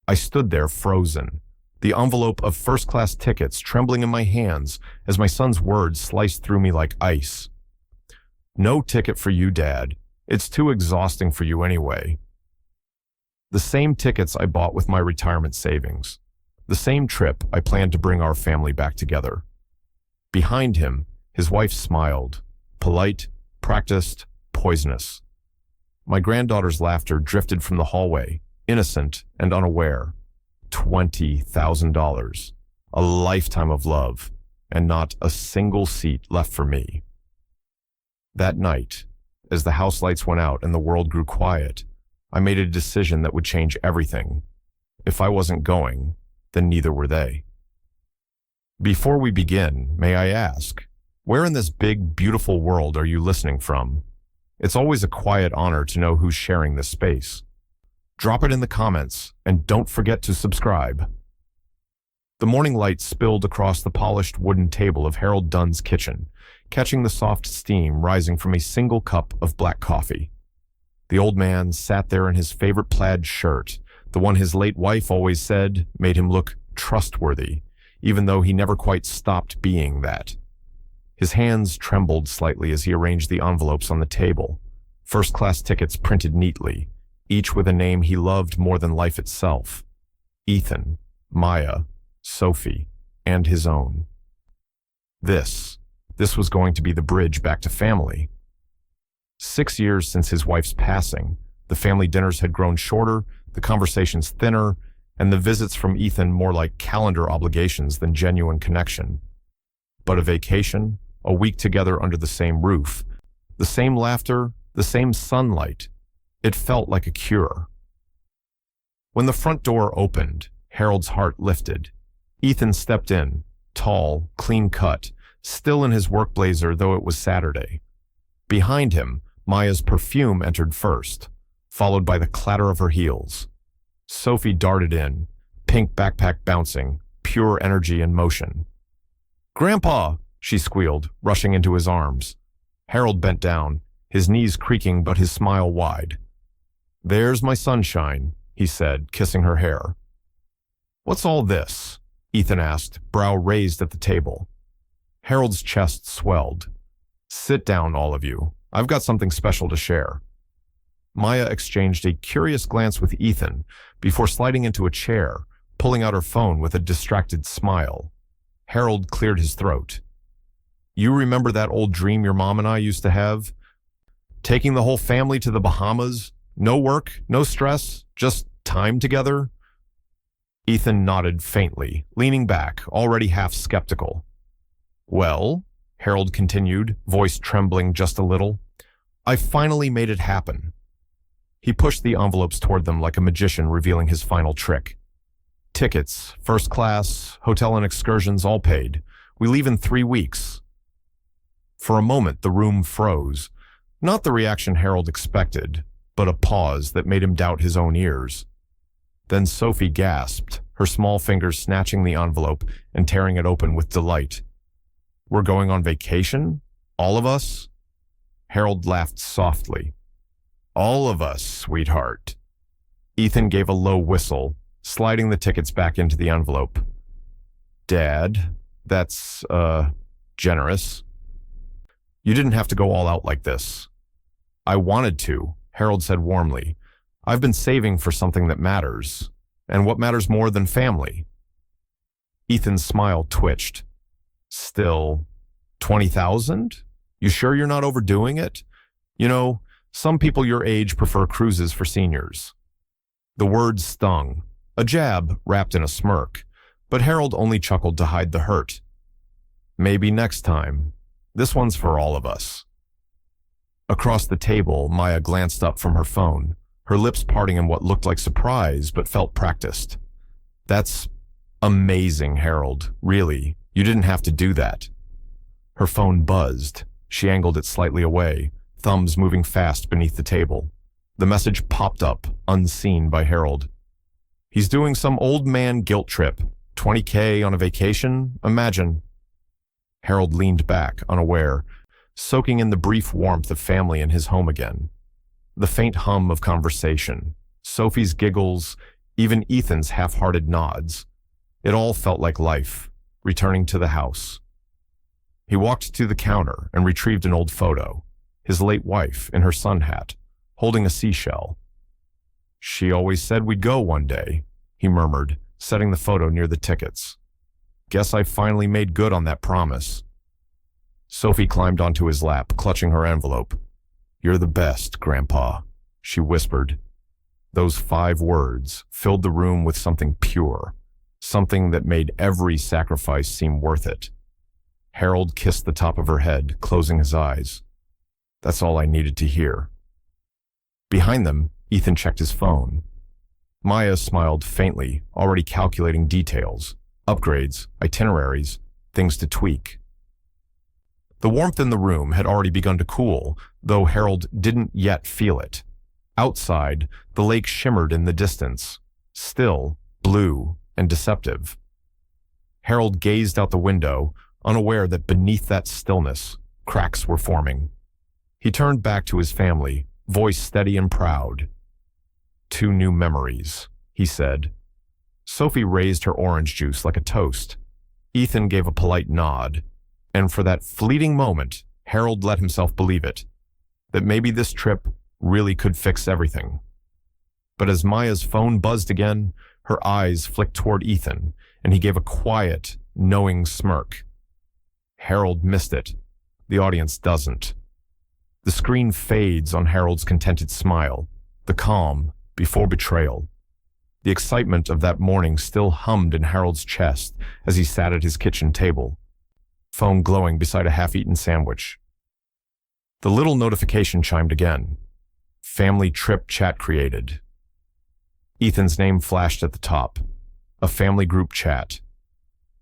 I stood there frozen, the envelope of first-class tickets trembling in my hands as my son's words sliced through me like ice. "No ticket for you, Dad. It's too exhausting for you anyway." The same tickets I bought with my retirement savings. The same trip I planned to bring our family back together. Behind him, his wife smiled, polite, practiced, poisonous. My granddaughter's laughter drifted from the hallway, innocent and unaware. $20,000. A lifetime of love, and not a single seat left for me. That night, as the house lights went out and the world grew quiet, I made a decision that would change everything. If I wasn't going, then neither were they. Before we begin, may I ask, where in this big, beautiful world are you listening from? It's always a quiet honor to know who's sharing this space. Drop it in the comments, and don't forget to subscribe. The morning light spilled across the polished wooden table of Harold Dunn's kitchen, catching the soft steam rising from a single cup of black coffee. The old man sat there in his favorite plaid shirt, the one his late wife always said made him look trustworthy, even though he never quite stopped being that. His hands trembled slightly as he arranged the envelopes on the table, first-class tickets printed neatly, each with a name he loved more than life itself: Ethan, Maya, Sophie, and his own. This was going to be the bridge back to family. 6 years since his wife's passing, the family dinners had grown shorter, the conversations thinner, and the visits from Ethan more like calendar obligations than genuine connection. But a vacation, a week together under the same roof, the same laughter, the same sunlight, it felt like a cure. When the front door opened, Harold's heart lifted. Ethan stepped in, tall, clean-cut, still in his work blazer though it was Saturday. Behind him, Maya's perfume entered first, followed by the clatter of her heels. Sophie darted in, pink backpack bouncing, pure energy in motion. "Grandpa!" she squealed, rushing into his arms. Harold bent down, his knees creaking but his smile wide. "There's my sunshine," he said, kissing her hair. "What's all this?" Ethan asked, brow raised at the table. Harold's chest swelled. "Sit down, all of you. I've got something special to share." Maya exchanged a curious glance with Ethan before sliding into a chair, pulling out her phone with a distracted smile. Harold cleared his throat. "You remember that old dream your mom and I used to have? Taking the whole family to the Bahamas? No work, no stress, just time together?" Ethan nodded faintly, leaning back, already half skeptical. "Well," Harold continued, voice trembling just a little, "I finally made it happen." He pushed the envelopes toward them like a magician revealing his final trick. "Tickets, first class, hotel and excursions all paid. We leave in 3 weeks." For a moment, the room froze. Not the reaction Harold expected, but a pause that made him doubt his own ears. Then Sophie gasped, her small fingers snatching the envelope and tearing it open with delight. "We're going on vacation? All of us?" Harold laughed softly. "All of us, sweetheart." Ethan gave a low whistle, sliding the tickets back into the envelope. "Dad, that's, generous. You didn't have to go all out like this." "I wanted to," Harold said warmly. "I've been saving for something that matters. And what matters more than family?" Ethan's smile twitched. "Still, 20,000? You sure you're not overdoing it? You know, some people your age prefer cruises for seniors." The words stung, a jab wrapped in a smirk, but Harold only chuckled to hide the hurt. "Maybe next time. This one's for all of us." Across the table, Maya glanced up from her phone, her lips parting in what looked like surprise but felt practiced. "That's amazing, Harold. Really, you didn't have to do that." Her phone buzzed. She angled it slightly away, thumbs moving fast beneath the table. The message popped up, unseen by Harold. "He's doing some old man guilt trip. 20K on a vacation? Imagine." Harold leaned back, unaware, soaking in the brief warmth of family in his home again. The faint hum of conversation, Sophie's giggles, even Ethan's half-hearted nods. It all felt like life, returning to the house. He walked to the counter and retrieved an old photo, his late wife in her sun hat, holding a seashell. "She always said we'd go one day," he murmured, setting the photo near the tickets. "Guess I finally made good on that promise." Sophie climbed onto his lap, clutching her envelope. "You're the best, Grandpa," she whispered. Those 5 words filled the room with something pure, something that made every sacrifice seem worth it. Harold kissed the top of her head, closing his eyes. That's all I needed to hear. Behind them, Ethan checked his phone. Maya smiled faintly, already calculating details, upgrades, itineraries, things to tweak. The warmth in the room had already begun to cool, though Harold didn't yet feel it. Outside, the lake shimmered in the distance, still, blue, and deceptive. Harold gazed out the window, unaware that beneath that stillness, cracks were forming. He turned back to his family, voice steady and proud. "2 new memories," he said. Sophie raised her orange juice like a toast. Ethan gave a polite nod, and for that fleeting moment, Harold let himself believe it, that maybe this trip really could fix everything. But as Maya's phone buzzed again, her eyes flicked toward Ethan, and he gave a quiet, knowing smirk. Harold missed it. The audience doesn't. The screen fades on Harold's contented smile, the calm before betrayal. The excitement of that morning still hummed in Harold's chest as he sat at his kitchen table, phone glowing beside a half-eaten sandwich. The little notification chimed again. Family trip chat created. Ethan's name flashed at the top. A family group chat.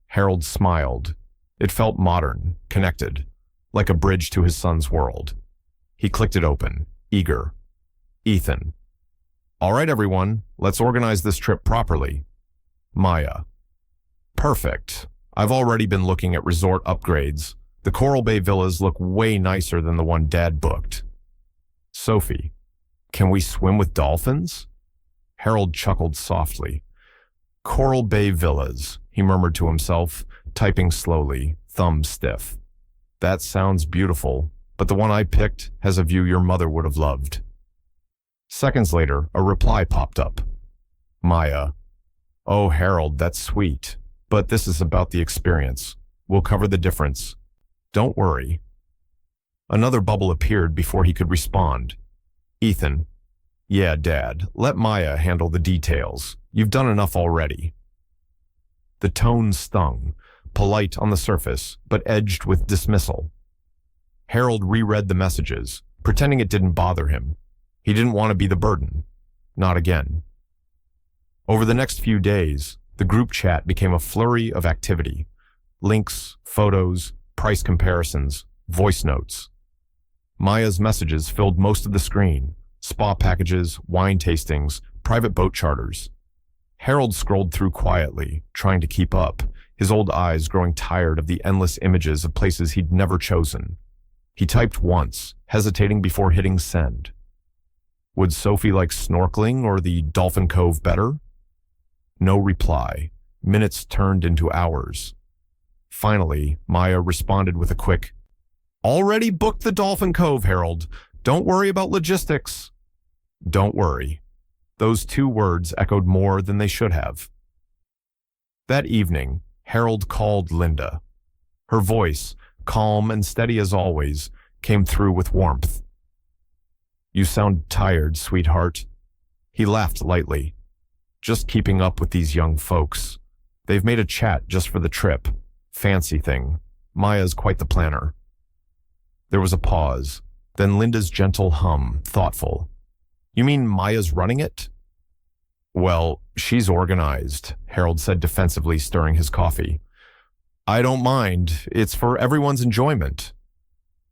Harold smiled. It felt modern, connected, like a bridge to his son's world. He clicked it open, eager. Ethan. "All right, everyone, let's organize this trip properly." Maya. "Perfect. I've already been looking at resort upgrades. The Coral Bay villas look way nicer than the one Dad booked." Sophie. "Can we swim with dolphins?" Harold chuckled softly. "Coral Bay villas," he murmured to himself, typing slowly, thumbs stiff. "That sounds beautiful, but the one I picked has a view your mother would have loved." Seconds later, a reply popped up. Maya. "Oh, Harold, that's sweet, but this is about the experience. We'll cover the difference. Don't worry." Another bubble appeared before he could respond. Ethan. "Yeah, Dad, let Maya handle the details. You've done enough already." The tone stung, polite on the surface, but edged with dismissal. Harold reread the messages, pretending it didn't bother him. He didn't want to be the burden. Not again. Over the next few days, the group chat became a flurry of activity. Links, photos, price comparisons, voice notes. Maya's messages filled most of the screen. Spa packages, wine tastings, private boat charters. Harold scrolled through quietly, trying to keep up, his old eyes growing tired of the endless images of places he'd never chosen. He typed once, hesitating before hitting send. Would Sophie like snorkeling or the Dolphin Cove better? No reply. Minutes turned into hours. Finally, Maya responded with a quick, "Already booked the Dolphin Cove, Harold. Don't worry about logistics." Don't worry. Those 2 words echoed more than they should have. That evening, Harold called Linda. Her voice, calm and steady as always, came through with warmth. "You sound tired, sweetheart." He laughed lightly. "Just keeping up with these young folks. They've made a chat just for the trip. Fancy thing. Maya's quite the planner." There was a pause, then Linda's gentle hum, thoughtful. "You mean Maya's running it?" "Well, she's organized," Harold said defensively, stirring his coffee. "I don't mind. It's for everyone's enjoyment."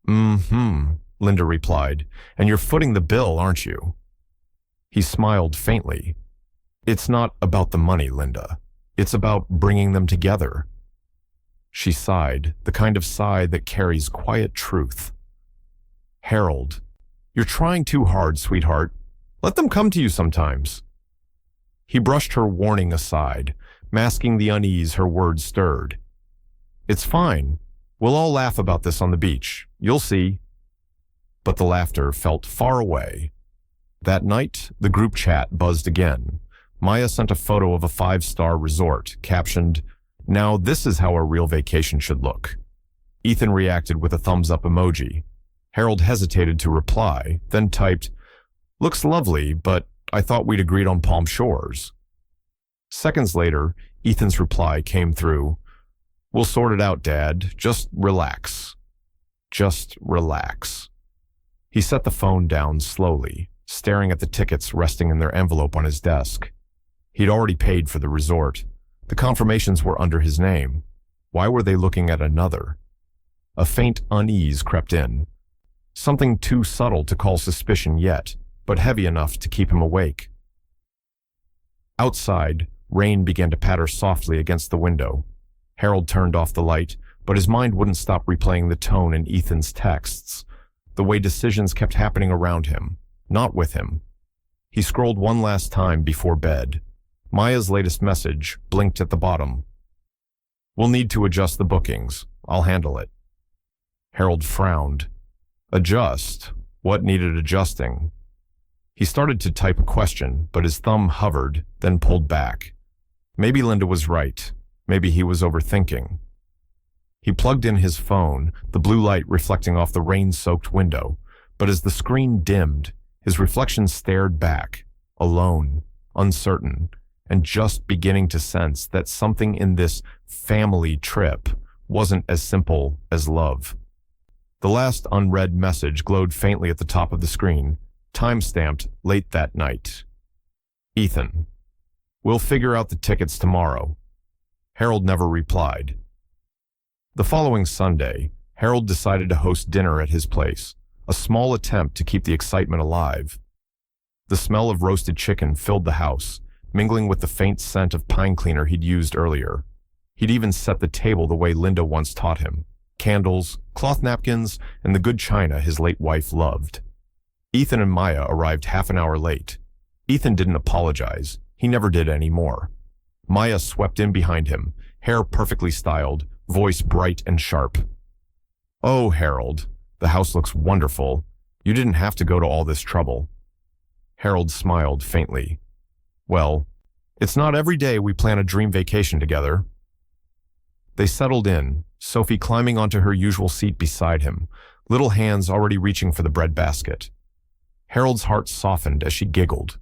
"Mm-hmm," Linda replied. "And you're footing the bill, aren't you?" He smiled faintly. "It's not about the money, Linda. It's about bringing them together." She sighed, the kind of sigh that carries quiet truth. "Harold, you're trying too hard, sweetheart. Let them come to you sometimes." He brushed her warning aside, masking the unease her words stirred. "It's fine. We'll all laugh about this on the beach. You'll see." But the laughter felt far away. That night, the group chat buzzed again. Maya sent a photo of a 5-star resort, captioned, "Now this is how a real vacation should look." Ethan reacted with a thumbs-up emoji. Harold hesitated to reply, then typed, "Looks lovely, but I thought we'd agreed on Palm Shores." Seconds later, Ethan's reply came through, "We'll sort it out, Dad. Just relax." Just relax. He set the phone down slowly, staring at the tickets resting in their envelope on his desk. He'd already paid for the resort. The confirmations were under his name. Why were they looking at another? A faint unease crept in. Something too subtle to call suspicion yet, but heavy enough to keep him awake. Outside, rain began to patter softly against the window. Harold turned off the light, but his mind wouldn't stop replaying the tone in Ethan's texts, the way decisions kept happening around him, not with him. He scrolled one last time before bed. Maya's latest message blinked at the bottom. "We'll need to adjust the bookings. I'll handle it." Harold frowned. Adjust? What needed adjusting? He started to type a question, but his thumb hovered, then pulled back. Maybe Linda was right. Maybe he was overthinking. He plugged in his phone, the blue light reflecting off the rain-soaked window, but as the screen dimmed, his reflection stared back, alone, uncertain, and just beginning to sense that something in this family trip wasn't as simple as love. The last unread message glowed faintly at the top of the screen, time-stamped late that night. "Ethan, we'll figure out the tickets tomorrow." Harold never replied. The following Sunday, Harold decided to host dinner at his place, a small attempt to keep the excitement alive. The smell of roasted chicken filled the house, mingling with the faint scent of pine cleaner he'd used earlier. He'd even set the table the way Linda once taught him. Candles, cloth napkins, and the good china his late wife loved. Ethan and Maya arrived half an hour late. Ethan didn't apologize. He never did anymore. Maya swept in behind him, hair perfectly styled, voice bright and sharp. "Oh, Harold, the house looks wonderful. You didn't have to go to all this trouble." Harold smiled faintly. "Well, it's not every day we plan a dream vacation together." They settled in, Sophie climbing onto her usual seat beside him, little hands already reaching for the breadbasket. Harold's heart softened as she giggled.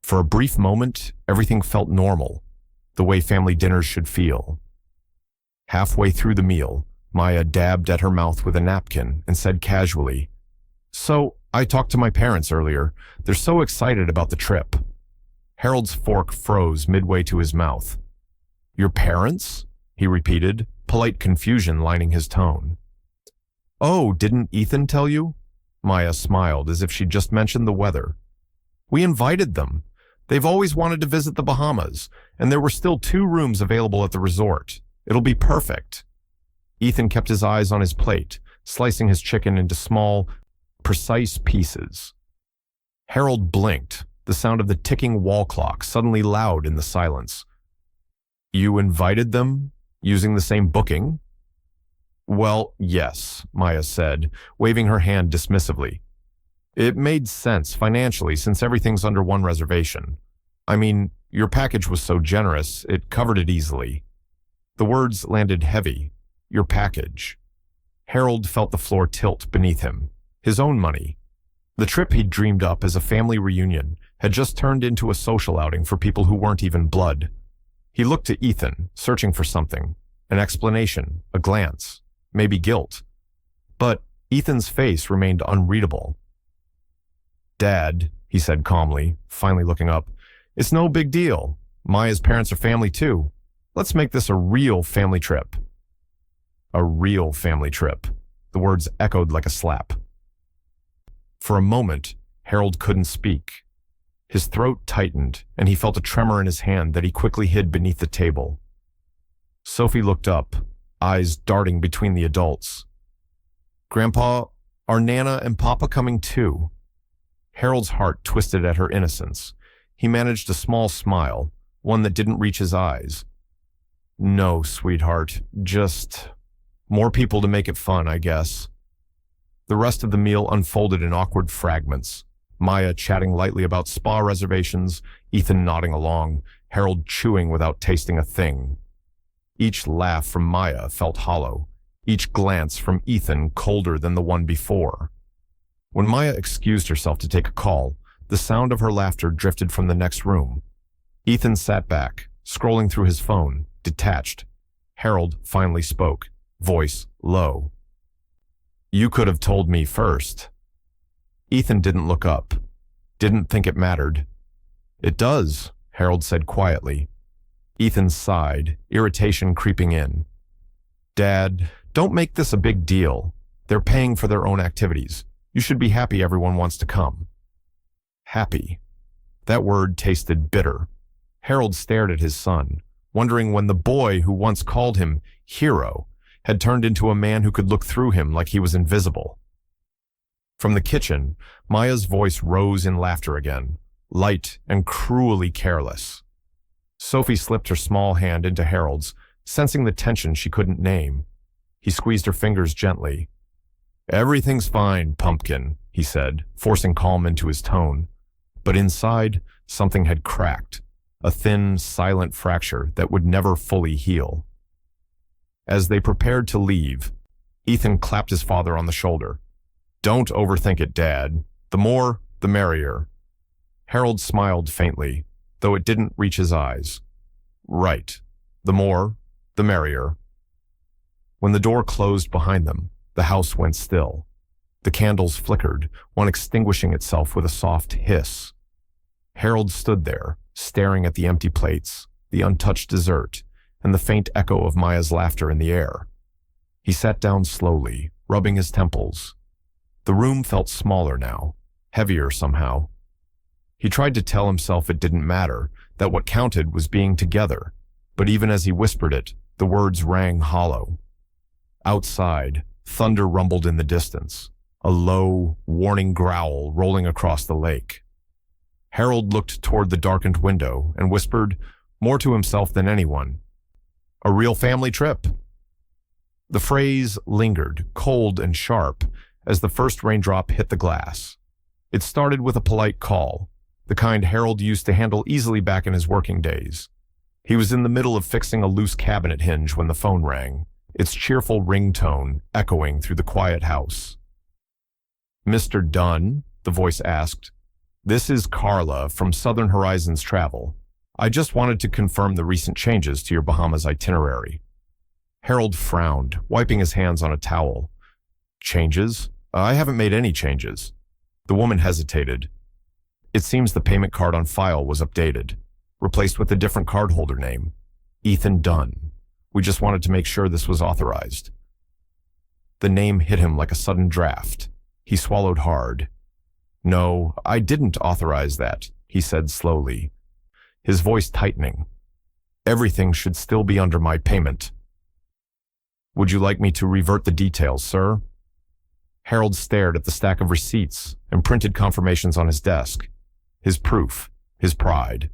For a brief moment, everything felt normal, the way family dinners should feel. Halfway through the meal, Maya dabbed at her mouth with a napkin and said casually, "So, I talked to my parents earlier. They're so excited about the trip." Harold's fork froze midway to his mouth. "Your parents?" he repeated, polite confusion lining his tone. "Oh, didn't Ethan tell you?" Maya smiled as if she'd just mentioned the weather. "We invited them. They've always wanted to visit the Bahamas, and there were still 2 rooms available at the resort. It'll be perfect." Ethan kept his eyes on his plate, slicing his chicken into small, precise pieces. Harold blinked, the sound of the ticking wall clock suddenly loud in the silence. "You invited them? Using the same booking?" "Well, yes," Maya said, waving her hand dismissively. "It made sense financially since everything's under one reservation. I mean, your package was so generous, it covered it easily." The words landed heavy. Your package. Harold felt the floor tilt beneath him. His own money. The trip he'd dreamed up as a family reunion had just turned into a social outing for people who weren't even blood. He looked to Ethan, searching for something. An explanation, a glance, maybe guilt. But Ethan's face remained unreadable. "Dad," he said calmly, finally looking up, "it's no big deal. Maya's parents are family too. Let's make this a real family trip." A real family trip. The words echoed like a slap. For a moment, Harold couldn't speak. His throat tightened, and he felt a tremor in his hand that he quickly hid beneath the table. Sophie looked up, eyes darting between the adults. "Grandpa, are Nana and Papa coming too?" Harold's heart twisted at her innocence. he managed a small smile, one that didn't reach his eyes. No, sweetheart, just more people to make it fun, I guess. The rest of the meal unfolded in awkward fragments. Maya chatting lightly about spa reservations, Ethan nodding along, Harold chewing without tasting a thing. Each laugh from Maya felt hollow, each glance from Ethan colder than the one before. When Maya excused herself to take a call, the sound of her laughter drifted from the next room. Ethan sat back, scrolling through his phone, detached. Harold finally spoke, voice low. You could have told me first. Ethan didn't look up, didn't think it mattered. It does, Harold said quietly. Ethan sighed, irritation creeping in. Dad, don't make this a big deal. They're paying for their own activities. You should be happy everyone wants to come. Happy. That word tasted bitter. Harold stared at his son, wondering when the boy who once called him hero had turned into a man who could look through him like he was invisible. From the kitchen, Maya's voice rose in laughter again, light and cruelly careless. Sophie slipped her small hand into Harold's, sensing the tension she couldn't name. He squeezed her fingers gently. Everything's fine, pumpkin, he said, forcing calm into his tone. But inside, something had cracked, a thin, silent fracture that would never fully heal. As they prepared to leave, Ethan clapped his father on the shoulder. Don't overthink it, Dad. The more, the merrier. Harold smiled faintly, though it didn't reach his eyes. Right. The more, the merrier. When the door closed behind them, the house went still. The candles flickered, one extinguishing itself with a soft hiss. Harold stood there, staring at the empty plates, the untouched dessert, and the faint echo of Maya's laughter in the air. He sat down slowly, rubbing his temples. The room felt smaller now, heavier somehow. He tried to tell himself it didn't matter, that what counted was being together, but even as he whispered it, the words rang hollow. Outside, thunder rumbled in the distance, a low, warning growl rolling across the lake. Harold looked toward the darkened window and whispered, more to himself than anyone, "A real family trip." The phrase lingered, cold and sharp, as the first raindrop hit the glass. It started with a polite call, the kind Harold used to handle easily back in his working days. He was in the middle of fixing a loose cabinet hinge when the phone rang, its cheerful ringtone echoing through the quiet house. "Mr. Dunn?" the voice asked. "This is Carla from Southern Horizons Travel. I just wanted to confirm the recent changes to your Bahamas itinerary." Harold frowned, wiping his hands on a towel. "Changes? I haven't made any changes." The woman hesitated. "It seems the payment card on file was updated, replaced with a different cardholder name, Ethan Dunn. We just wanted to make sure this was authorized." The name hit him like a sudden draft. He swallowed hard. "No, I didn't authorize that," he said slowly, his voice tightening. "Everything should still be under my payment." "Would you like me to revert the details, sir?" Harold stared at the stack of receipts and printed confirmations on his desk. His proof, his pride.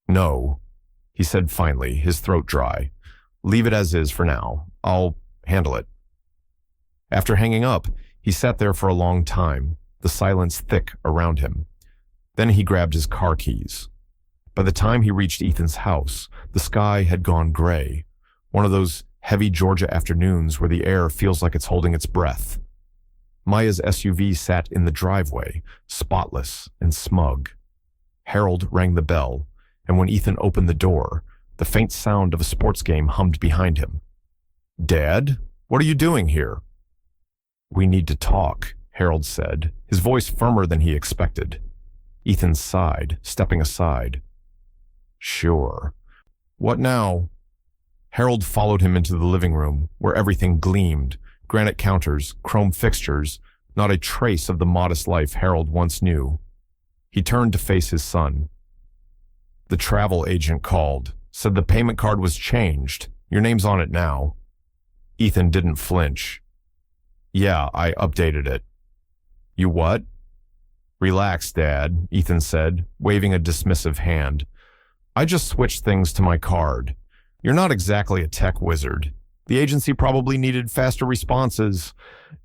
"No," he said finally, his throat dry. "Leave it as is for now. I'll handle it." After hanging up, he sat there for a long time, the silence thick around him. Then he grabbed his car keys. By the time he reached Ethan's house, the sky had gone gray, one of those heavy Georgia afternoons where the air feels like it's holding its breath. Maya's SUV sat in the driveway, spotless and smug. Harold rang the bell, and when Ethan opened the door, the faint sound of a sports game hummed behind him. "Dad, what are you doing here?" "We need to talk," Harold said, his voice firmer than he expected. Ethan sighed, stepping aside. "Sure. What now?" Harold followed him into the living room, where everything gleamed, granite counters, chrome fixtures, not a trace of the modest life Harold once knew. He turned to face his son. "The travel agent called, said the payment card was changed. Your name's on it now." Ethan didn't flinch. "Yeah, I updated it." "You what?" Relax, Dad, Ethan said, waving a dismissive hand. I just switched things to my card. You're not exactly a tech wizard. The agency probably needed faster responses.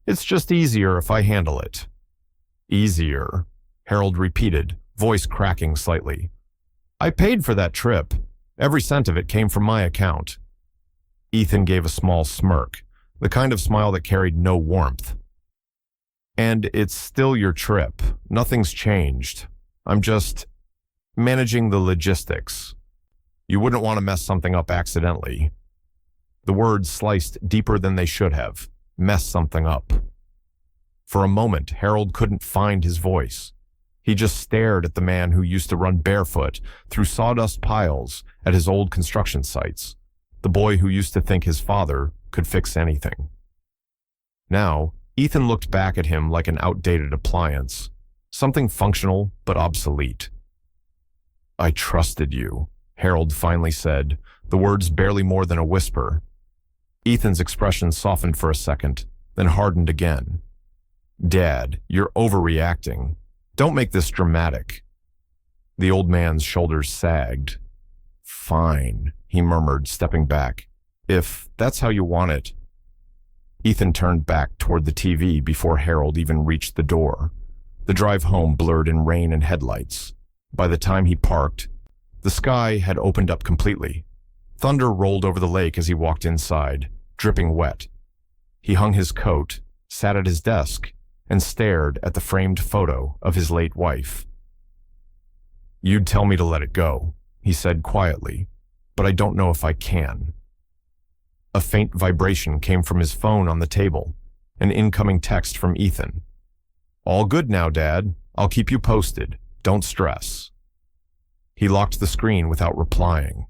It's just easier if I handle it. Easier, Harold repeated, voice cracking slightly. I paid for that trip. Every cent of it came from my account. Ethan gave a small smirk, the kind of smile that carried no warmth. And it's still your trip. Nothing's changed. I'm just managing the logistics. You wouldn't want to mess something up accidentally. The words sliced deeper than they should have. Mess something up. For a moment, Harold couldn't find his voice. He just stared at the man who used to run barefoot through sawdust piles at his old construction sites, the boy who used to think his father could fix anything. Now, Ethan looked back at him like an outdated appliance, something functional but obsolete. I trusted you, Harold finally said, the words barely more than a whisper. Ethan's expression softened for a second, then hardened again. Dad, you're overreacting. Don't make this dramatic. The old man's shoulders sagged. Fine, he murmured, stepping back. If that's how you want it. Ethan turned back toward the TV before Harold even reached the door. The drive home blurred in rain and headlights. By the time he parked, the sky had opened up completely. Thunder rolled over the lake as he walked inside, dripping wet. He hung his coat, sat at his desk, and stared at the framed photo of his late wife. You'd tell me to let it go, he said quietly, but I don't know if I can. A faint vibration came from his phone on the table, an incoming text from Ethan. All good now, Dad. I'll keep you posted. Don't stress. He locked the screen without replying.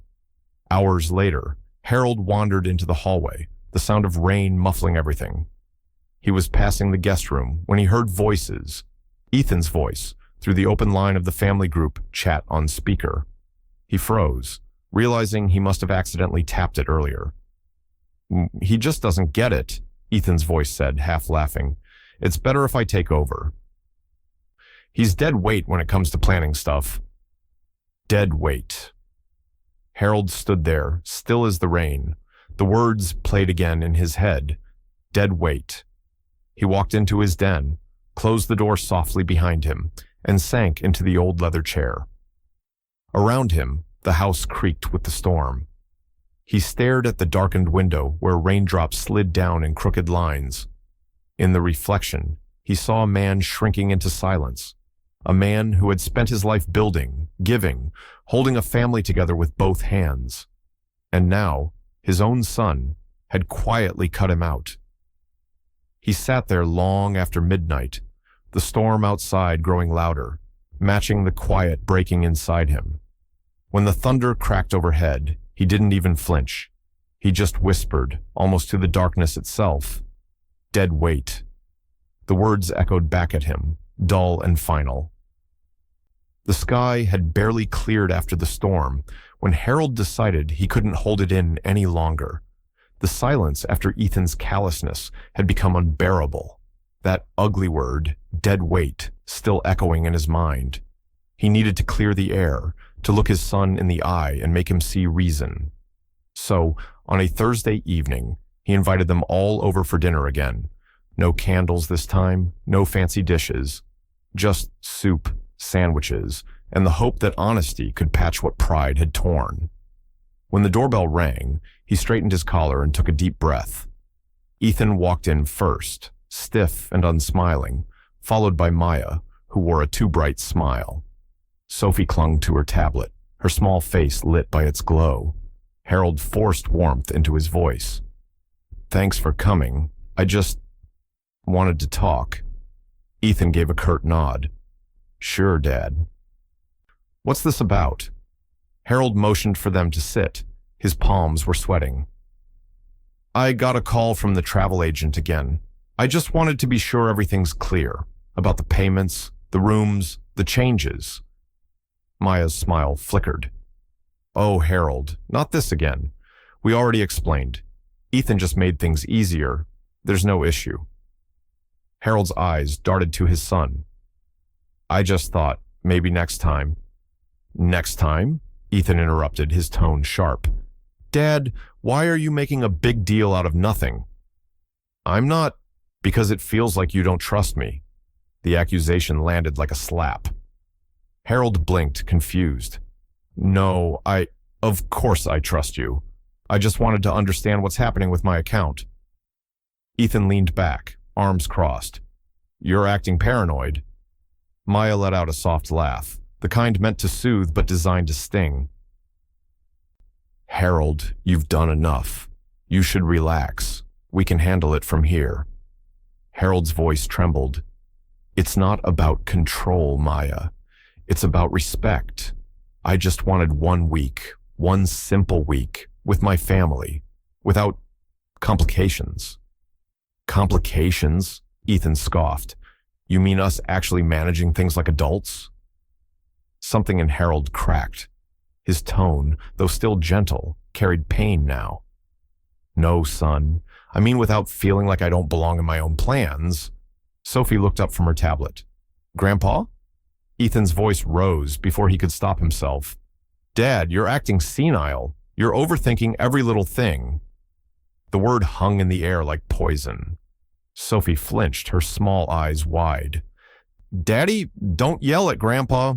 Hours later, Harold wandered into the hallway, the sound of rain muffling everything. He was passing the guest room when he heard voices, Ethan's voice, through the open line of the family group chat on speaker. He froze, realizing he must have accidentally tapped it earlier. He just doesn't get it, Ethan's voice said, half laughing. It's better if I take over. He's dead weight when it comes to planning stuff. Dead weight. Harold stood there, still as the rain. The words played again in his head. Dead weight. He walked into his den, closed the door softly behind him, and sank into the old leather chair. Around him, the house creaked with the storm. He stared at the darkened window where raindrops slid down in crooked lines. In the reflection, he saw a man shrinking into silence, a man who had spent his life building, giving, holding a family together with both hands. And now, his own son had quietly cut him out. He sat there long after midnight, the storm outside growing louder, matching the quiet breaking inside him. When the thunder cracked overhead, he didn't even flinch. He just whispered, almost to the darkness itself, dead weight. The words echoed back at him, dull and final. The sky had barely cleared after the storm when Harold decided he couldn't hold it in any longer. The silence after Ethan's callousness had become unbearable. That ugly word, dead weight, still echoing in his mind. He needed to clear the air, to look his son in the eye and make him see reason. So, on a Thursday evening, he invited them all over for dinner again. No candles this time, no fancy dishes. Just soup, sandwiches, and the hope that honesty could patch what pride had torn. When the doorbell rang, he straightened his collar and took a deep breath. Ethan walked in first, stiff and unsmiling, followed by Maya, who wore a too bright smile. Sophie clung to her tablet, her small face lit by its glow. Harold forced warmth into his voice. Thanks for coming. I just wanted to talk. Ethan gave a curt nod. Sure, Dad. What's this about? Harold motioned for them to sit. His palms were sweating. I got a call from the travel agent again. I just wanted to be sure everything's clear about the payments, the rooms, the changes. Maya's smile flickered. Oh, Harold, not this again. We already explained. Ethan just made things easier. There's no issue. Harold's eyes darted to his son. I just thought, maybe next time. Next time? Ethan interrupted, his tone sharp. Dad, why are you making a big deal out of nothing? I'm not, because it feels like you don't trust me. The accusation landed like a slap. Harold blinked, confused. No, of course I trust you. I just wanted to understand what's happening with my account. Ethan leaned back, arms crossed. You're acting paranoid. Maya let out a soft laugh, the kind meant to soothe but designed to sting. Harold, you've done enough. You should relax. We can handle it from here. Harold's voice trembled. It's not about control, Maya. It's about respect. I just wanted 1 week, one simple week, with my family, without complications. Complications? Ethan scoffed. You mean us actually managing things like adults? Something in Harold cracked. His tone, though still gentle, carried pain now. No, son. I mean without feeling like I don't belong in my own plans. Sophie looked up from her tablet. Grandpa? Ethan's voice rose before he could stop himself. Dad, you're acting senile. You're overthinking every little thing. The word hung in the air like poison. Sophie flinched, her small eyes wide. Daddy, don't yell at Grandpa.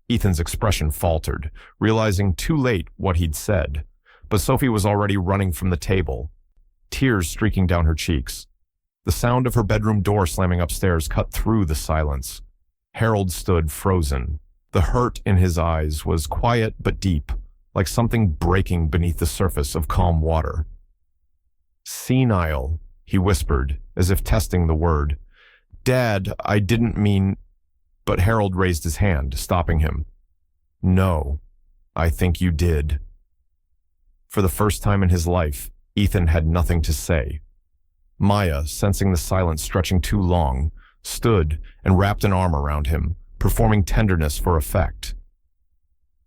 Ethan's expression faltered, realizing too late what he'd said. But Sophie was already running from the table, tears streaking down her cheeks. The sound of her bedroom door slamming upstairs cut through the silence. Harold stood frozen. The hurt in his eyes was quiet but deep, like something breaking beneath the surface of calm water. Senile, he whispered, as if testing the word. Dad, I didn't mean... But Harold raised his hand, stopping him. No, I think you did. For the first time in his life, Ethan had nothing to say. Maya, sensing the silence stretching too long, stood and wrapped an arm around him, performing tenderness for effect.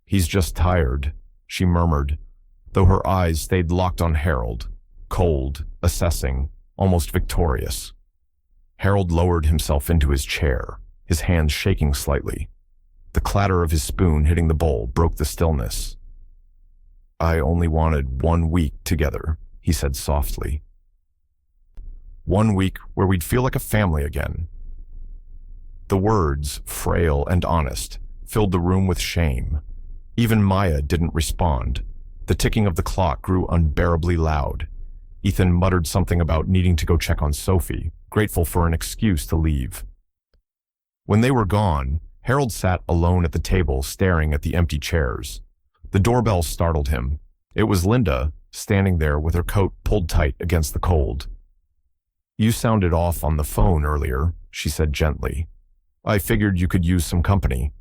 He's just tired, she murmured, though her eyes stayed locked on Harold, cold, assessing, almost victorious. Harold lowered himself into his chair, his hands shaking slightly. The clatter of his spoon hitting the bowl broke the stillness. I only wanted 1 week together, he said softly. 1 week where we'd feel like a family again. The words, frail and honest, filled the room with shame. Even Maya didn't respond. The ticking of the clock grew unbearably loud. Ethan muttered something about needing to go check on Sophie, grateful for an excuse to leave. When they were gone, Harold sat alone at the table staring at the empty chairs. The doorbell startled him. It was Linda, standing there with her coat pulled tight against the cold. You sounded off on the phone earlier, she said gently. I figured you could use some company.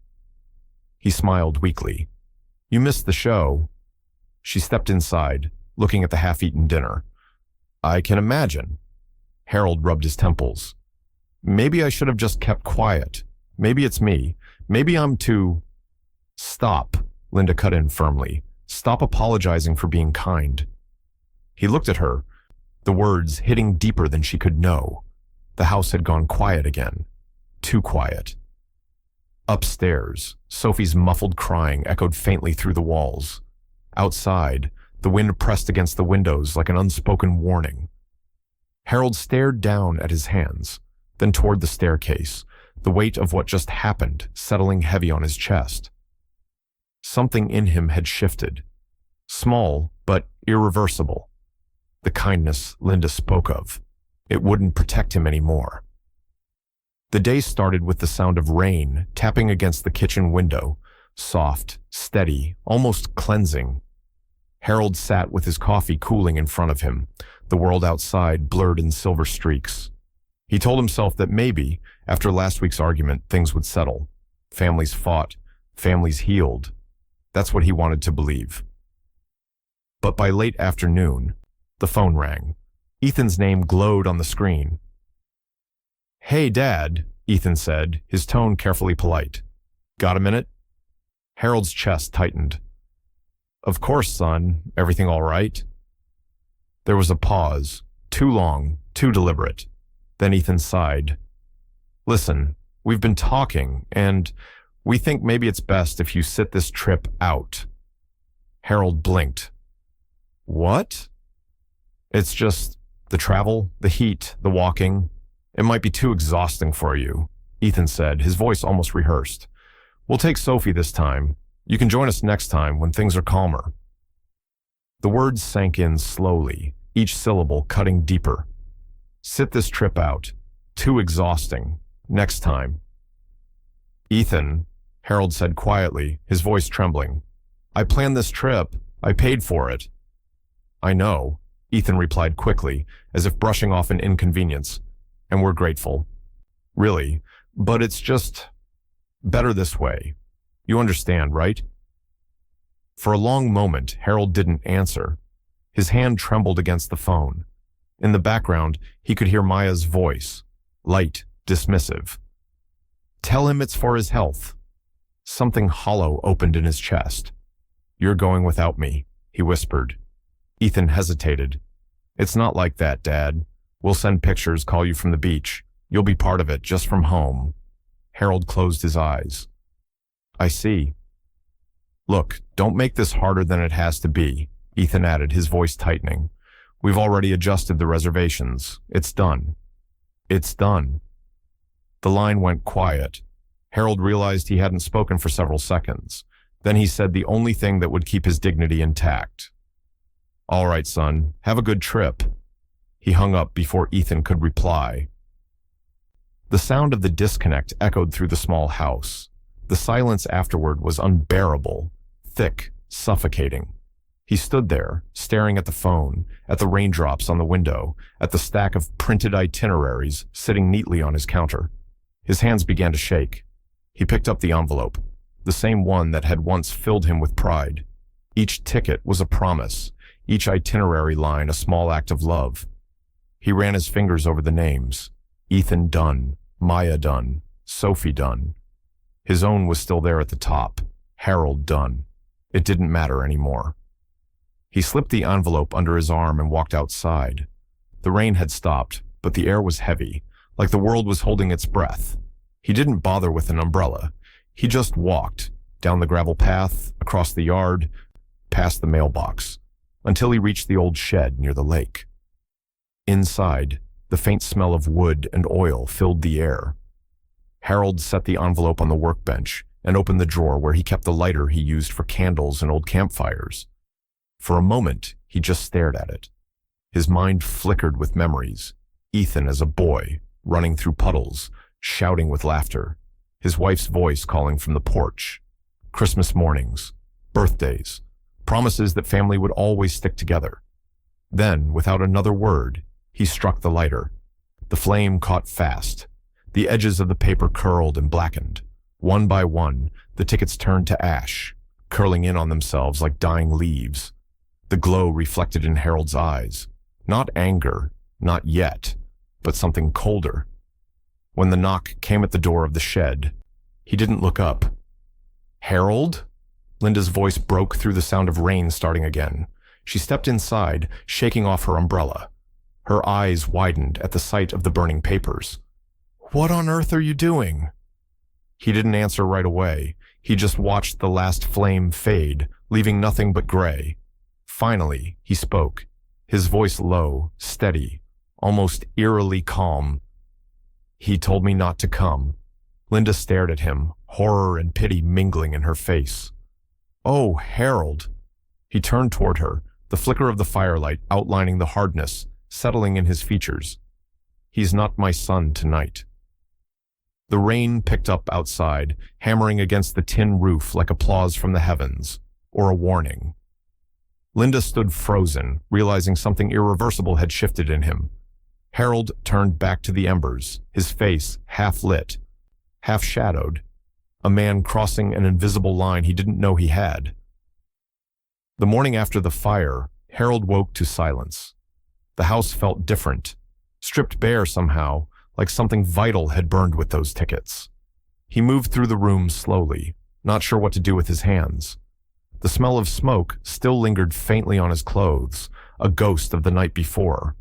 He smiled weakly. You missed the show. She stepped inside, looking at the half-eaten dinner. I can imagine. Harold rubbed his temples. Maybe I should have just kept quiet. Maybe it's me. Maybe I'm too... Stop, Linda cut in firmly. Stop apologizing for being kind. He looked at her, the words hitting deeper than she could know. The house had gone quiet again. Too quiet. Upstairs, Sophie's muffled crying echoed faintly through the walls. Outside, the wind pressed against the windows like an unspoken warning. Harold stared down at his hands, then toward the staircase, the weight of what just happened settling heavy on his chest. Something in him had shifted. Small, but irreversible. The kindness Linda spoke of. It wouldn't protect him anymore. The day started with the sound of rain tapping against the kitchen window, soft, steady, almost cleansing. Harold sat with his coffee cooling in front of him, the world outside blurred in silver streaks. He told himself that maybe, after last week's argument, things would settle. Families fought, families healed. That's what he wanted to believe. But by late afternoon, the phone rang. Ethan's name glowed on the screen. Hey, Dad, Ethan said, his tone carefully polite. Got a minute? Harold's chest tightened. Of course, son. Everything all right? There was a pause, too long, too deliberate. Then Ethan sighed. Listen, We've been talking, and we think maybe it's best if you sit this trip out." Harold blinked. "What?" "It's just the travel, the heat, the walking. It might be too exhausting for you," Ethan said, his voice almost rehearsed. "We'll take Sophie this time. You can join us next time when things are calmer." The words sank in slowly, each syllable cutting deeper. "Sit this trip out. Too exhausting. Next time." "Ethan," Harold said quietly, his voice trembling, "I planned this trip. I paid for it." "I know," Ethan replied quickly, as if brushing off an inconvenience. "And we're grateful. Really, but it's just better this way. You understand, right?" For a long moment, Harold didn't answer. His hand trembled against the phone. In the background, he could hear Maya's voice, light, dismissive. "Tell him it's for his health." Something hollow opened in his chest. "You're going without me," he whispered. Ethan hesitated. "It's not like that, Dad. We'll send pictures, call you from the beach. You'll be part of it, just from home." Harold closed his eyes. "I see." "Look, don't make this harder than it has to be," Ethan added, his voice tightening. "We've already adjusted the reservations. It's done." "It's done." The line went quiet. Harold realized he hadn't spoken for several seconds. Then he said the only thing that would keep his dignity intact. "All right, son. Have a good trip." He hung up before Ethan could reply. The sound of the disconnect echoed through the small house. The silence afterward was unbearable, thick, suffocating. He stood there, staring at the phone, at the raindrops on the window, at the stack of printed itineraries sitting neatly on his counter. His hands began to shake. He picked up the envelope, the same one that had once filled him with pride. Each ticket was a promise, each itinerary line a small act of love. He ran his fingers over the names. Ethan Dunn, Maya Dunn, Sophie Dunn. His own was still there at the top, Harold Dunn. It didn't matter anymore. He slipped the envelope under his arm and walked outside. The rain had stopped, but the air was heavy, like the world was holding its breath. He didn't bother with an umbrella. He just walked, down the gravel path, across the yard, past the mailbox, until he reached the old shed near the lake. Inside, the faint smell of wood and oil filled the air. Harold set the envelope on the workbench and opened the drawer where he kept the lighter he used for candles and old campfires. For a moment, he just stared at it. His mind flickered with memories. Ethan as a boy, running through puddles, shouting with laughter. His wife's voice calling from the porch. Christmas mornings, birthdays, promises that family would always stick together. Then, without another word, he struck the lighter. The flame caught fast. The edges of the paper curled and blackened. One by one, the tickets turned to ash, curling in on themselves like dying leaves. The glow reflected in Harold's eyes. Not anger, not yet, but something colder. When the knock came at the door of the shed, he didn't look up. "Harold?" Linda's voice broke through the sound of rain starting again. She stepped inside, shaking off her umbrella. Her eyes widened at the sight of the burning papers. "What on earth are you doing?" He didn't answer right away. He just watched the last flame fade, leaving nothing but gray. Finally, he spoke, his voice low, steady, almost eerily calm. "He told me not to come." Linda stared at him, horror and pity mingling in her face. "Oh, Harold." He turned toward her, the flicker of the firelight outlining the hardness, settling in his features. "He's not my son tonight." The rain picked up outside, hammering against the tin roof like applause from the heavens, or a warning. Linda stood frozen, realizing something irreversible had shifted in him. Harold turned back to the embers, his face half lit, half shadowed, a man crossing an invisible line he didn't know he had. The morning after the fire, Harold woke to silence. The house felt different, stripped bare somehow, like something vital had burned with those tickets. He moved through the room slowly, not sure what to do with his hands. The smell of smoke still lingered faintly on his clothes, a ghost of the night before.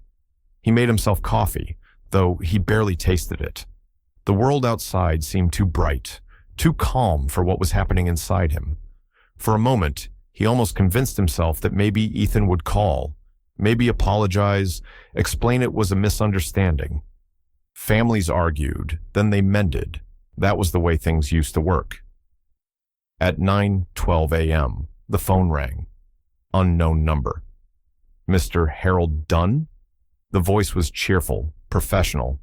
He made himself coffee, though he barely tasted it. The world outside seemed too bright, too calm for what was happening inside him. For a moment, he almost convinced himself that maybe Ethan would call, maybe apologize, explain it was a misunderstanding. Families argued, then they mended. That was the way things used to work. At 9:12 a.m., the phone rang. Unknown number. Mr. Harold Dunn? The voice was cheerful, professional.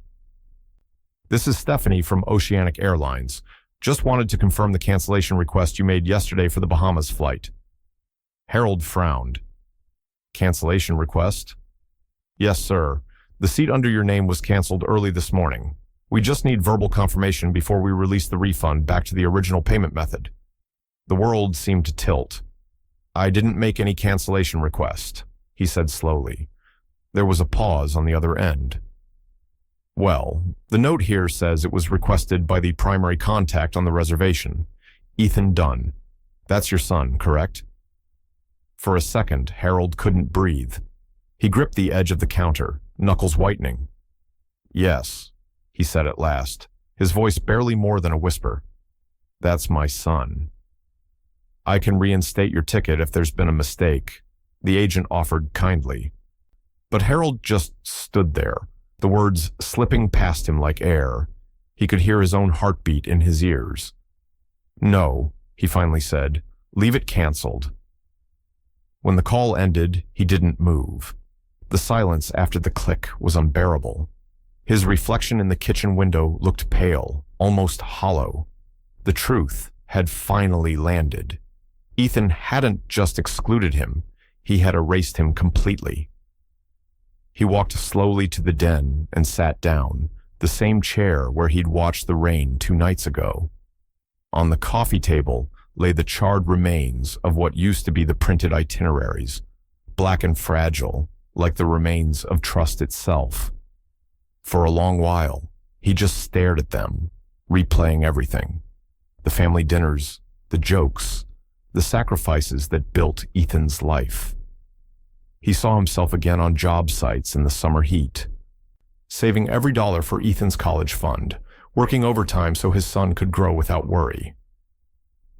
This is Stephanie from Oceanic Airlines. Just wanted to confirm the cancellation request you made yesterday for the Bahamas flight. Harold frowned. Cancellation request? Yes, sir. The seat under your name was canceled early this morning. We just need verbal confirmation before we release the refund back to the original payment method. The world seemed to tilt. I didn't make any cancellation request, he said slowly. There was a pause on the other end. Well, the note here says it was requested by the primary contact on the reservation, Ethan Dunn. That's your son, correct? For a second, Harold couldn't breathe. He gripped the edge of the counter, knuckles whitening. Yes, he said at last, his voice barely more than a whisper. That's my son. I can reinstate your ticket if there's been a mistake, the agent offered kindly. But Harold just stood there, the words slipping past him like air. He could hear his own heartbeat in his ears. No, he finally said, leave it canceled. When the call ended, he didn't move. The silence after the click was unbearable. His reflection in the kitchen window looked pale, almost hollow. The truth had finally landed. Ethan hadn't just excluded him, he had erased him completely. He walked slowly to the den and sat down, the same chair where he'd watched the rain 2 nights ago. On the coffee table lay the charred remains of what used to be the printed itineraries, black and fragile, like the remains of trust itself. For a long while, he just stared at them, replaying everything. The family dinners, the jokes, the sacrifices that built Ethan's life. He saw himself again on job sites in the summer heat, saving every dollar for Ethan's college fund, working overtime so his son could grow without worry.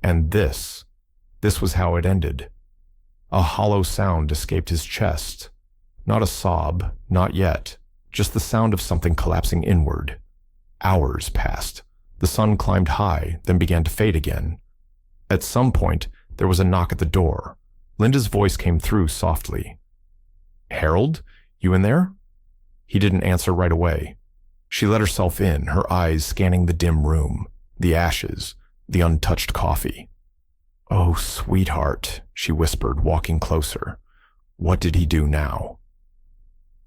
And this was how it ended. A hollow sound escaped his chest. Not a sob, not yet, just the sound of something collapsing inward. Hours passed. The sun climbed high, then began to fade again. At some point, there was a knock at the door. Linda's voice came through softly. Harold, you in there? He didn't answer right away. She let herself in, her eyes scanning the dim room, the ashes, the untouched coffee. Oh, sweetheart, she whispered, walking closer. What did he do now?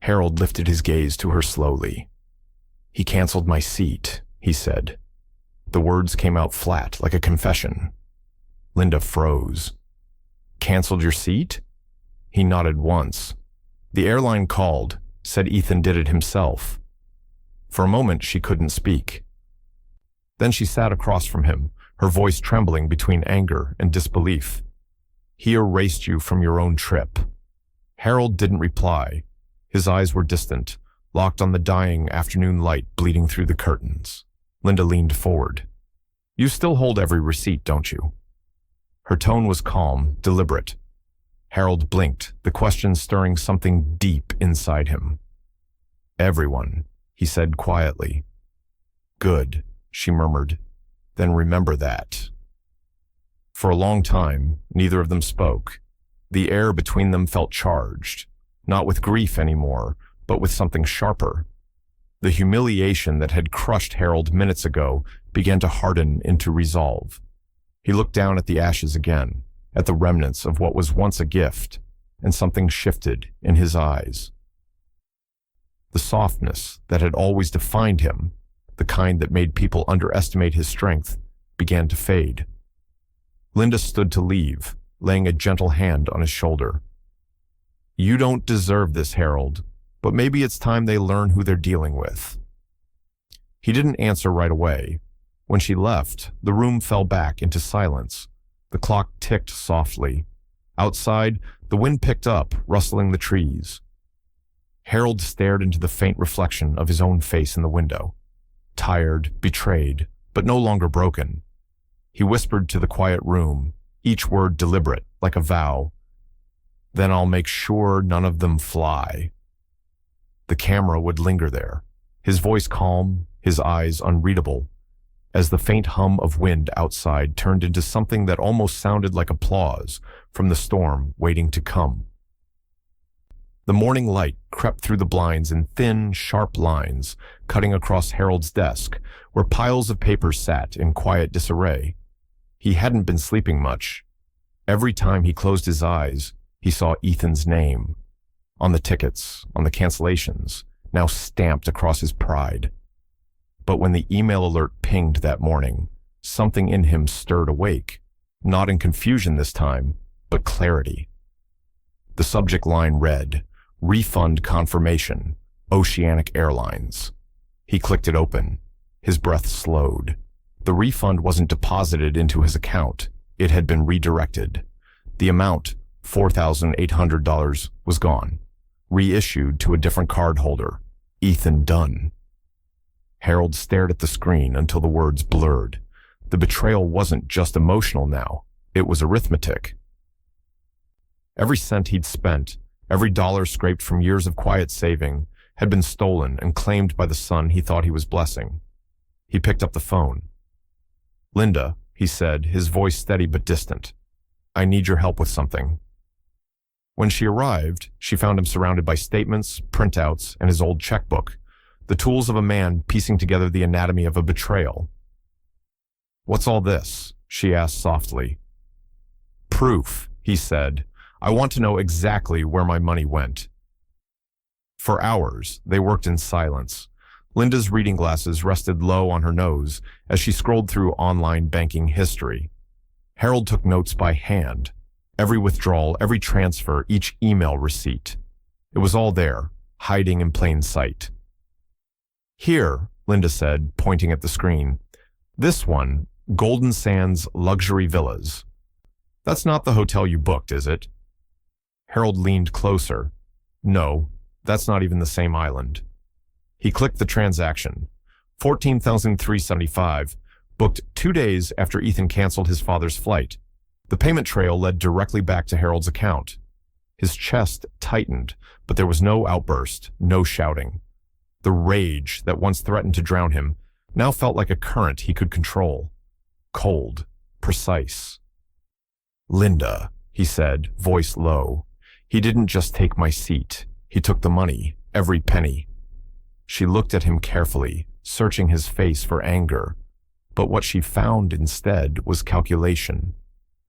Harold lifted his gaze to her slowly. He canceled my seat, he said. The words came out flat, like a confession. Linda froze. Canceled your seat? He nodded once. The airline called, said Ethan did it himself. For a moment, she couldn't speak. Then she sat across from him, her voice trembling between anger and disbelief. He erased you from your own trip. Harold didn't reply. His eyes were distant, locked on the dying afternoon light bleeding through the curtains. Linda leaned forward. You still hold every receipt, don't you? Her tone was calm, deliberate. Harold blinked, the question stirring something deep inside him. Everyone, he said quietly. Good, she murmured. Then remember that. For a long time, neither of them spoke. The air between them felt charged, not with grief anymore, but with something sharper. The humiliation that had crushed Harold minutes ago began to harden into resolve. He looked down at the ashes again, at the remnants of what was once a gift, and something shifted in his eyes. The softness that had always defined him, the kind that made people underestimate his strength, began to fade. Linda stood to leave, laying a gentle hand on his shoulder. You don't deserve this, Harold, but maybe it's time they learn who they're dealing with. He didn't answer right away. When she left, the room fell back into silence. The clock ticked softly. Outside, the wind picked up, rustling the trees. Harold stared into the faint reflection of his own face in the window. tired, betrayed, but no longer broken. He whispered to the quiet room, each word deliberate, like a vow. "Then I'll make sure none of them fly." The camera would linger there, his voice calm, his eyes unreadable, as the faint hum of wind outside turned into something that almost sounded like applause from the storm waiting to come. The morning light crept through the blinds in thin, sharp lines, cutting across Harold's desk, where piles of papers sat in quiet disarray. He hadn't been sleeping much. Every time he closed his eyes, he saw Ethan's name. On the tickets, on the cancellations, now stamped across his pride. But when the email alert pinged that morning, something in him stirred awake, not in confusion this time, but clarity. The subject line read, "Refund confirmation, Oceanic Airlines." He clicked it open. His breath slowed. The refund wasn't deposited into his account. It had been redirected. The amount, $4,800, was gone. Reissued to a different card holder, Ethan Dunn. Harold stared at the screen until the words blurred. The betrayal wasn't just emotional now. It was arithmetic. Every cent he'd spent, every dollar scraped from years of quiet saving, had been stolen and claimed by the son he thought he was blessing. He picked up the phone. "Linda," he said, his voice steady but distant. "I need your help with something." When she arrived, she found him surrounded by statements, printouts, and his old checkbook, the tools of a man piecing together the anatomy of a betrayal. "What's all this?" she asked softly. "Proof," he said. "I want to know exactly where my money went." For hours, they worked in silence. Linda's reading glasses rested low on her nose as she scrolled through online banking history. Harold took notes by hand. Every withdrawal, every transfer, each email receipt. It was all there, hiding in plain sight. "Here," Linda said, pointing at the screen. "This one, Golden Sands Luxury Villas. That's not the hotel you booked, is it?" Harold leaned closer. "No, that's not even the same island." He clicked the transaction. $14,375, booked 2 days after Ethan canceled his father's flight. The payment trail led directly back to Harold's account. His chest tightened, but there was no outburst, no shouting. The rage that once threatened to drown him now felt like a current he could control. Cold, precise. "Linda," he said, voice low. "He didn't just take my seat. He took the money, every penny." She looked at him carefully, searching his face for anger. But what she found instead was calculation.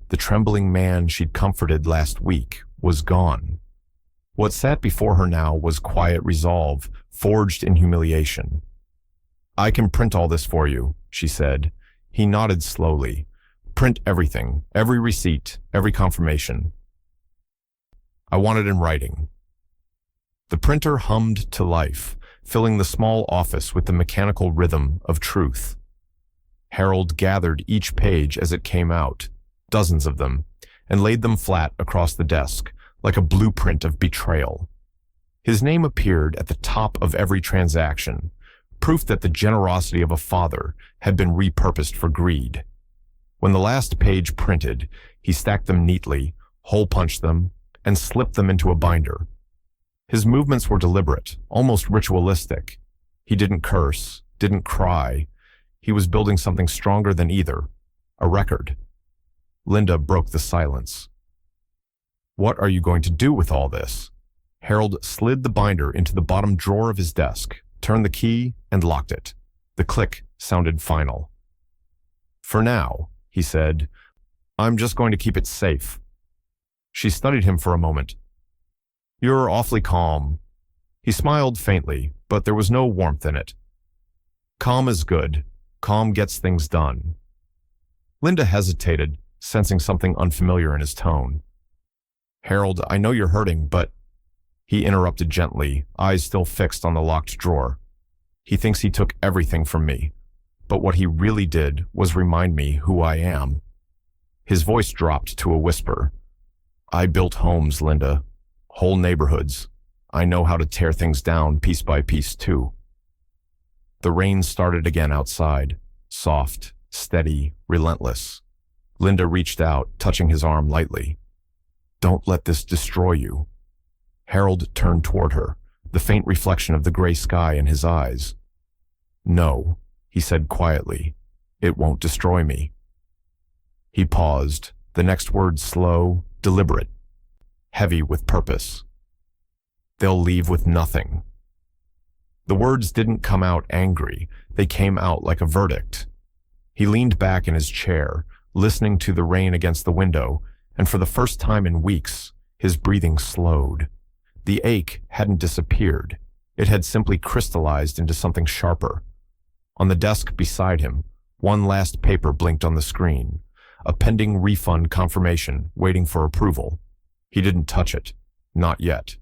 The trembling man she'd comforted last week was gone. What sat before her now was quiet resolve, forged in humiliation. "I can print all this for you," she said. He nodded slowly. "Print everything, every receipt, every confirmation." "I want it in writing." The printer hummed to life, filling the small office with the mechanical rhythm of truth. Harold gathered each page as it came out, dozens of them, and laid them flat across the desk, like a blueprint of betrayal. His name appeared at the top of every transaction, proof that the generosity of a father had been repurposed for greed. When the last page printed, he stacked them neatly, hole-punched them, and slipped them into a binder. His movements were deliberate, almost ritualistic. He didn't curse, didn't cry. He was building something stronger than either, a record. Linda broke the silence. "What are you going to do with all this?" Harold slid the binder into the bottom drawer of his desk, turned the key, and locked it. The click sounded final. "For now," he said, "I'm just going to keep it safe." She studied him for a moment. "You're awfully calm." He smiled faintly, but there was no warmth in it. "Calm is good. Calm gets things done." Linda hesitated, sensing something unfamiliar in his tone. "Harold, I know you're hurting, but—" He interrupted gently, eyes still fixed on the locked drawer. "He thinks he took everything from me, but what he really did was remind me who I am." His voice dropped to a whisper. "I built homes, Linda. Whole neighborhoods. I know how to tear things down piece by piece, too." The rain started again outside, soft, steady, relentless. Linda reached out, touching his arm lightly. "Don't let this destroy you." Harold turned toward her, the faint reflection of the gray sky in his eyes. "No," he said quietly, "it won't destroy me." He paused, the next word slow, deliberate, heavy with purpose. "They'll leave with nothing." The words didn't come out angry, they came out like a verdict. He leaned back in his chair, listening to the rain against the window, and for the first time in weeks, his breathing slowed. The ache hadn't disappeared. It had simply crystallized into something sharper. On the desk beside him, one last paper blinked on the screen, a pending refund confirmation waiting for approval. He didn't touch it. Not yet.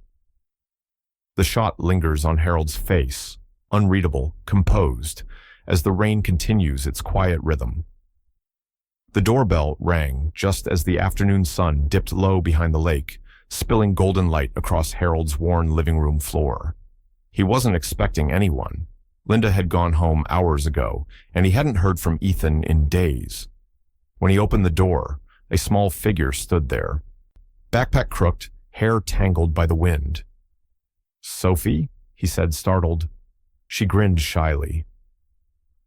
The shot lingers on Harold's face, unreadable, composed, as the rain continues its quiet rhythm. The doorbell rang just as the afternoon sun dipped low behind the lake, spilling golden light across Harold's worn living room floor. He wasn't expecting anyone. Linda had gone home hours ago, and he hadn't heard from Ethan in days. When he opened the door, a small figure stood there. Backpack crooked, hair tangled by the wind. "Sophie?" he said, startled. She grinned shyly.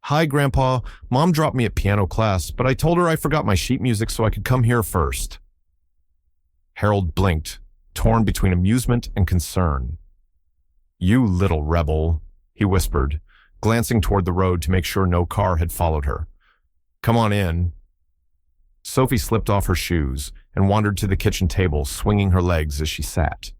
"Hi, Grandpa. Mom dropped me at piano class, but I told her I forgot my sheet music so I could come here first." Harold blinked, torn between amusement and concern. "You little rebel," he whispered, glancing toward the road to make sure no car had followed her. "Come on in." Sophie slipped off her shoes and wandered to the kitchen table, swinging her legs as she sat.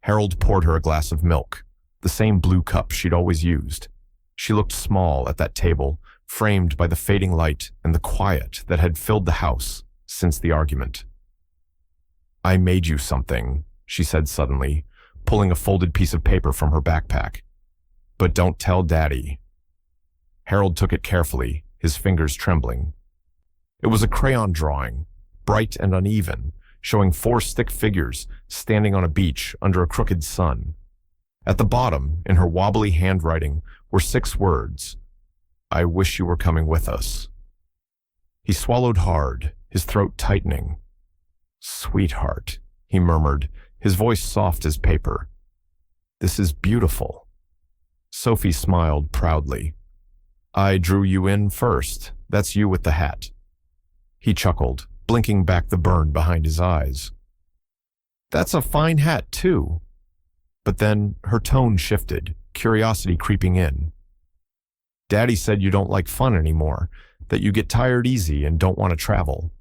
Harold poured her a glass of milk, the same blue cup she'd always used. She looked small at that table, framed by the fading light and the quiet that had filled the house since the argument. "I made you something," she said suddenly, pulling a folded piece of paper from her backpack. "But don't tell Daddy." Harold took it carefully, his fingers trembling. It was a crayon drawing, bright and uneven, showing 4 stick figures standing on a beach under a crooked sun. At the bottom, in her wobbly handwriting, were 6 words. "I wish you were coming with us." He swallowed hard, his throat tightening. "Sweetheart," he murmured, his voice soft as paper. "This is beautiful." Sophie smiled proudly. "I drew you in first. That's you with the hat." He chuckled, blinking back the burn behind his eyes. "That's a fine hat, too." But then her tone shifted, curiosity creeping in. "Daddy said you don't like fun anymore, that you get tired easy and don't want to travel."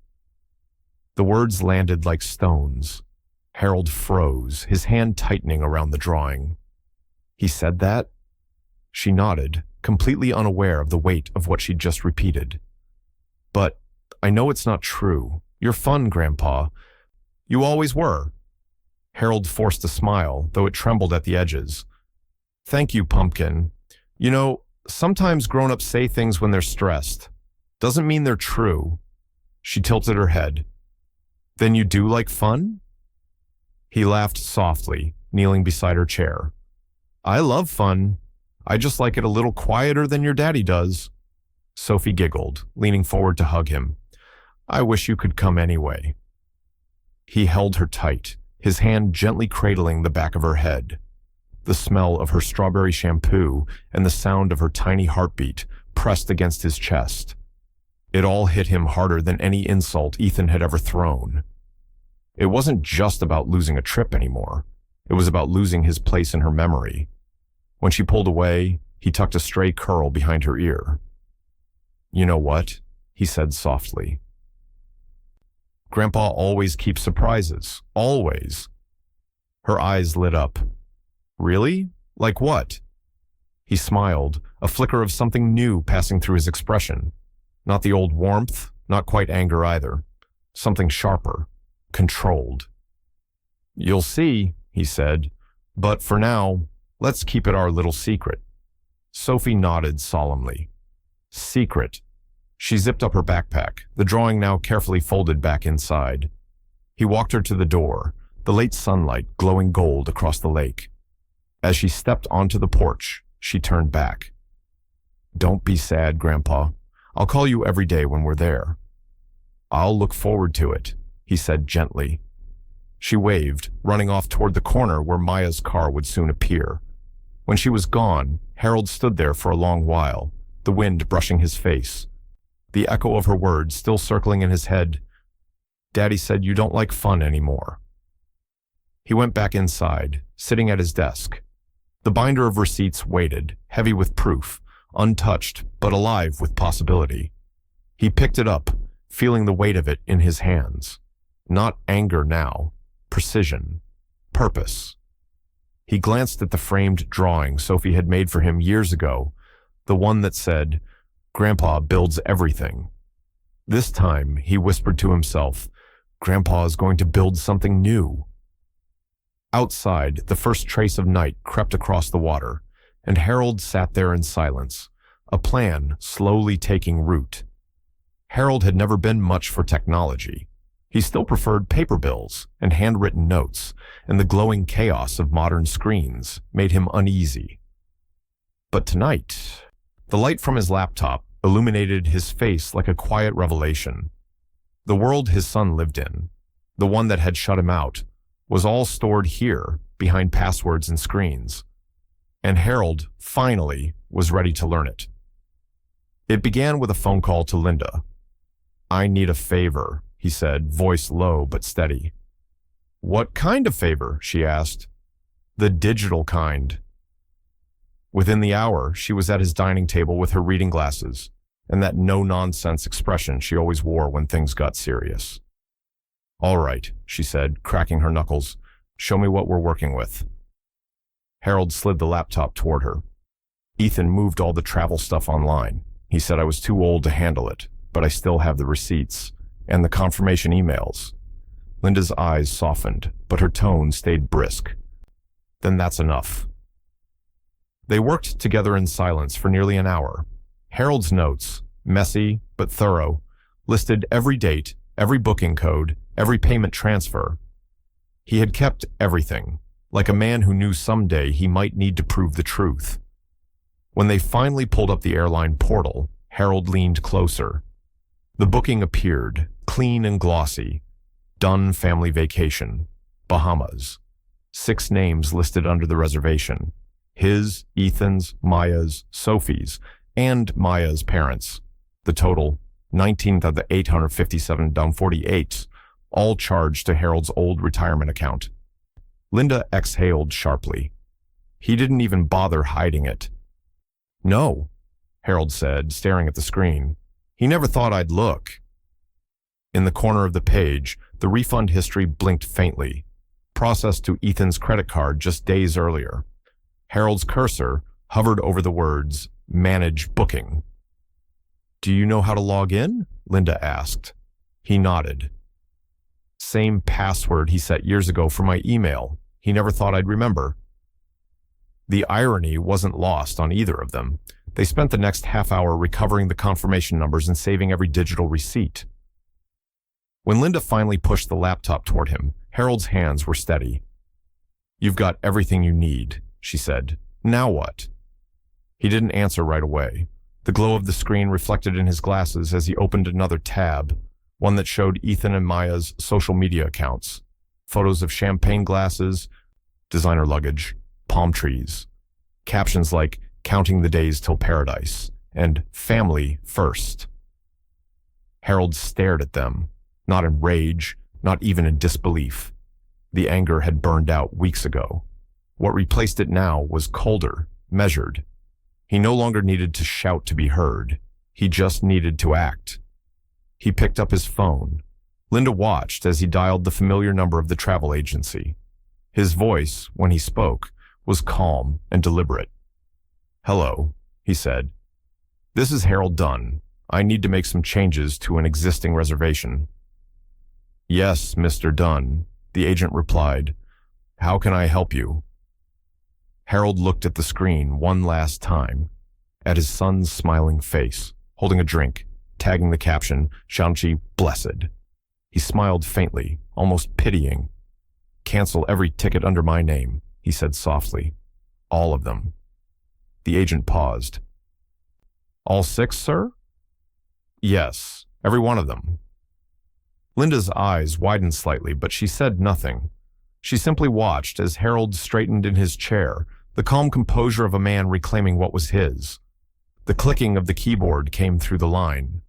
The words landed like stones. Harold froze, his hand tightening around the drawing. "He said that?" She nodded, completely unaware of the weight of what she'd just repeated. "But I know it's not true. You're fun, Grandpa. You always were." Harold forced a smile, though it trembled at the edges. "Thank you, Pumpkin. You know, sometimes grown-ups say things when they're stressed. Doesn't mean they're true." She tilted her head. "Then you do like fun?" He laughed softly, kneeling beside her chair. "I love fun. I just like it a little quieter than your daddy does." Sophie giggled, leaning forward to hug him. "I wish you could come anyway." He held her tight, his hand gently cradling the back of her head. The smell of her strawberry shampoo and the sound of her tiny heartbeat pressed against his chest. It all hit him harder than any insult Ethan had ever thrown. It wasn't just about losing a trip anymore. It was about losing his place in her memory. When she pulled away, he tucked a stray curl behind her ear. "You know what?" he said softly. "Grandpa always keeps surprises. Always." Her eyes lit up. "Really? Like what?" He smiled, a flicker of something new passing through his expression. Not the old warmth, not quite anger either. Something sharper, controlled. "You'll see," he said. "But for now, let's keep it our little secret." Sophie nodded solemnly. Secret. She zipped up her backpack, the drawing now carefully folded back inside. He walked her to the door, the late sunlight glowing gold across the lake. As she stepped onto the porch, she turned back. Don't be sad, Grandpa. I'll call you every day when we're there. I'll look forward to it, he said gently. She waved, running off toward the corner where Maya's car would soon appear. When she was gone, Harold stood there for a long while, the wind brushing his face. The echo of her words still circling in his head. Daddy said you don't like fun anymore. He went back inside, sitting at his desk. The binder of receipts waited, heavy with proof, untouched but alive with possibility. He picked it up, feeling the weight of it in his hands. Not anger now, precision, purpose. He glanced at the framed drawing Sophie had made for him years ago, the one that said, "Grandpa builds everything." This time, he whispered to himself, Grandpa is going to build something new. Outside, the first trace of night crept across the water, and Harold sat there in silence, a plan slowly taking root. Harold had never been much for technology. He still preferred paper bills and handwritten notes, and the glowing chaos of modern screens made him uneasy. But tonight, the light from his laptop illuminated his face like a quiet revelation. The world his son lived in, the one that had shut him out, was all stored here behind passwords and screens. And Harold, finally, was ready to learn it. It began with a phone call to Linda. "I need a favor," he said, voice low but steady. "What kind of favor?" she asked. "The digital kind." Within the hour, she was at his dining table with her reading glasses and that no-nonsense expression she always wore when things got serious. "All right," she said, cracking her knuckles. "Show me what we're working with." Harold slid the laptop toward her. "Ethan moved all the travel stuff online. He said I was too old to handle it, but I still have the receipts and the confirmation emails." Linda's eyes softened, but her tone stayed brisk. "Then that's enough." They worked together in silence for nearly an hour. Harold's notes, messy but thorough, listed every date, every booking code, every payment transfer. He had kept everything, like a man who knew someday he might need to prove the truth. When they finally pulled up the airline portal, Harold leaned closer. The booking appeared, clean and glossy. Dunn Family Vacation, Bahamas. 6 names listed under the reservation. His, Ethan's, Maya's, Sophie's, and Maya's parents. The total, 19th of the 857 down 48, all charged to Harold's old retirement account. Linda exhaled sharply. He didn't even bother hiding it. "No," Harold said, staring at the screen. "He never thought I'd look." In the corner of the page, the refund history blinked faintly, processed to Ethan's credit card just days earlier. Harold's cursor hovered over the words, "Manage booking." "Do you know how to log in?" Linda asked. He nodded. "Same password he set years ago for my email. He never thought I'd remember." The irony wasn't lost on either of them. They spent the next half hour recovering the confirmation numbers and saving every digital receipt. When Linda finally pushed the laptop toward him, Harold's hands were steady. "You've got everything you need," she said. "Now what?" He didn't answer right away. The glow of the screen reflected in his glasses as he opened another tab, one that showed Ethan and Maya's social media accounts. Photos of champagne glasses, designer luggage, palm trees. Captions like, "Counting the days till paradise," and "Family first." Harold stared at them, not in rage, not even in disbelief. The anger had burned out weeks ago. What replaced it now was colder, measured. He no longer needed to shout to be heard. He just needed to act. He picked up his phone. Linda watched as he dialed the familiar number of the travel agency. His voice, when he spoke, was calm and deliberate. "Hello," he said. "This is Harold Dunn. I need to make some changes to an existing reservation." "Yes, Mr. Dunn," the agent replied. "How can I help you?" Harold looked at the screen one last time, at his son's smiling face, holding a drink, tagging the caption, "Shanchi Blessed." He smiled faintly, almost pitying. "Cancel every ticket under my name," he said softly. "All of them." The agent paused. All six, sir? Yes, every one of them. Linda's eyes widened slightly, but she said nothing. She simply watched as Harold straightened in his chair, the calm composure of a man reclaiming what was his. The clicking of the keyboard came through the line.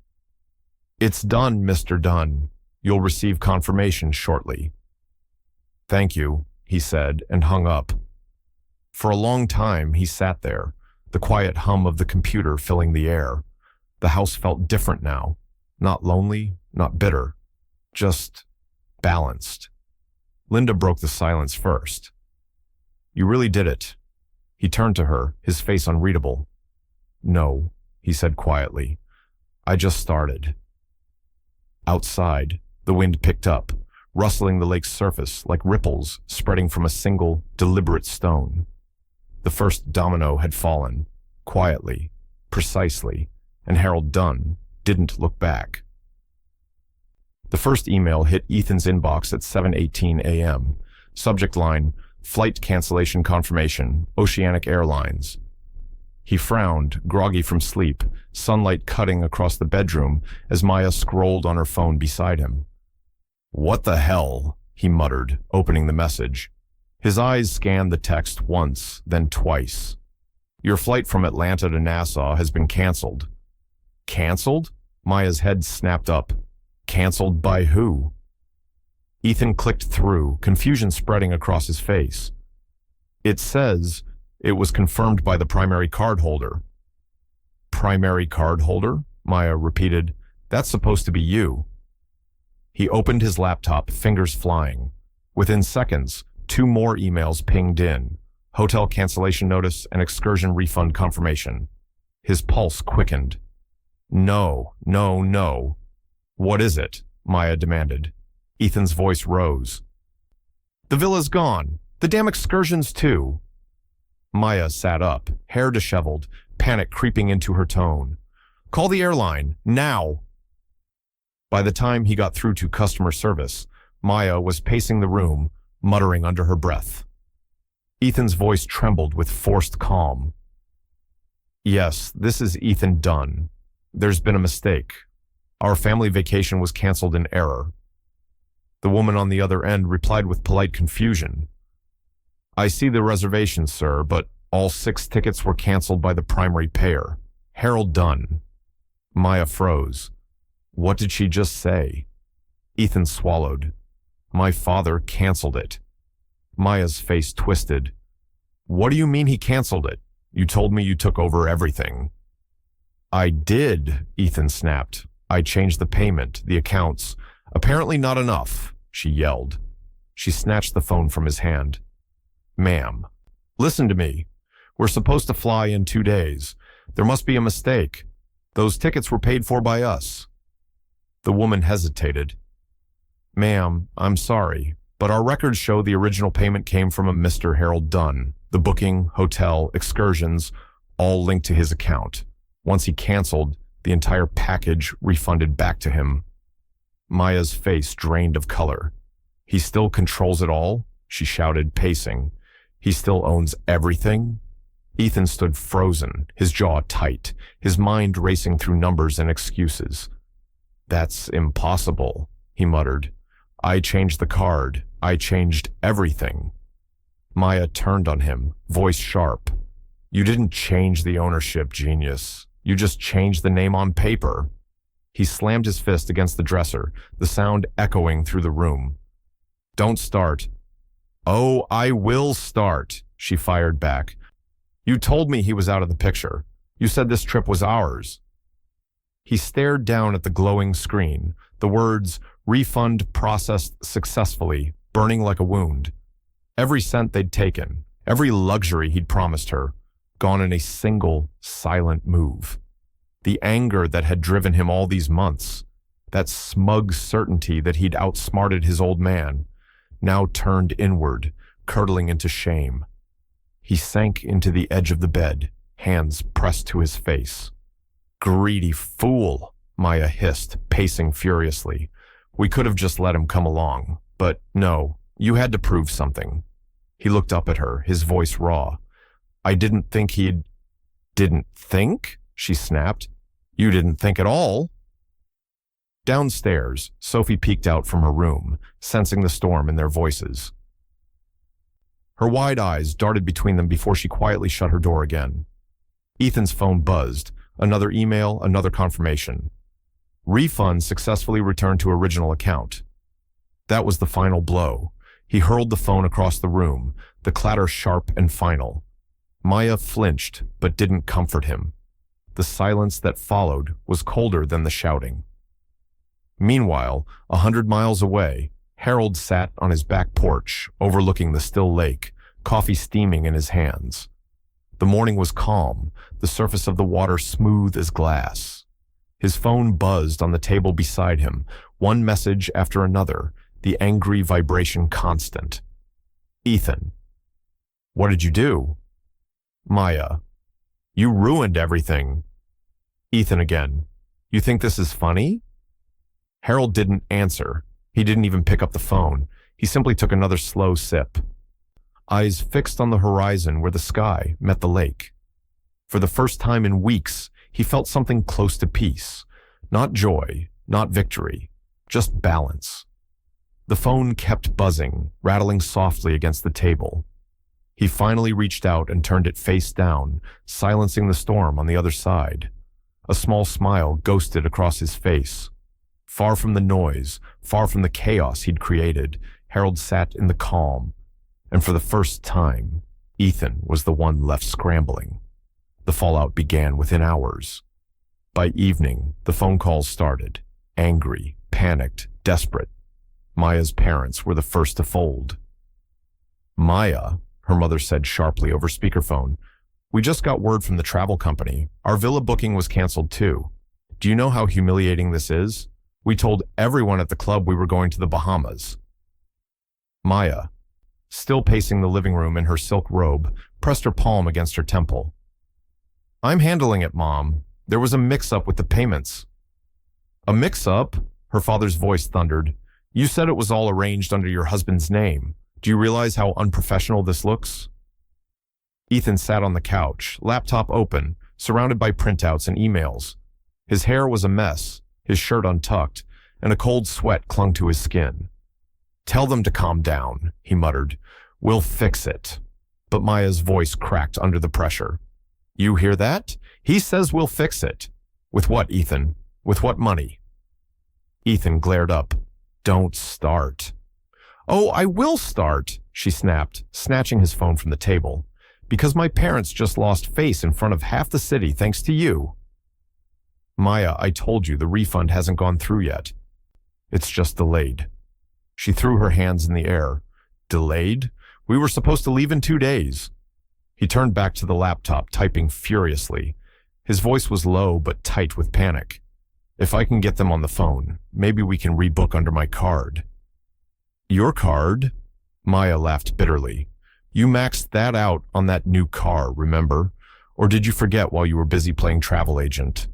It's done, Mr. Dunn. You'll receive confirmation shortly. Thank you, he said, and hung up. For a long time, he sat there, the quiet hum of the computer filling the air. The house felt different now. Not lonely, not bitter. Just balanced. Linda broke the silence first. You really did it. He turned to her, his face unreadable. No, he said quietly. I just started. Outside, the wind picked up, rustling the lake's surface like ripples spreading from a single, deliberate stone. The first domino had fallen, quietly, precisely, and Harold Dunn didn't look back. The first email hit Ethan's inbox at 7:18 a.m. Subject line, Flight cancellation confirmation, Oceanic Airlines. He frowned, groggy from sleep, sunlight cutting across the bedroom as Maya scrolled on her phone beside him. What the hell? He muttered, opening the message. His eyes scanned the text once, then twice. Your flight from Atlanta to Nassau has been canceled. Canceled? Maya's head snapped up. Canceled by who? Ethan clicked through, confusion spreading across his face. It says it was confirmed by the primary cardholder. Primary cardholder? Maya repeated. That's supposed to be you. He opened his laptop, fingers flying. Within seconds, 2 more emails pinged in. Hotel cancellation notice and excursion refund confirmation. His pulse quickened. No. What is it? Maya demanded. Ethan's voice rose. The villa's gone. The damn excursions too. Maya sat up, hair disheveled, panic creeping into her tone. Call the airline, now. By the time he got through to customer service, Maya was pacing the room, muttering under her breath. Ethan's voice trembled with forced calm. Yes, this is Ethan Dunn. There's been a mistake. Our family vacation was canceled in error. The woman on the other end replied with polite confusion. I see the reservation, sir, but all 6 tickets were canceled by the primary payer, Harold Dunn. Maya froze. What did she just say? Ethan swallowed. My father canceled it. Maya's face twisted. What do you mean he canceled it? You told me you took over everything. I did, Ethan snapped. I changed the payment, the accounts. Apparently not enough, she yelled. She snatched the phone from his hand. Ma'am, listen to me. We're supposed to fly in 2 days. There must be a mistake. Those tickets were paid for by us. The woman hesitated. Ma'am, I'm sorry, but our records show the original payment came from a Mr. Harold Dunn. The booking, hotel, excursions, all linked to his account. Once he canceled, the entire package refunded back to him. Maya's face drained of color. He still controls it all? She shouted, pacing. He still owns everything? Ethan stood frozen, his jaw tight, his mind racing through numbers and excuses. That's impossible, he muttered. I changed the card. I changed everything. Maya turned on him, voice sharp. You didn't change the ownership, genius. You just changed the name on paper. He slammed his fist against the dresser, the sound echoing through the room. Don't start. Oh, I will start, she fired back. You told me he was out of the picture. You said this trip was ours. He stared down at the glowing screen, the words, refund processed successfully, burning like a wound. Every cent they'd taken, every luxury he'd promised her, gone in a single, silent move. The anger that had driven him all these months, that smug certainty that he'd outsmarted his old man, now turned inward, curdling into shame. He sank into the edge of the bed, hands pressed to his face. Greedy fool, Maya hissed, pacing furiously. We could have just let him come along, but no, you had to prove something. He looked up at her, his voice raw. I didn't think he'd... Didn't think? she snapped. You didn't think at all. Downstairs, Sophie peeked out from her room, sensing the storm in their voices. Her wide eyes darted between them before she quietly shut her door again. Ethan's phone buzzed. Another email, another confirmation. Refund successfully returned to original account. That was the final blow. He hurled the phone across the room, the clatter sharp and final. Maya flinched, but didn't comfort him. The silence that followed was colder than the shouting. Meanwhile, 100 miles away, Harold sat on his back porch, overlooking the still lake, coffee steaming in his hands. The morning was calm, the surface of the water smooth as glass. His phone buzzed on the table beside him, one message after another, the angry vibration constant. Ethan. What did you do? Maya. You ruined everything. Ethan again. You think this is funny? Harold didn't answer. He didn't even pick up the phone. He simply took another slow sip. Eyes fixed on the horizon where the sky met the lake. For the first time in weeks, he felt something close to peace. Not joy, not victory, just balance. The phone kept buzzing, rattling softly against the table. He finally reached out and turned it face down, silencing the storm on the other side. A small smile ghosted across his face. Far from the noise, far from the chaos he'd created, Harold sat in the calm. And for the first time, Ethan was the one left scrambling. The fallout began within hours. By evening, the phone calls started. Angry, panicked, desperate. Maya's parents were the first to fold. Maya, her mother said sharply over speakerphone, we just got word from the travel company. Our villa booking was canceled too. Do you know how humiliating this is? We told everyone at the club we were going to the Bahamas. Maya, still pacing the living room in her silk robe, pressed her palm against her temple. I'm handling it, Mom. There was a mix-up with the payments. A mix-up? Her father's voice thundered. You said it was all arranged under your husband's name. Do you realize how unprofessional this looks? Ethan sat on the couch, laptop open, surrounded by printouts and emails. His hair was a mess, his shirt untucked, and a cold sweat clung to his skin. Tell them to calm down, he muttered. We'll fix it. But Maya's voice cracked under the pressure. You hear that? He says we'll fix it. With what, Ethan? With what money? Ethan glared up. Don't start. Oh, I will start, she snapped, snatching his phone from the table. Because my parents just lost face in front of half the city thanks to you. Maya, I told you the refund hasn't gone through yet. It's just delayed. She threw her hands in the air. Delayed? We were supposed to leave in 2 days. He turned back to the laptop, typing furiously. His voice was low but tight with panic. If I can get them on the phone, maybe we can rebook under my card. Your card? Maya laughed bitterly. You maxed that out on that new car, remember? Or did you forget while you were busy playing travel agent?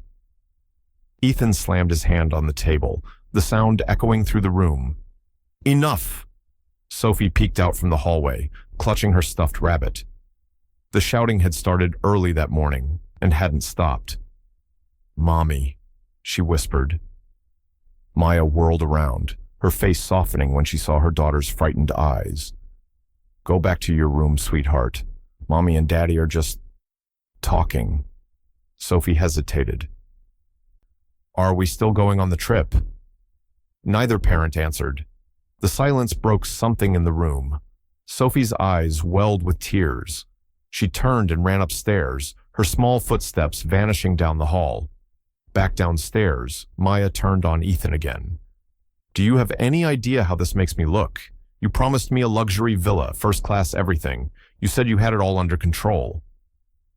Ethan slammed his hand on the table, the sound echoing through the room. Enough! Sophie peeked out from the hallway, clutching her stuffed rabbit. The shouting had started early that morning and hadn't stopped. Mommy, she whispered. Maya whirled around, her face softening when she saw her daughter's frightened eyes. Go back to your room, sweetheart. Mommy and Daddy are just talking. Sophie hesitated. Are we still going on the trip? Neither parent answered. The silence broke something in the room. Sophie's eyes welled with tears. She turned and ran upstairs, her small footsteps vanishing down the hall. Back downstairs, Maya turned on Ethan again. Do you have any idea how this makes me look? You promised me a luxury villa, first-class everything. You said you had it all under control.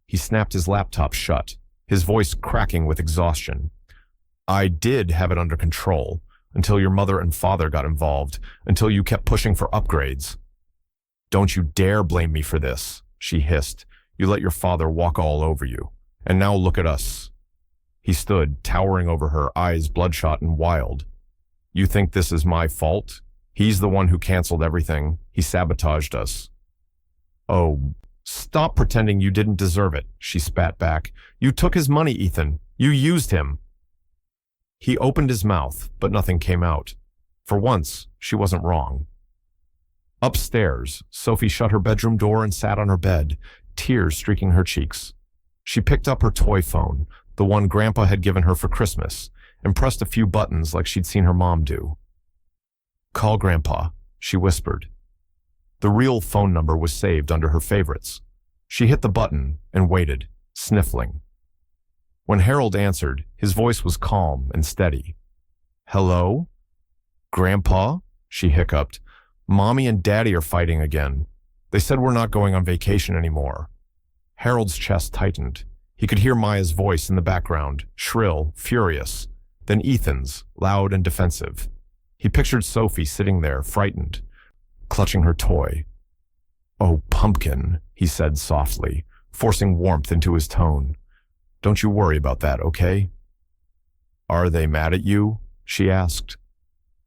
He snapped his laptop shut, his voice cracking with exhaustion. I did have it under control, until your mother and father got involved, until you kept pushing for upgrades. Don't you dare blame me for this, she hissed. You let your father walk all over you. And now look at us. He stood, towering over her, eyes bloodshot and wild. You think this is my fault? He's the one who canceled everything. He sabotaged us. Oh, stop. Stop pretending you didn't deserve it, she spat back. You took his money, Ethan. You used him. He opened his mouth, but nothing came out. For once, she wasn't wrong. Upstairs, Sophie shut her bedroom door and sat on her bed, tears streaking her cheeks. She picked up her toy phone, the one Grandpa had given her for Christmas, and pressed a few buttons like she'd seen her mom do. Call Grandpa, she whispered. The real phone number was saved under her favorites. She hit the button and waited, sniffling. When Harold answered, his voice was calm and steady. Hello? Grandpa? She hiccuped. Mommy and Daddy are fighting again. They said we're not going on vacation anymore. Harold's chest tightened. He could hear Maya's voice in the background, shrill, furious, then Ethan's, loud and defensive. He pictured Sophie sitting there, frightened, clutching her toy. Oh, pumpkin, he said softly, forcing warmth into his tone. Don't you worry about that, okay? Are they mad at you? She asked.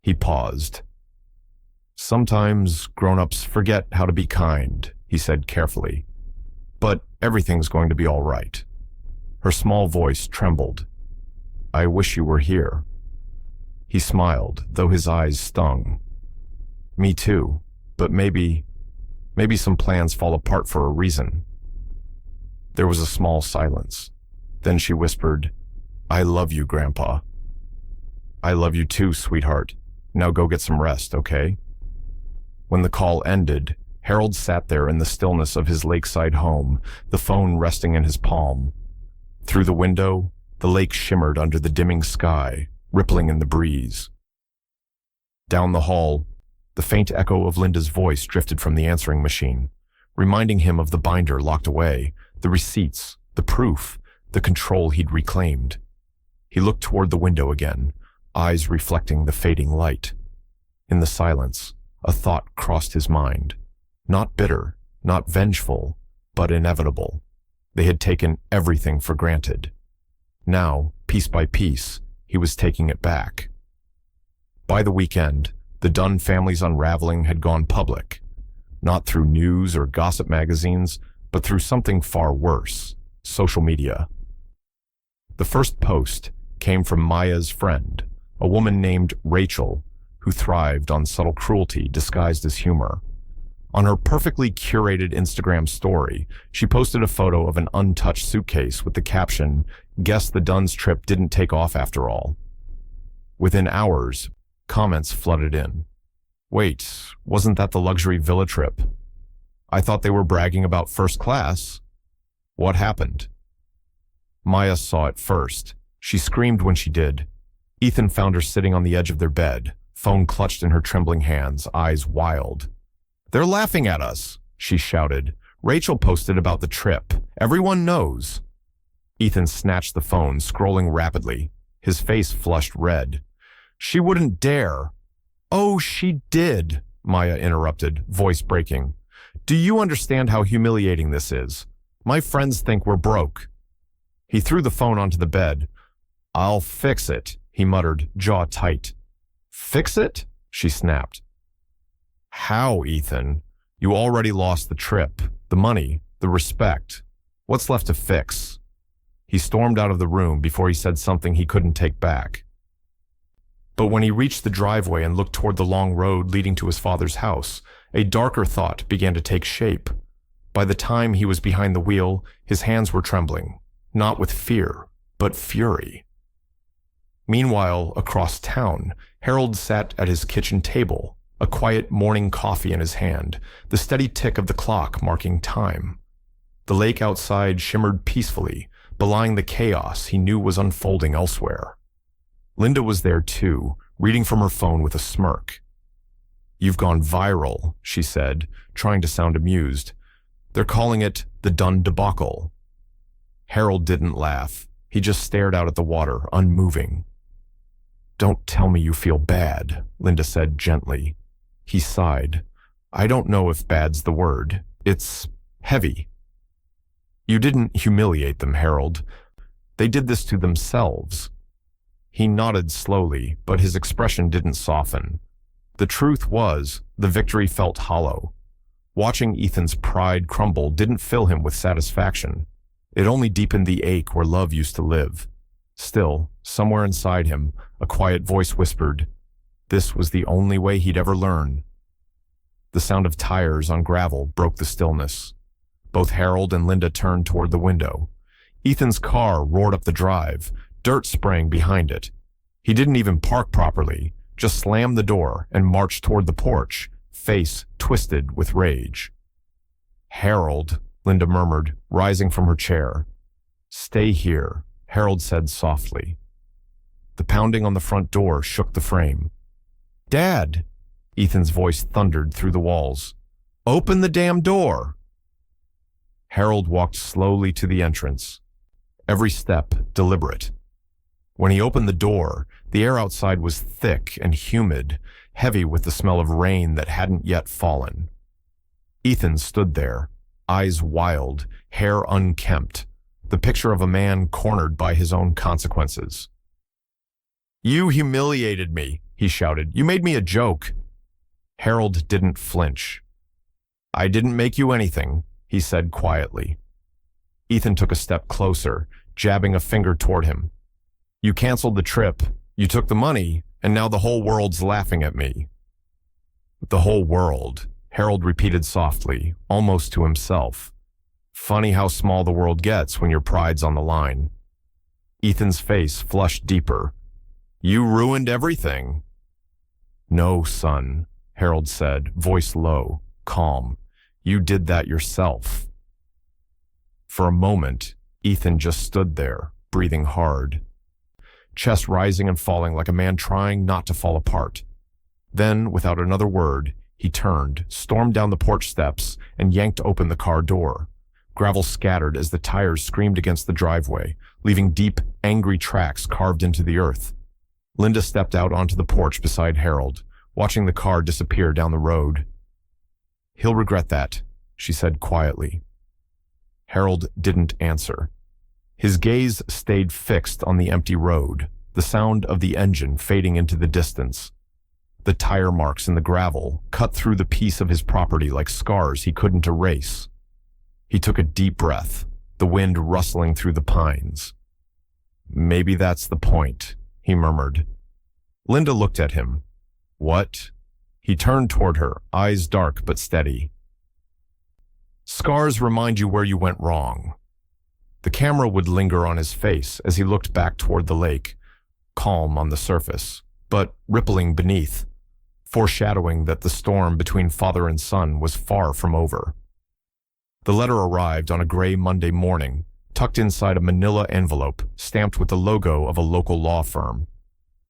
He paused. Sometimes grown-ups forget how to be kind, he said carefully. But everything's going to be all right. Her small voice trembled. I wish you were here. He smiled, though his eyes stung. Me too, but maybe some plans fall apart for a reason. There was a small silence. Then she whispered, I love you, Grandpa. I love you too, sweetheart. Now go get some rest, okay? When the call ended, Harold sat there in the stillness of his lakeside home, the phone resting in his palm. Through the window, the lake shimmered under the dimming sky, rippling in the breeze. Down the hall, the faint echo of Linda's voice drifted from the answering machine, reminding him of the binder locked away, the receipts, the proof, the control he'd reclaimed. He looked toward the window again, eyes reflecting the fading light. In the silence, a thought crossed his mind. Not bitter, not vengeful, but inevitable. They had taken everything for granted. Now, piece by piece, he was taking it back. By the weekend, the Dunn family's unraveling had gone public, not through news or gossip magazines, but through something far worse, social media. The first post came from Maya's friend, a woman named Rachel, who thrived on subtle cruelty disguised as humor. On her perfectly curated Instagram story, she posted a photo of an untouched suitcase with the caption, "Guess the Dunn's trip didn't take off after all." Within hours, comments flooded in. Wait, wasn't that the luxury villa trip? I thought they were bragging about first class. What happened? Maya saw it first. She screamed when she did. Ethan found her sitting on the edge of their bed, phone clutched in her trembling hands, eyes wild. They're laughing at us, she shouted. Rachel posted about the trip. Everyone knows. Ethan snatched the phone, scrolling rapidly. His face flushed red. She wouldn't dare. Oh, she did, Maya interrupted, voice breaking. Do you understand how humiliating this is? My friends think we're broke. He threw the phone onto the bed. I'll fix it, he muttered, jaw tight. Fix it? She snapped. How, Ethan? You already lost the trip, the money, the respect. What's left to fix? He stormed out of the room before he said something he couldn't take back. But when he reached the driveway and looked toward the long road leading to his father's house, a darker thought began to take shape. By the time he was behind the wheel, his hands were trembling, not with fear, but fury. Meanwhile, across town, Harold sat at his kitchen table, a quiet morning coffee in his hand, the steady tick of the clock marking time. The lake outside shimmered peacefully, belying the chaos he knew was unfolding elsewhere. Linda was there too, reading from her phone with a smirk. You've gone viral, she said, trying to sound amused. They're calling it the Dunn debacle. Harold didn't laugh. He just stared out at the water, unmoving. Don't tell me you feel bad, Linda said gently. He sighed. I don't know if bad's the word. It's heavy. You didn't humiliate them, Harold. They did this to themselves. He nodded slowly, but his expression didn't soften. The truth was, the victory felt hollow. Watching Ethan's pride crumble didn't fill him with satisfaction. It only deepened the ache where love used to live. Still, somewhere inside him, a quiet voice whispered, this was the only way he'd ever learn. The sound of tires on gravel broke the stillness. Both Harold and Linda turned toward the window. Ethan's car roared up the drive, dirt spraying behind it. He didn't even park properly, just slammed the door and marched toward the porch, face twisted with rage. Harold, Linda murmured, rising from her chair. Stay here, Harold said softly. The pounding on the front door shook the frame. Dad, Ethan's voice thundered through the walls. Open the damn door! Harold walked slowly to the entrance, every step deliberate. When he opened the door, the air outside was thick and humid, heavy with the smell of rain that hadn't yet fallen. Ethan stood there, eyes wild, hair unkempt, the picture of a man cornered by his own consequences. You humiliated me, he shouted. You made me a joke. Harold didn't flinch. I didn't make you anything, he said quietly. Ethan took a step closer, jabbing a finger toward him. You canceled the trip, you took the money, and now the whole world's laughing at me. The whole world, Harold repeated softly, almost to himself. Funny how small the world gets when your pride's on the line. Ethan's face flushed deeper. You ruined everything. No, son, Harold said, voice low, calm. You did that yourself. For a moment, Ethan just stood there, breathing hard, chest rising and falling like a man trying not to fall apart. Then, without another word, he turned, stormed down the porch steps, and yanked open the car door. Gravel scattered as the tires screamed against the driveway, leaving deep, angry tracks carved into the earth. Linda stepped out onto the porch beside Harold, watching the car disappear down the road. He'll regret that, she said quietly. Harold didn't answer. His gaze stayed fixed on the empty road, the sound of the engine fading into the distance. The tire marks in the gravel cut through the piece of his property like scars he couldn't erase. He took a deep breath, the wind rustling through the pines. Maybe that's the point, he murmured. Linda looked at him. What? He turned toward her, eyes dark but steady. Scars remind you where you went wrong. The camera would linger on his face as he looked back toward the lake, calm on the surface, but rippling beneath, foreshadowing that the storm between father and son was far from over. The letter arrived on a gray Monday morning, tucked inside a manila envelope stamped with the logo of a local law firm.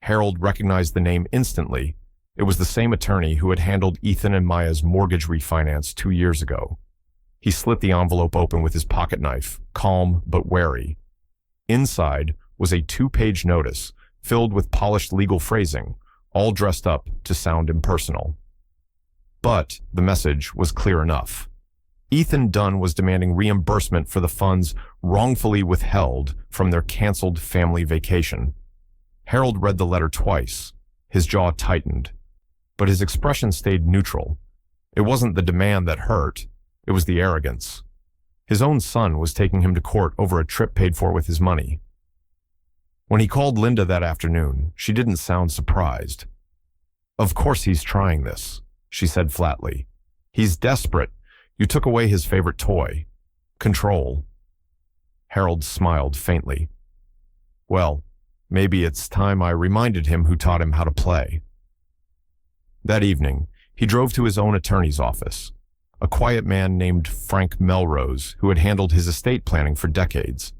Harold recognized the name instantly. It was the same attorney who had handled Ethan and Maya's mortgage refinance 2 years ago. He slit the envelope open with his pocket knife, calm but wary. Inside was a 2-page notice filled with polished legal phrasing, all dressed up to sound impersonal. But the message was clear enough. Ethan Dunn was demanding reimbursement for the funds wrongfully withheld from their canceled family vacation. Harold read the letter twice. His jaw tightened, but his expression stayed neutral. It wasn't the demand that hurt. It was the arrogance. His own son was taking him to court over a trip paid for with his money. When he called Linda that afternoon, she didn't sound surprised. Of course he's trying this, she said flatly. He's desperate. You took away his favorite toy. Control. Harold smiled faintly. Well, maybe it's time I reminded him who taught him how to play. That evening, he drove to his own attorney's office. A quiet man named Frank Melrose, who had handled his estate planning for decades.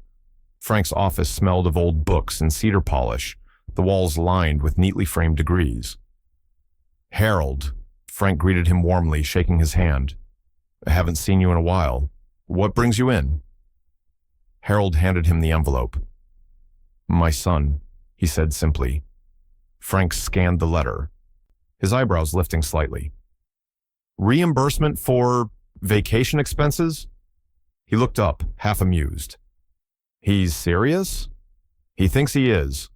Frank's office smelled of old books and cedar polish, the walls lined with neatly framed degrees. Harold, Frank greeted him warmly, shaking his hand. I haven't seen you in a while. What brings you in? Harold handed him the envelope. My son, he said simply. Frank scanned the letter, his eyebrows lifting slightly. Reimbursement for vacation expenses? He looked up, half amused. He's serious? He thinks he is.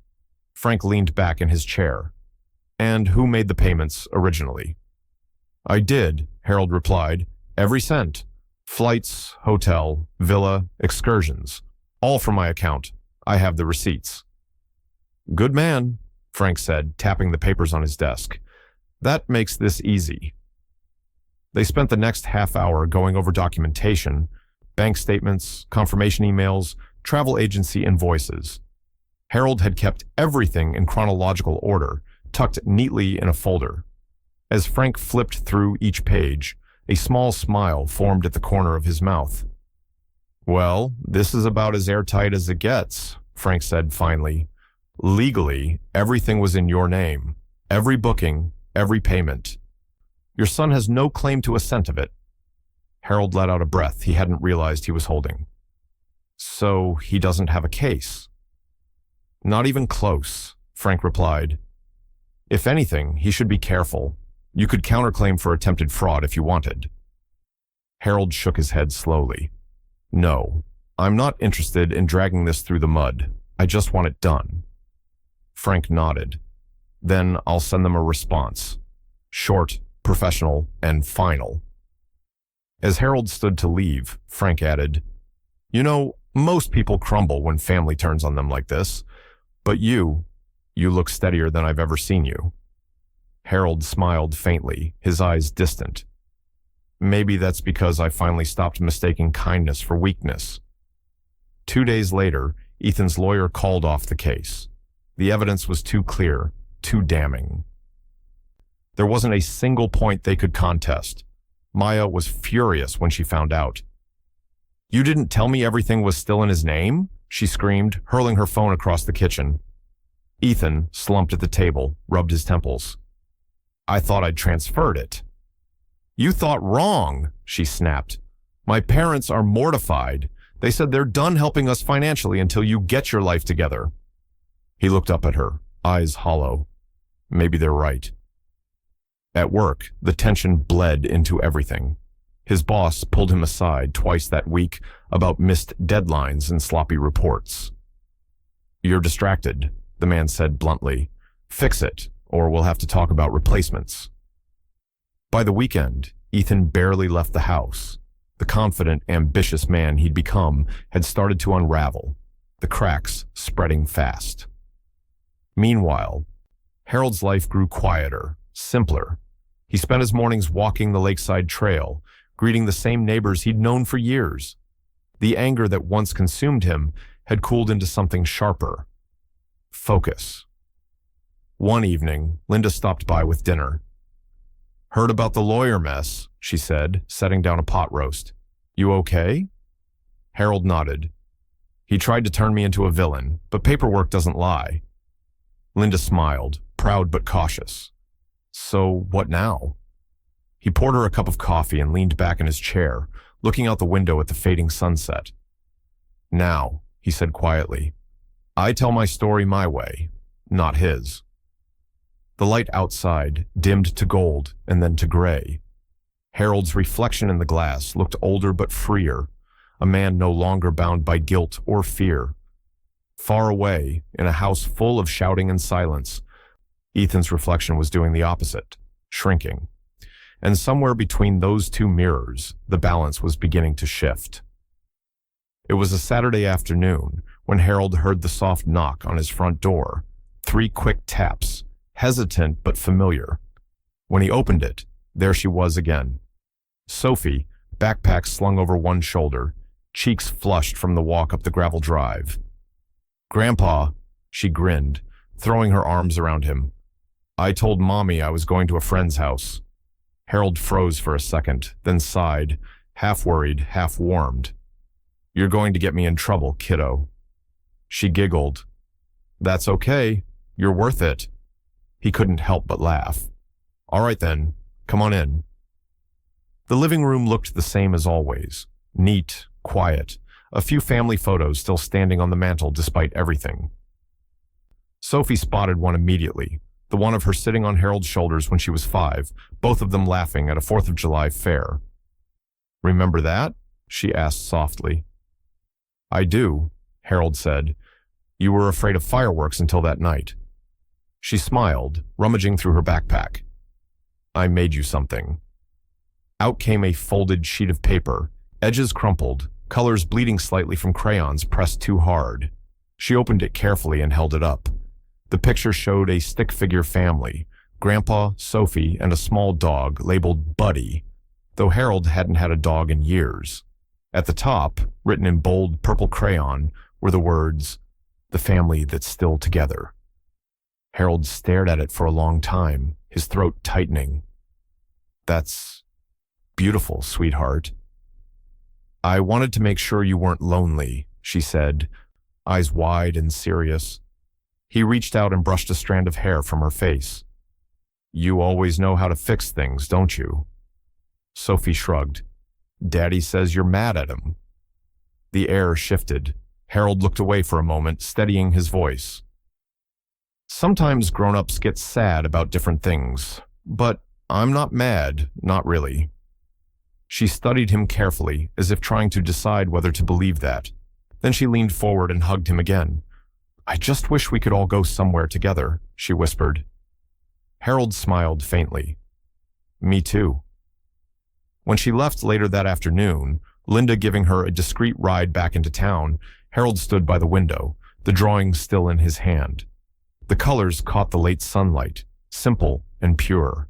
Frank leaned back in his chair. And who made the payments originally? I did, Harold replied, Every cent. Flights, hotel, villa, excursions. All from my account. I have the receipts. Good man, Frank said, tapping the papers on his desk. That makes this easy. They spent the next half hour going over documentation, bank statements, confirmation emails, travel agency invoices. Harold had kept everything in chronological order, tucked neatly in a folder. As Frank flipped through each page, a small smile formed at the corner of his mouth. Well, this is about as airtight as it gets, Frank said finally. Legally, everything was in your name. Every booking, every payment. Your son has no claim to a cent of it. Harold let out a breath he hadn't realized he was holding. So he doesn't have a case? Not even close, Frank replied. If anything, he should be careful. You could counterclaim for attempted fraud if you wanted. Harold shook his head slowly. No, I'm not interested in dragging this through the mud. I just want it done. Frank nodded. Then I'll send them a response. Short, professional, and final. As Harold stood to leave, Frank added, You know, most people crumble when family turns on them like this. But you look steadier than I've ever seen you. Harold smiled faintly, his eyes distant. Maybe that's because I finally stopped mistaking kindness for weakness. 2 days later, Ethan's lawyer called off the case. The evidence was too clear, too damning. There wasn't a single point they could contest. Maya was furious when she found out. You didn't tell me everything was still in his name? She screamed, hurling her phone across the kitchen. Ethan, slumped at the table, rubbed his temples. I thought I'd transferred it. You thought wrong, she snapped. My parents are mortified. They said they're done helping us financially until you get your life together. He looked up at her, eyes hollow. Maybe they're right. At work, the tension bled into everything. His boss pulled him aside twice that week about missed deadlines and sloppy reports. You're distracted, the man said bluntly. Fix it, or we'll have to talk about replacements. By the weekend, Ethan barely left the house. The confident, ambitious man he'd become had started to unravel, the cracks spreading fast. Meanwhile, Harold's life grew quieter, simpler. He spent his mornings walking the lakeside trail, greeting the same neighbors he'd known for years. The anger that once consumed him had cooled into something sharper. Focus. One evening, Linda stopped by with dinner. Heard about the lawyer mess, she said, setting down a pot roast. You okay? Harold nodded. He tried to turn me into a villain, but paperwork doesn't lie. Linda smiled, proud but cautious. So what now? He poured her a cup of coffee and leaned back in his chair, looking out the window at the fading sunset. Now, he said quietly, I tell my story my way, not his. The light outside dimmed to gold and then to gray. Harold's reflection in the glass looked older but freer, a man no longer bound by guilt or fear. Far away, in a house full of shouting and silence, Ethan's reflection was doing the opposite, shrinking. And somewhere between those two mirrors, the balance was beginning to shift. It was a Saturday afternoon when Harold heard the soft knock on his front door, 3 quick taps, hesitant but familiar. When he opened it, there she was again. Sophie, backpack slung over one shoulder, cheeks flushed from the walk up the gravel drive. Grandpa, she grinned, throwing her arms around him. I told Mommy I was going to a friend's house. Harold froze for a second, then sighed, half worried, half warmed. You're going to get me in trouble, kiddo. She giggled. That's okay. You're worth it. He couldn't help but laugh. All right then, come on in. The living room looked the same as always, neat, quiet, a few family photos still standing on the mantel despite everything. Sophie spotted one immediately, the one of her sitting on Harold's shoulders when she was 5, both of them laughing at a 4th of July fair. Remember that? She asked softly. I do, Harold said. You were afraid of fireworks until that night. She smiled, rummaging through her backpack. I made you something. Out came a folded sheet of paper, edges crumpled, colors bleeding slightly from crayons pressed too hard. She opened it carefully and held it up. The picture showed a stick-figure family, Grandpa, Sophie, and a small dog labeled Buddy, though Harold hadn't had a dog in years. At the top, written in bold purple crayon, were the words, "The family that's still together." Harold stared at it for a long time, his throat tightening. "That's beautiful, sweetheart." "I wanted to make sure you weren't lonely," she said, eyes wide and serious. He reached out and brushed a strand of hair from her face. "You always know how to fix things, don't you?" Sophie shrugged. "Daddy says you're mad at him." The air shifted. Harold looked away for a moment, steadying his voice. "Sometimes grown-ups get sad about different things, but I'm not mad, not really." She studied him carefully, as if trying to decide whether to believe that. Then she leaned forward and hugged him again. "I just wish we could all go somewhere together," she whispered. Harold smiled faintly. "Me too." When she left later that afternoon, Linda giving her a discreet ride back into town, Harold stood by the window, the drawing still in his hand. The colors caught the late sunlight, simple and pure.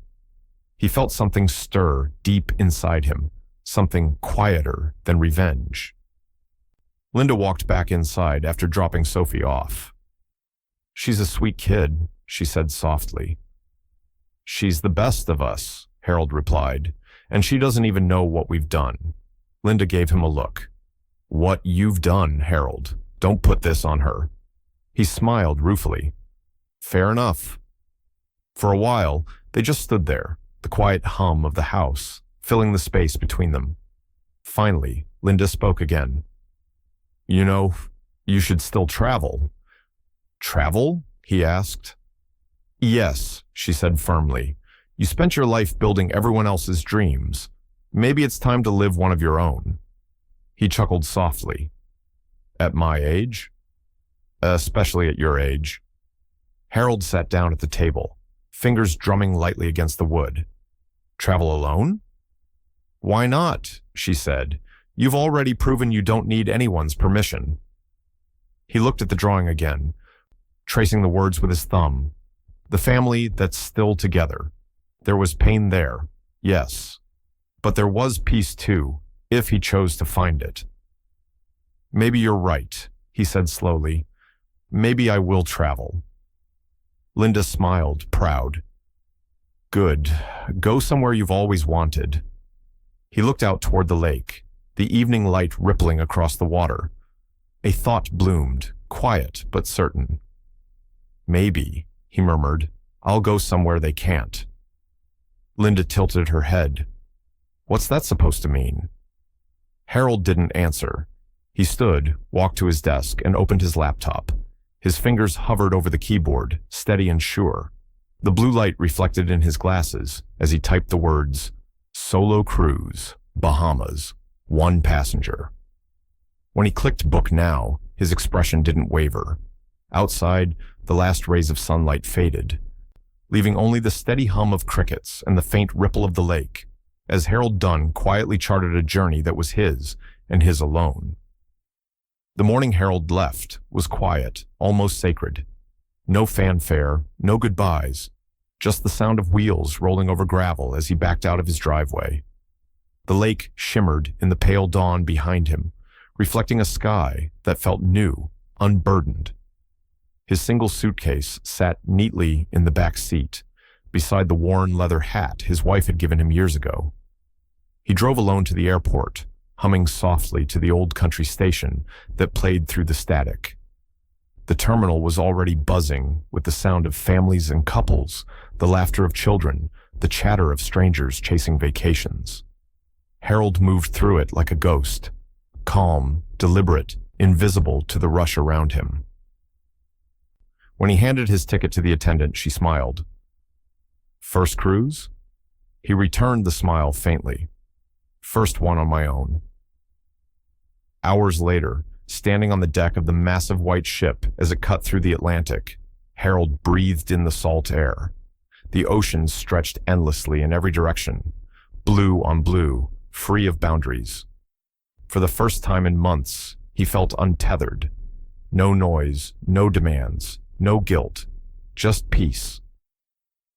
He felt something stir deep inside him, something quieter than revenge. Linda walked back inside after dropping Sophie off. "She's a sweet kid," she said softly. "She's the best of us," Harold replied, "and she doesn't even know what we've done." Linda gave him a look. "What you've done, Harold. Don't put this on her." He smiled ruefully. "Fair enough." For a while, they just stood there, the quiet hum of the house filling the space between them. Finally, Linda spoke again. "You know, you should still travel." "Travel?" he asked. "Yes," she said firmly. "You spent your life building everyone else's dreams. Maybe it's time to live one of your own." He chuckled softly. "At my age?" "Especially at your age." Harold sat down at the table, fingers drumming lightly against the wood. "Travel alone?" "Why not?" she said. "You've already proven you don't need anyone's permission." He looked at the drawing again, tracing the words with his thumb. The family that's still together. There was pain there, yes. But there was peace too, if he chose to find it. "Maybe you're right," he said slowly. "Maybe I will travel." Linda smiled, proud. "Good. Go somewhere you've always wanted." He looked out toward the lake, the evening light rippling across the water. A thought bloomed, quiet but certain. "Maybe," he murmured, "I'll go somewhere they can't." Linda tilted her head. "What's that supposed to mean?" Harold didn't answer. He stood, walked to his desk, and opened his laptop. His fingers hovered over the keyboard, steady and sure. The blue light reflected in his glasses as he typed the words, "Solo cruise, Bahamas, 1 passenger." When he clicked book now, his expression didn't waver. Outside, the last rays of sunlight faded, leaving only the steady hum of crickets and the faint ripple of the lake, as Harold Dunn quietly charted a journey that was his and his alone. The morning Harold left was quiet, almost sacred. No fanfare, no goodbyes, just the sound of wheels rolling over gravel as he backed out of his driveway. The lake shimmered in the pale dawn behind him, reflecting a sky that felt new, unburdened. His single suitcase sat neatly in the back seat, beside the worn leather hat his wife had given him years ago. He drove alone to the airport, humming softly to the old country station that played through the static. The terminal was already buzzing with the sound of families and couples, the laughter of children, the chatter of strangers chasing vacations. Harold moved through it like a ghost, calm, deliberate, invisible to the rush around him. When he handed his ticket to the attendant, she smiled. "First cruise?" He returned the smile faintly. "First one on my own." Hours later, standing on the deck of the massive white ship as it cut through the Atlantic, Harold breathed in the salt air. The ocean stretched endlessly in every direction, blue on blue, free of boundaries. For the first time in months, he felt untethered. No noise, no demands, no guilt, just peace.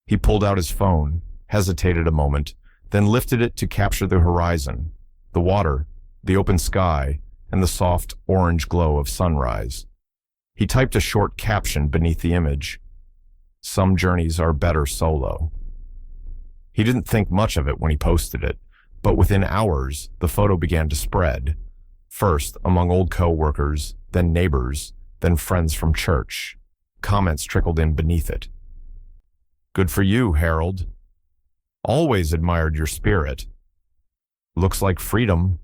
He pulled out his phone, hesitated a moment, then lifted it to capture the horizon, the water, the open sky, and the soft orange glow of sunrise. He typed a short caption beneath the image. Some journeys are better solo. He didn't think much of it when he posted it, but within hours, the photo began to spread. First among old co-workers, then neighbors, then friends from church. Comments trickled in beneath it. Good for you, Harold. Always admired your spirit. Looks like freedom.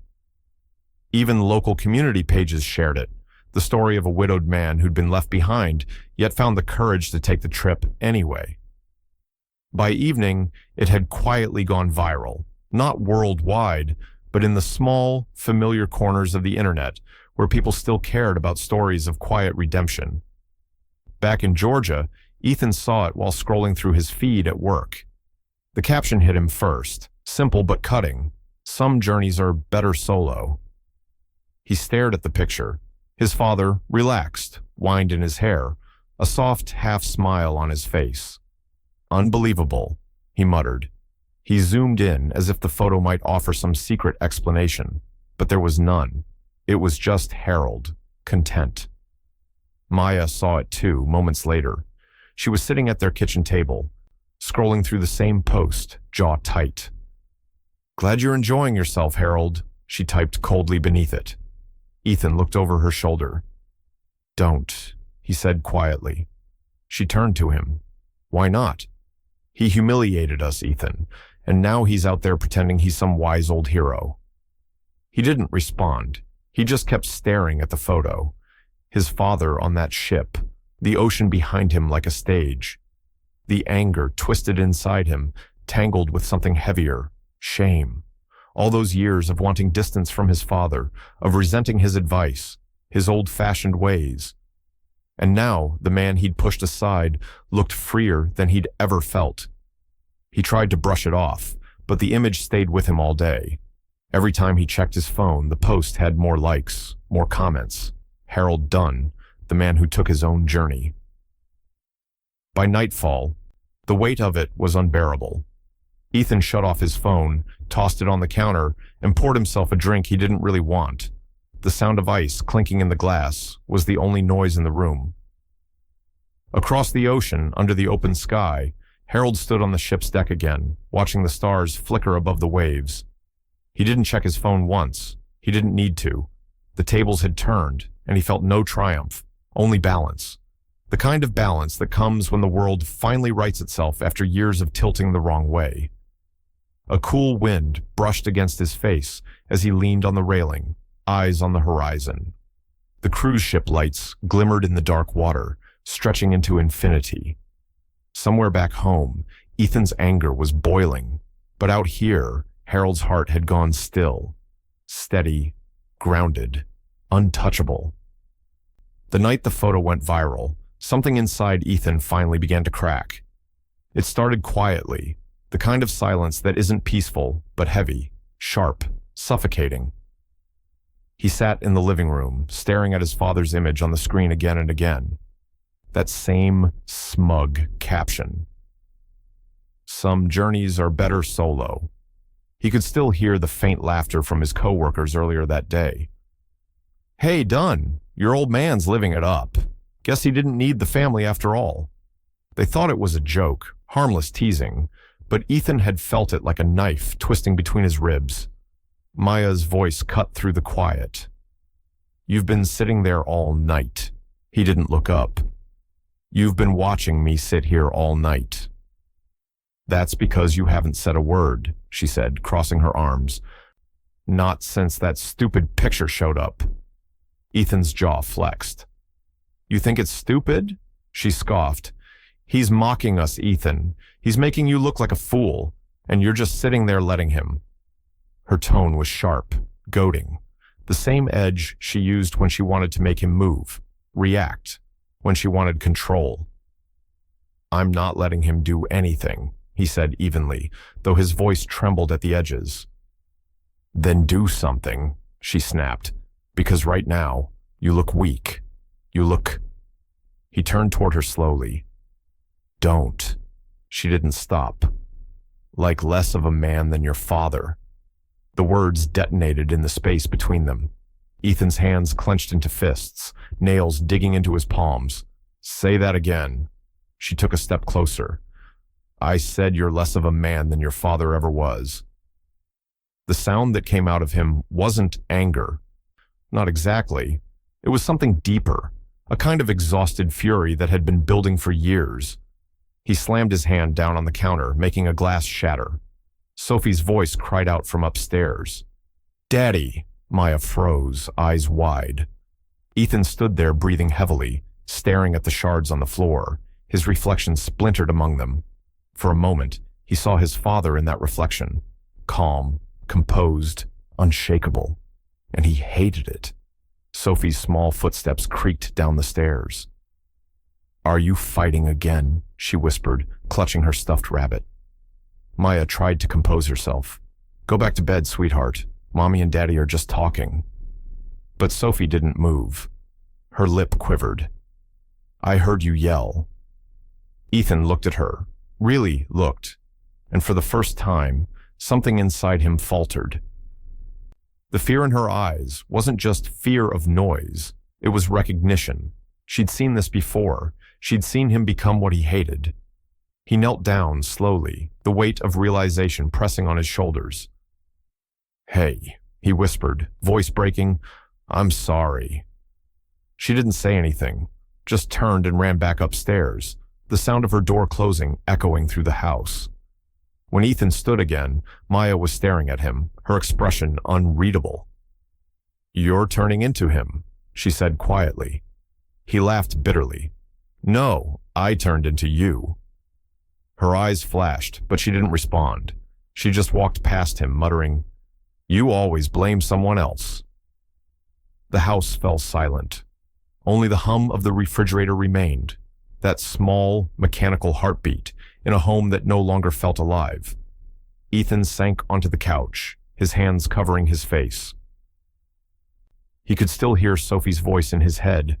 Even local community pages shared it, the story of a widowed man who'd been left behind, yet found the courage to take the trip anyway. By evening, it had quietly gone viral, not worldwide, but in the small, familiar corners of the internet where people still cared about stories of quiet redemption. Back in Georgia, Ethan saw it while scrolling through his feed at work. The caption hit him first, simple but cutting. Some journeys are better solo. He stared at the picture. His father, relaxed, wind in his hair, a soft half-smile on his face. Unbelievable, he muttered. He zoomed in as if the photo might offer some secret explanation, but there was none. It was just Harold, content. Maya saw it too, moments later. She was sitting at their kitchen table, scrolling through the same post, jaw tight. Glad you're enjoying yourself, Harold, she typed coldly beneath it. Ethan looked over her shoulder. Don't, he said quietly. She turned to him. Why not? He humiliated us, Ethan, and now he's out there pretending he's some wise old hero. He didn't respond. He just kept staring at the photo. His father on that ship, the ocean behind him like a stage. The anger twisted inside him, tangled with something heavier, shame. All those years of wanting distance from his father, of resenting his advice, his old-fashioned ways. And now, the man he'd pushed aside looked freer than he'd ever felt. He tried to brush it off, but the image stayed with him all day. Every time he checked his phone, the post had more likes, more comments. Harold Dunn, the man who took his own journey. By nightfall, the weight of it was unbearable. Ethan shut off his phone, tossed it on the counter, and poured himself a drink he didn't really want. The sound of ice clinking in the glass was the only noise in the room. Across the ocean, under the open sky, Harold stood on the ship's deck again, watching the stars flicker above the waves. He didn't check his phone once. He didn't need to. The tables had turned, and he felt no triumph, only balance. The kind of balance that comes when the world finally rights itself after years of tilting the wrong way. A cool wind brushed against his face as he leaned on the railing, eyes on the horizon. The cruise ship lights glimmered in the dark water, stretching into infinity. Somewhere back home, Ethan's anger was boiling, but out here, Harold's heart had gone still, steady, grounded, untouchable. The night the photo went viral, something inside Ethan finally began to crack. It started quietly, the kind of silence that isn't peaceful, but heavy, sharp, suffocating. He sat in the living room, staring at his father's image on the screen again and again. That same smug caption. Some journeys are better solo. He could still hear the faint laughter from his co-workers earlier that day. Hey, Dunn, your old man's living it up. Guess he didn't need the family after all. They thought it was a joke, harmless teasing, but Ethan had felt it like a knife twisting between his ribs. Maya's voice cut through the quiet. You've been sitting there all night. He didn't look up. You've been watching me sit here all night. That's because you haven't said a word, she said, crossing her arms. Not since that stupid picture showed up. Ethan's jaw flexed. You think it's stupid? She scoffed. He's mocking us, Ethan. He's making you look like a fool, and you're just sitting there letting him. Her tone was sharp, goading, the same edge she used when she wanted to make him move, react, when she wanted control. I'm not letting him do anything, he said evenly, though his voice trembled at the edges. Then do something, she snapped, because right now, you look weak. You look... He turned toward her slowly. Don't. She didn't stop. Like less of a man than your father. The words detonated in the space between them. Ethan's hands clenched into fists, nails digging into his palms. Say that again. She took a step closer. I said you're less of a man than your father ever was. The sound that came out of him wasn't anger. Not exactly. It was something deeper, a kind of exhausted fury that had been building for years. He slammed his hand down on the counter, making a glass shatter. Sophie's voice cried out from upstairs. Daddy! Maya froze, eyes wide. Ethan stood there breathing heavily, staring at the shards on the floor, his reflection splintered among them. For a moment, he saw his father in that reflection, calm, composed, unshakable, and he hated it. Sophie's small footsteps creaked down the stairs. Are you fighting again? She whispered, clutching her stuffed rabbit. Maya tried to compose herself. Go back to bed, sweetheart. Mommy and Daddy are just talking. But Sophie didn't move. Her lip quivered. I heard you yell. Ethan looked at her, really looked, and for the first time, something inside him faltered. The fear in her eyes wasn't just fear of noise, it was recognition. She'd seen this before. She'd seen him become what he hated. He knelt down slowly, the weight of realization pressing on his shoulders. Hey, he whispered, voice breaking, I'm sorry. She didn't say anything, just turned and ran back upstairs, the sound of her door closing echoing through the house. When Ethan stood again, Maya was staring at him, her expression unreadable. You're turning into him, she said quietly. He laughed bitterly. No, I turned into you. Her eyes flashed, but she didn't respond. She just walked past him, muttering, You always blame someone else. The house fell silent. Only the hum of the refrigerator remained, that small, mechanical heartbeat in a home that no longer felt alive. Ethan sank onto the couch, his hands covering his face. He could still hear Sophie's voice in his head.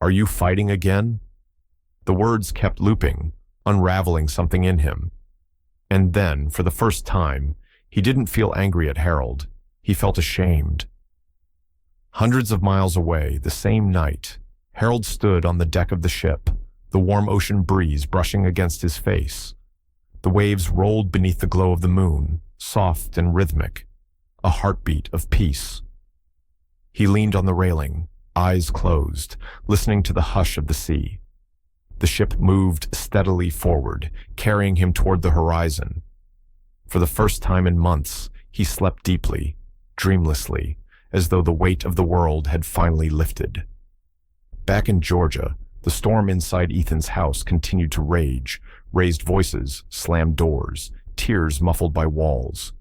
Are you fighting again? The words kept looping, unraveling something in him. And then, for the first time, he didn't feel angry at Harold. He felt ashamed. Hundreds of miles away, the same night, Harold stood on the deck of the ship, the warm ocean breeze brushing against his face. The waves rolled beneath the glow of the moon, soft and rhythmic, a heartbeat of peace. He leaned on the railing, eyes closed, listening to the hush of the sea. The ship moved steadily forward, carrying him toward the horizon. For the first time in months, he slept deeply, dreamlessly, as though the weight of the world had finally lifted. Back in Georgia, the storm inside Ethan's house continued to rage, raised voices, slammed doors, tears muffled by walls.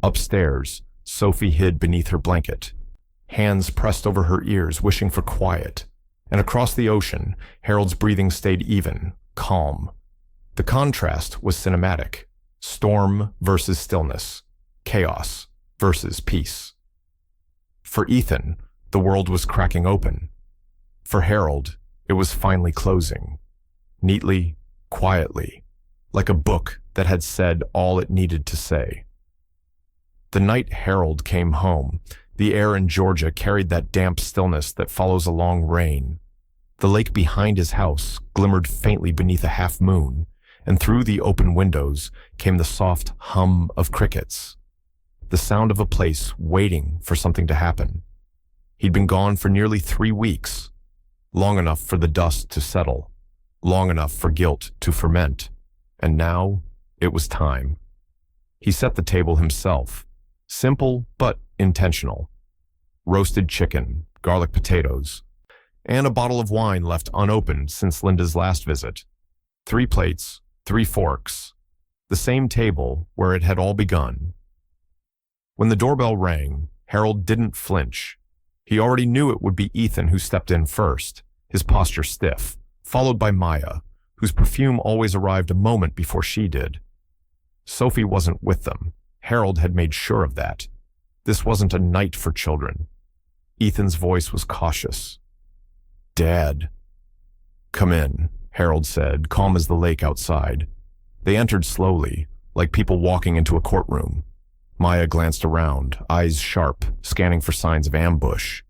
Upstairs, Sophie hid beneath her blanket, hands pressed over her ears, wishing for quiet. And across the ocean, Harold's breathing stayed even, calm. The contrast was cinematic. Storm versus stillness. Chaos versus peace. For Ethan, the world was cracking open. For Harold, it was finally closing. Neatly, quietly, like a book that had said all it needed to say. The night Harold came home, the air in Georgia carried that damp stillness that follows a long rain. The lake behind his house glimmered faintly beneath a half moon, and through the open windows came the soft hum of crickets, the sound of a place waiting for something to happen. He'd been gone for nearly 3 weeks, long enough for the dust to settle, long enough for guilt to ferment, and now it was time. He set the table himself, simple but intentional. Roasted chicken, garlic potatoes, and a bottle of wine left unopened since Linda's last visit. 3 plates, 3 forks, the same table where it had all begun. When the doorbell rang, Harold didn't flinch. He already knew it would be Ethan who stepped in first, his posture stiff, followed by Maya, whose perfume always arrived a moment before she did. Sophie wasn't with them. Harold had made sure of that. This wasn't a night for children. Ethan's voice was cautious. "Dad." "Come in," Harold said, calm as the lake outside. They entered slowly, like people walking into a courtroom. Maya glanced around, eyes sharp, scanning for signs of ambush.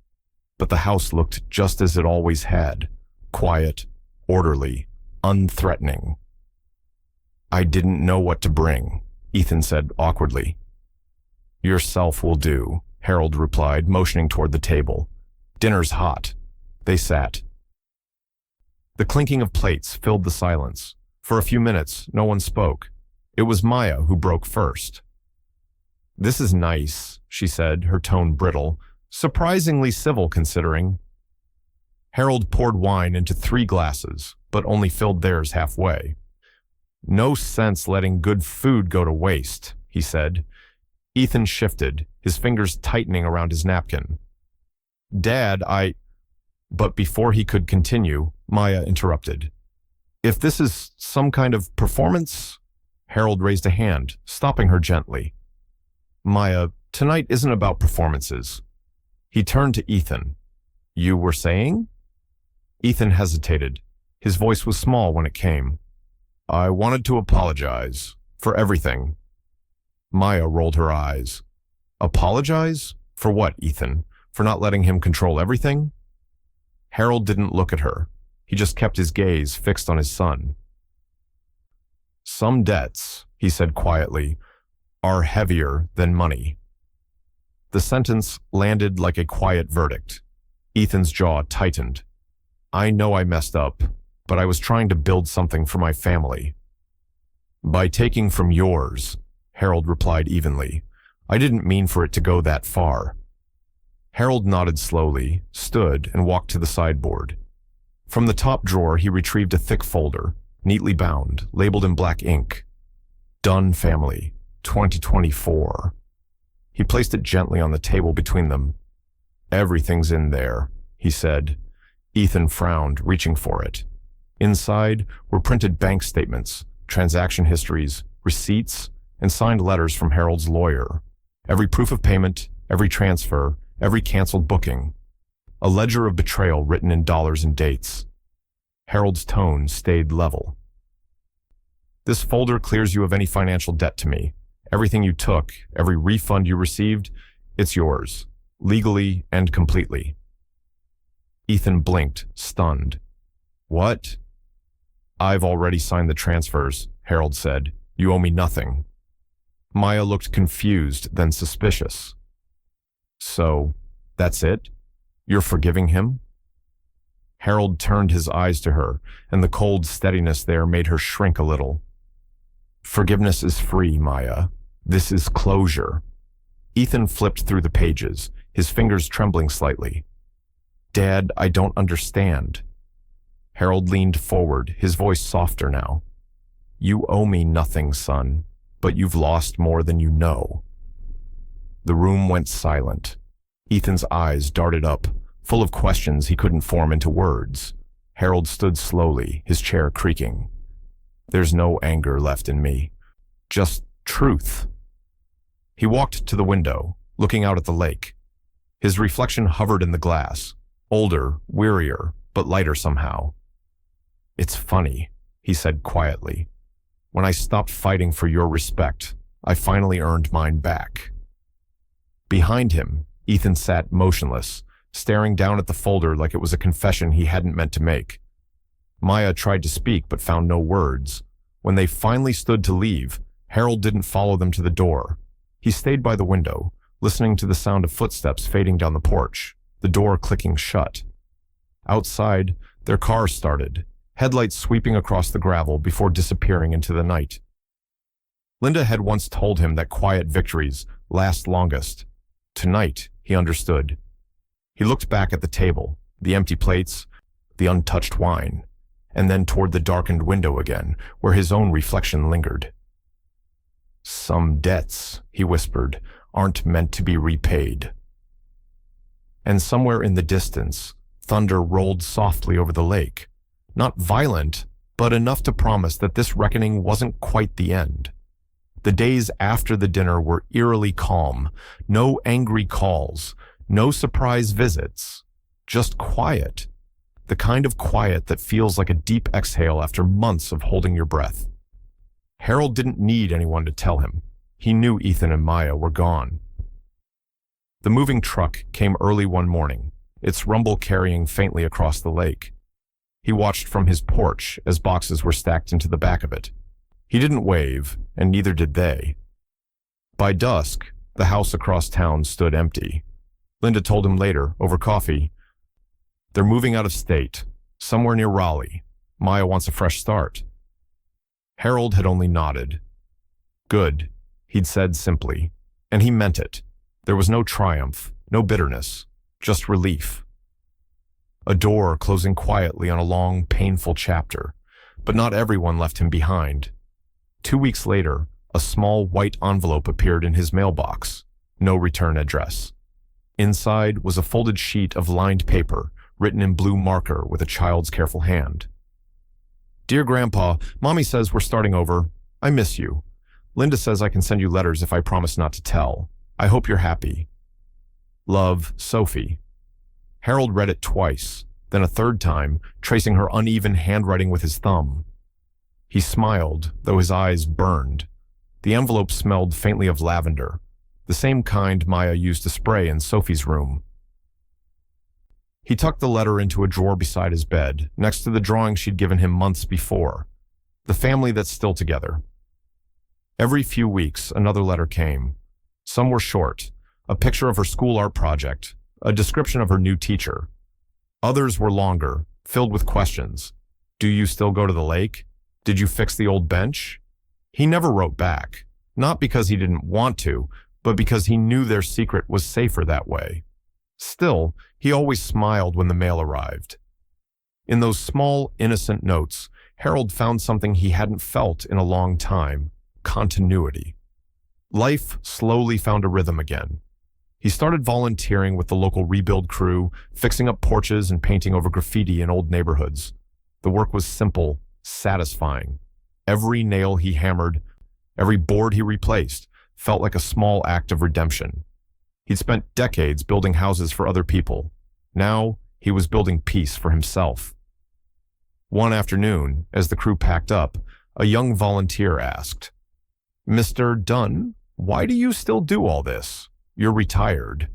But the house looked just as it always had, quiet, orderly, unthreatening. "I didn't know what to bring," Ethan said awkwardly. "Yourself will do," Harold replied, motioning toward the table. "Dinner's hot." They sat. The clinking of plates filled the silence. For a few minutes, no one spoke. It was Maya who broke first. "This is nice," she said, her tone brittle, surprisingly civil considering. Harold poured wine into 3 glasses, but only filled theirs halfway. "No sense letting good food go to waste," he said. Ethan shifted, his fingers tightening around his napkin. "Dad, But before he could continue, Maya interrupted. "If this is some kind of performance?" Harold raised a hand, stopping her gently. "Maya, tonight isn't about performances." He turned to Ethan. "You were saying?" Ethan hesitated. His voice was small when it came. "I wanted to apologize for everything." Maya rolled her eyes. "Apologize? For what, Ethan? For not letting him control everything?" Harold didn't look at her. He just kept his gaze fixed on his son. "Some debts," he said quietly, "are heavier than money." The sentence landed like a quiet verdict. Ethan's jaw tightened. "I know I messed up, but I was trying to build something for my family." "By taking from yours," Harold replied evenly. "I didn't mean for it to go that far." Harold nodded slowly, stood, and walked to the sideboard. From the top drawer, he retrieved a thick folder, neatly bound, labeled in black ink. "Dunn Family, 2024. He placed it gently on the table between them. "Everything's in there," he said. Ethan frowned, reaching for it. Inside were printed bank statements, transaction histories, receipts, and signed letters from Harold's lawyer. Every proof of payment, every transfer, every canceled booking. A ledger of betrayal written in dollars and dates. Harold's tone stayed level. "This folder clears you of any financial debt to me. Everything you took, every refund you received, it's yours, legally and completely." Ethan blinked, stunned. "What?" "I've already signed the transfers," Harold said. "You owe me nothing." Maya looked confused, then suspicious. "So, that's it? You're forgiving him?" Harold turned his eyes to her, and the cold steadiness there made her shrink a little. "Forgiveness is free, Maya. This is closure." Ethan flipped through the pages, his fingers trembling slightly. "Dad, I don't understand." Harold leaned forward, his voice softer now. "You owe me nothing, son, but you've lost more than you know." The room went silent. Ethan's eyes darted up, full of questions he couldn't form into words. Harold stood slowly, his chair creaking. "There's no anger left in me. Just truth." He walked to the window, looking out at the lake. His reflection hovered in the glass, older, wearier, but lighter somehow. "It's funny," he said quietly. "When I stopped fighting for your respect, I finally earned mine back." Behind him, Ethan sat motionless, staring down at the folder like it was a confession he hadn't meant to make. Maya tried to speak but found no words. When they finally stood to leave, Harold didn't follow them to the door. He stayed by the window, listening to the sound of footsteps fading down the porch, the door clicking shut. Outside, their car started, headlights sweeping across the gravel before disappearing into the night. Linda had once told him that quiet victories last longest. Tonight, he understood. He looked back at the table, the empty plates, the untouched wine, and then toward the darkened window again, where his own reflection lingered. "Some debts," he whispered, "aren't meant to be repaid." And somewhere in the distance, thunder rolled softly over the lake. Not violent, but enough to promise that this reckoning wasn't quite the end. The days after the dinner were eerily calm. No angry calls, no surprise visits, just quiet. The kind of quiet that feels like a deep exhale after months of holding your breath. Harold didn't need anyone to tell him. He knew Ethan and Maya were gone. The moving truck came early one morning, its rumble carrying faintly across the lake. He watched from his porch as boxes were stacked into the back of it. He didn't wave, and neither did they. By dusk, the house across town stood empty. Linda told him later, over coffee, "They're moving out of state, somewhere near Raleigh. Maya wants a fresh start." Harold had only nodded. "Good," he'd said simply, and he meant it. There was no triumph, no bitterness, just relief. A door closing quietly on a long, painful chapter, but not everyone left him behind. 2 weeks later, a small white envelope appeared in his mailbox. No return address. Inside was a folded sheet of lined paper, written in blue marker with a child's careful hand. "Dear Grandpa, Mommy says we're starting over. I miss you. Linda says I can send you letters if I promise not to tell. I hope you're happy. Love, Sophie." Harold read it twice, then a third time, tracing her uneven handwriting with his thumb. He smiled, though his eyes burned. The envelope smelled faintly of lavender, the same kind Maya used to spray in Sophie's room. He tucked the letter into a drawer beside his bed, next to the drawing she'd given him months before. The family that's still together. Every few weeks, another letter came. Some were short, a picture of her school art project, a description of her new teacher. Others were longer, filled with questions. "Do you still go to the lake? Did you fix the old bench?" He never wrote back, not because he didn't want to, but because he knew their secret was safer that way. Still, he always smiled when the mail arrived. In those small, innocent notes, Harold found something he hadn't felt in a long time: continuity. Life slowly found a rhythm again. He started volunteering with the local rebuild crew, fixing up porches and painting over graffiti in old neighborhoods. The work was simple, satisfying. Every nail he hammered, every board he replaced, felt like a small act of redemption. He'd spent decades building houses for other people. Now, he was building peace for himself. One afternoon, as the crew packed up, a young volunteer asked, "Mr. Dunn, why do you still do all this? You're retired."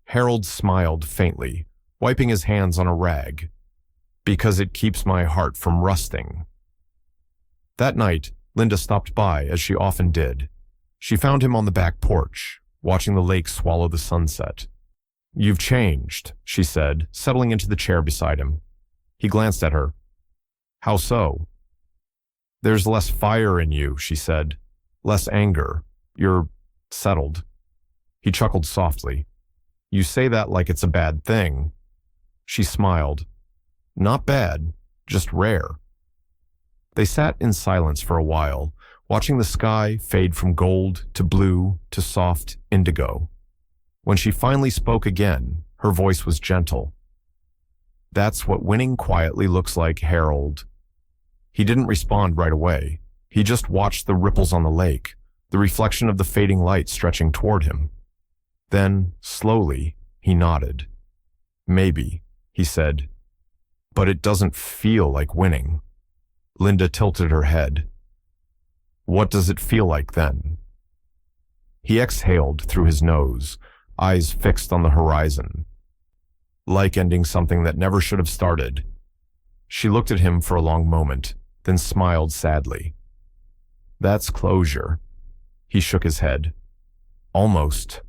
Harold smiled faintly, wiping his hands on a rag. "Because it keeps my heart from rusting." That night, Linda stopped by, as she often did. She found him on the back porch, watching the lake swallow the sunset. "You've changed," she said, settling into the chair beside him. He glanced at her. "How so?" "There's less fire in you," she said. "Less anger. You're settled." He chuckled softly. "You say that like it's a bad thing." She smiled. "Not bad, just rare." They sat in silence for a while, watching the sky fade from gold to blue to soft indigo. When she finally spoke again, her voice was gentle. "That's what winning quietly looks like, Harold." He didn't respond right away. He just watched the ripples on the lake, the reflection of the fading light stretching toward him. Then, slowly, he nodded. "Maybe," he said, "but it doesn't feel like winning." Linda tilted her head. "What does it feel like then?" He exhaled through his nose, eyes fixed on the horizon. "Like ending something that never should have started." She looked at him for a long moment, then smiled sadly. "That's closure." He shook his head. "Almost."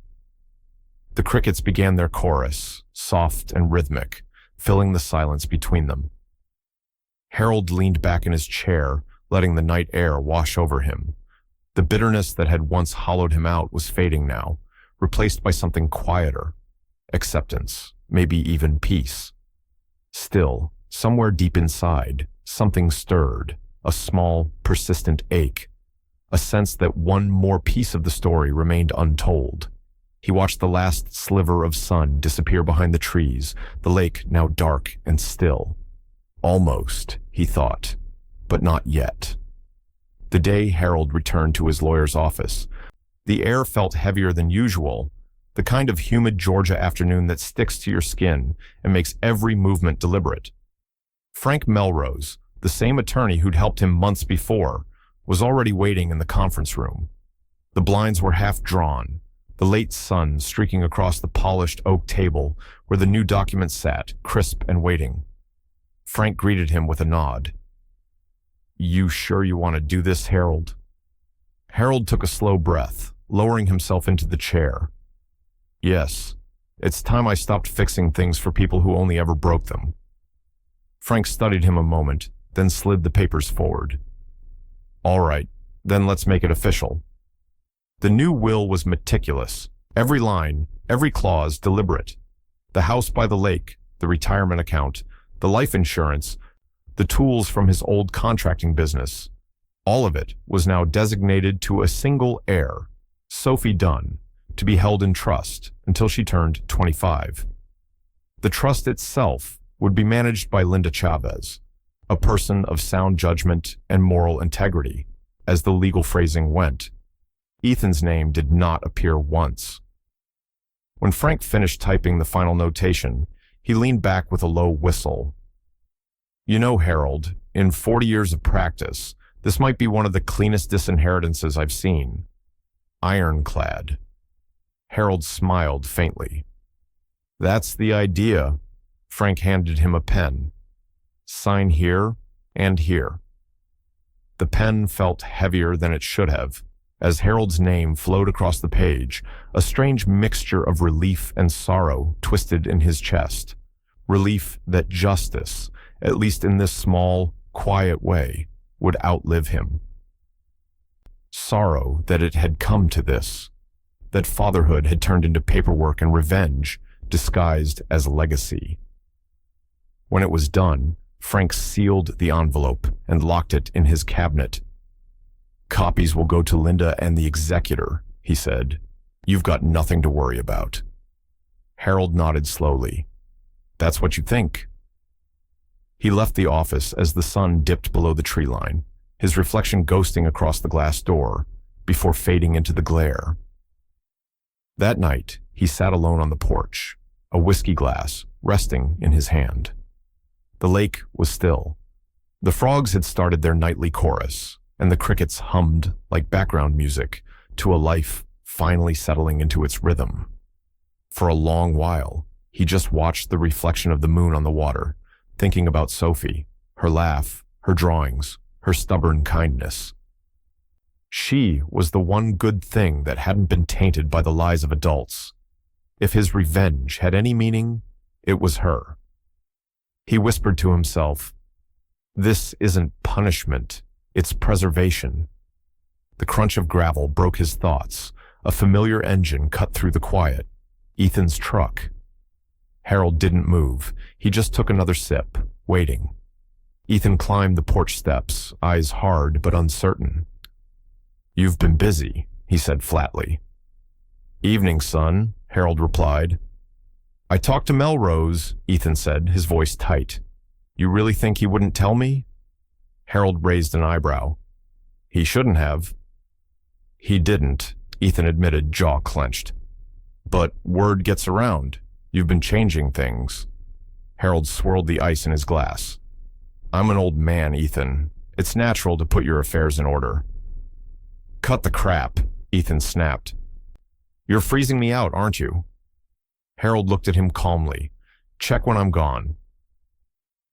The crickets began their chorus, soft and rhythmic, filling the silence between them. Harold leaned back in his chair, letting the night air wash over him. The bitterness that had once hollowed him out was fading now, replaced by something quieter. Acceptance, maybe even peace. Still, somewhere deep inside, something stirred, a small, persistent ache, a sense that one more piece of the story remained untold. He watched the last sliver of sun disappear behind the trees, the lake now dark and still. Almost, he thought. but not yet. The day Harold returned to his lawyer's office, the air felt heavier than usual, the kind of humid Georgia afternoon that sticks to your skin and makes every movement deliberate. Frank Melrose, the same attorney who'd helped him months before, was already waiting in the conference room. The blinds were half drawn, the late sun streaking across the polished oak table where the new document sat, crisp and waiting. Frank greeted him with a nod. "You sure you want to do this, Harold?" Harold took a slow breath, lowering himself into the chair. "Yes, it's time I stopped fixing things for people who only ever broke them." Frank studied him a moment, then slid the papers forward. "All right, then let's make it official." The new will was meticulous, every line, every clause deliberate. The house by the lake, the retirement account, the life insurance, the tools from his old contracting business. All of it was now designated to a single heir, Sophie Dunn, to be held in trust until she turned 25. The trust itself would be managed by Linda Chavez, a person of sound judgment and moral integrity, as the legal phrasing went. Ethan's name did not appear once. When Frank finished typing the final notation, he leaned back with a low whistle. "You know, Harold, in 40 years of practice, this might be one of the cleanest disinheritances I've seen. Ironclad." Harold smiled faintly. "That's the idea." Frank handed him a pen. "Sign here and here." The pen felt heavier than it should have. As Harold's name flowed across the page, a strange mixture of relief and sorrow twisted in his chest. Relief that justice, at least in this small, quiet way, would outlive him. Sorrow that it had come to this, that fatherhood had turned into paperwork and revenge, disguised as legacy. When it was done, Frank sealed the envelope and locked it in his cabinet. "Copies will go to Linda and the executor," he said. "You've got nothing to worry about." Harold nodded slowly. "That's what you think." He left the office as the sun dipped below the tree line, his reflection ghosting across the glass door, before fading into the glare. That night, he sat alone on the porch, a whiskey glass resting in his hand. The lake was still. The frogs had started their nightly chorus, and the crickets hummed like background music to a life finally settling into its rhythm. For a long while, he just watched the reflection of the moon on the water, thinking about Sophie, her laugh, her drawings, her stubborn kindness. She was the one good thing that hadn't been tainted by the lies of adults. If his revenge had any meaning, it was her. He whispered to himself, "This isn't punishment. It's preservation." The crunch of gravel broke his thoughts. A familiar engine cut through the quiet. Ethan's truck. Harold didn't move. He just took another sip, waiting. Ethan climbed the porch steps, eyes hard but uncertain. "You've been busy," he said flatly. "Evening, son," Harold replied. "I talked to Melrose," Ethan said, his voice tight. "You really think he wouldn't tell me?" Harold raised an eyebrow. "He shouldn't have." "He didn't," Ethan admitted, jaw clenched. "But word gets around. You've been changing things." Harold swirled the ice in his glass. "I'm an old man, Ethan. It's natural to put your affairs in order." "Cut the crap," Ethan snapped. "You're freezing me out, aren't you?" Harold looked at him calmly. "Check when I'm gone."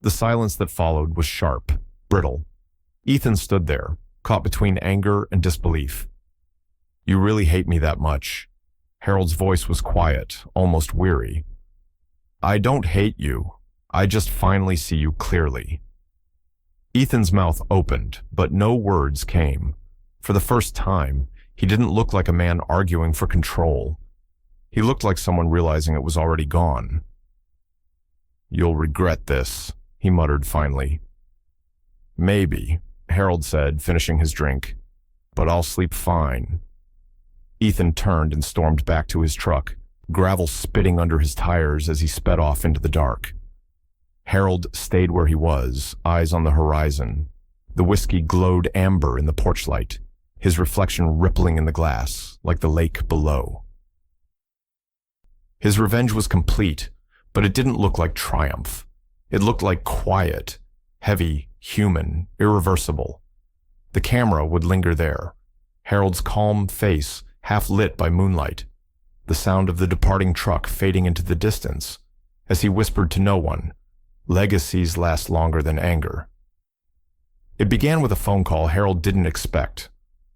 The silence that followed was sharp, brittle. Ethan stood there, caught between anger and disbelief. "You really hate me that much?" Harold's voice was quiet, almost weary. "I don't hate you. I just finally see you clearly." Ethan's mouth opened, but no words came. For the first time, he didn't look like a man arguing for control. He looked like someone realizing it was already gone. "You'll regret this," he muttered finally. "Maybe," Harold said, finishing his drink. "But I'll sleep fine." Ethan turned and stormed back to his truck, gravel spitting under his tires as he sped off into the dark. Harold stayed where he was, eyes on the horizon. The whiskey glowed amber in the porch light, his reflection rippling in the glass like the lake below. His revenge was complete, but it didn't look like triumph. It looked like quiet, heavy, human, irreversible. The camera would linger there, Harold's calm face half lit by moonlight, the sound of the departing truck fading into the distance, as he whispered to no one, "Legacies last longer than anger." It began with a phone call Harold didn't expect,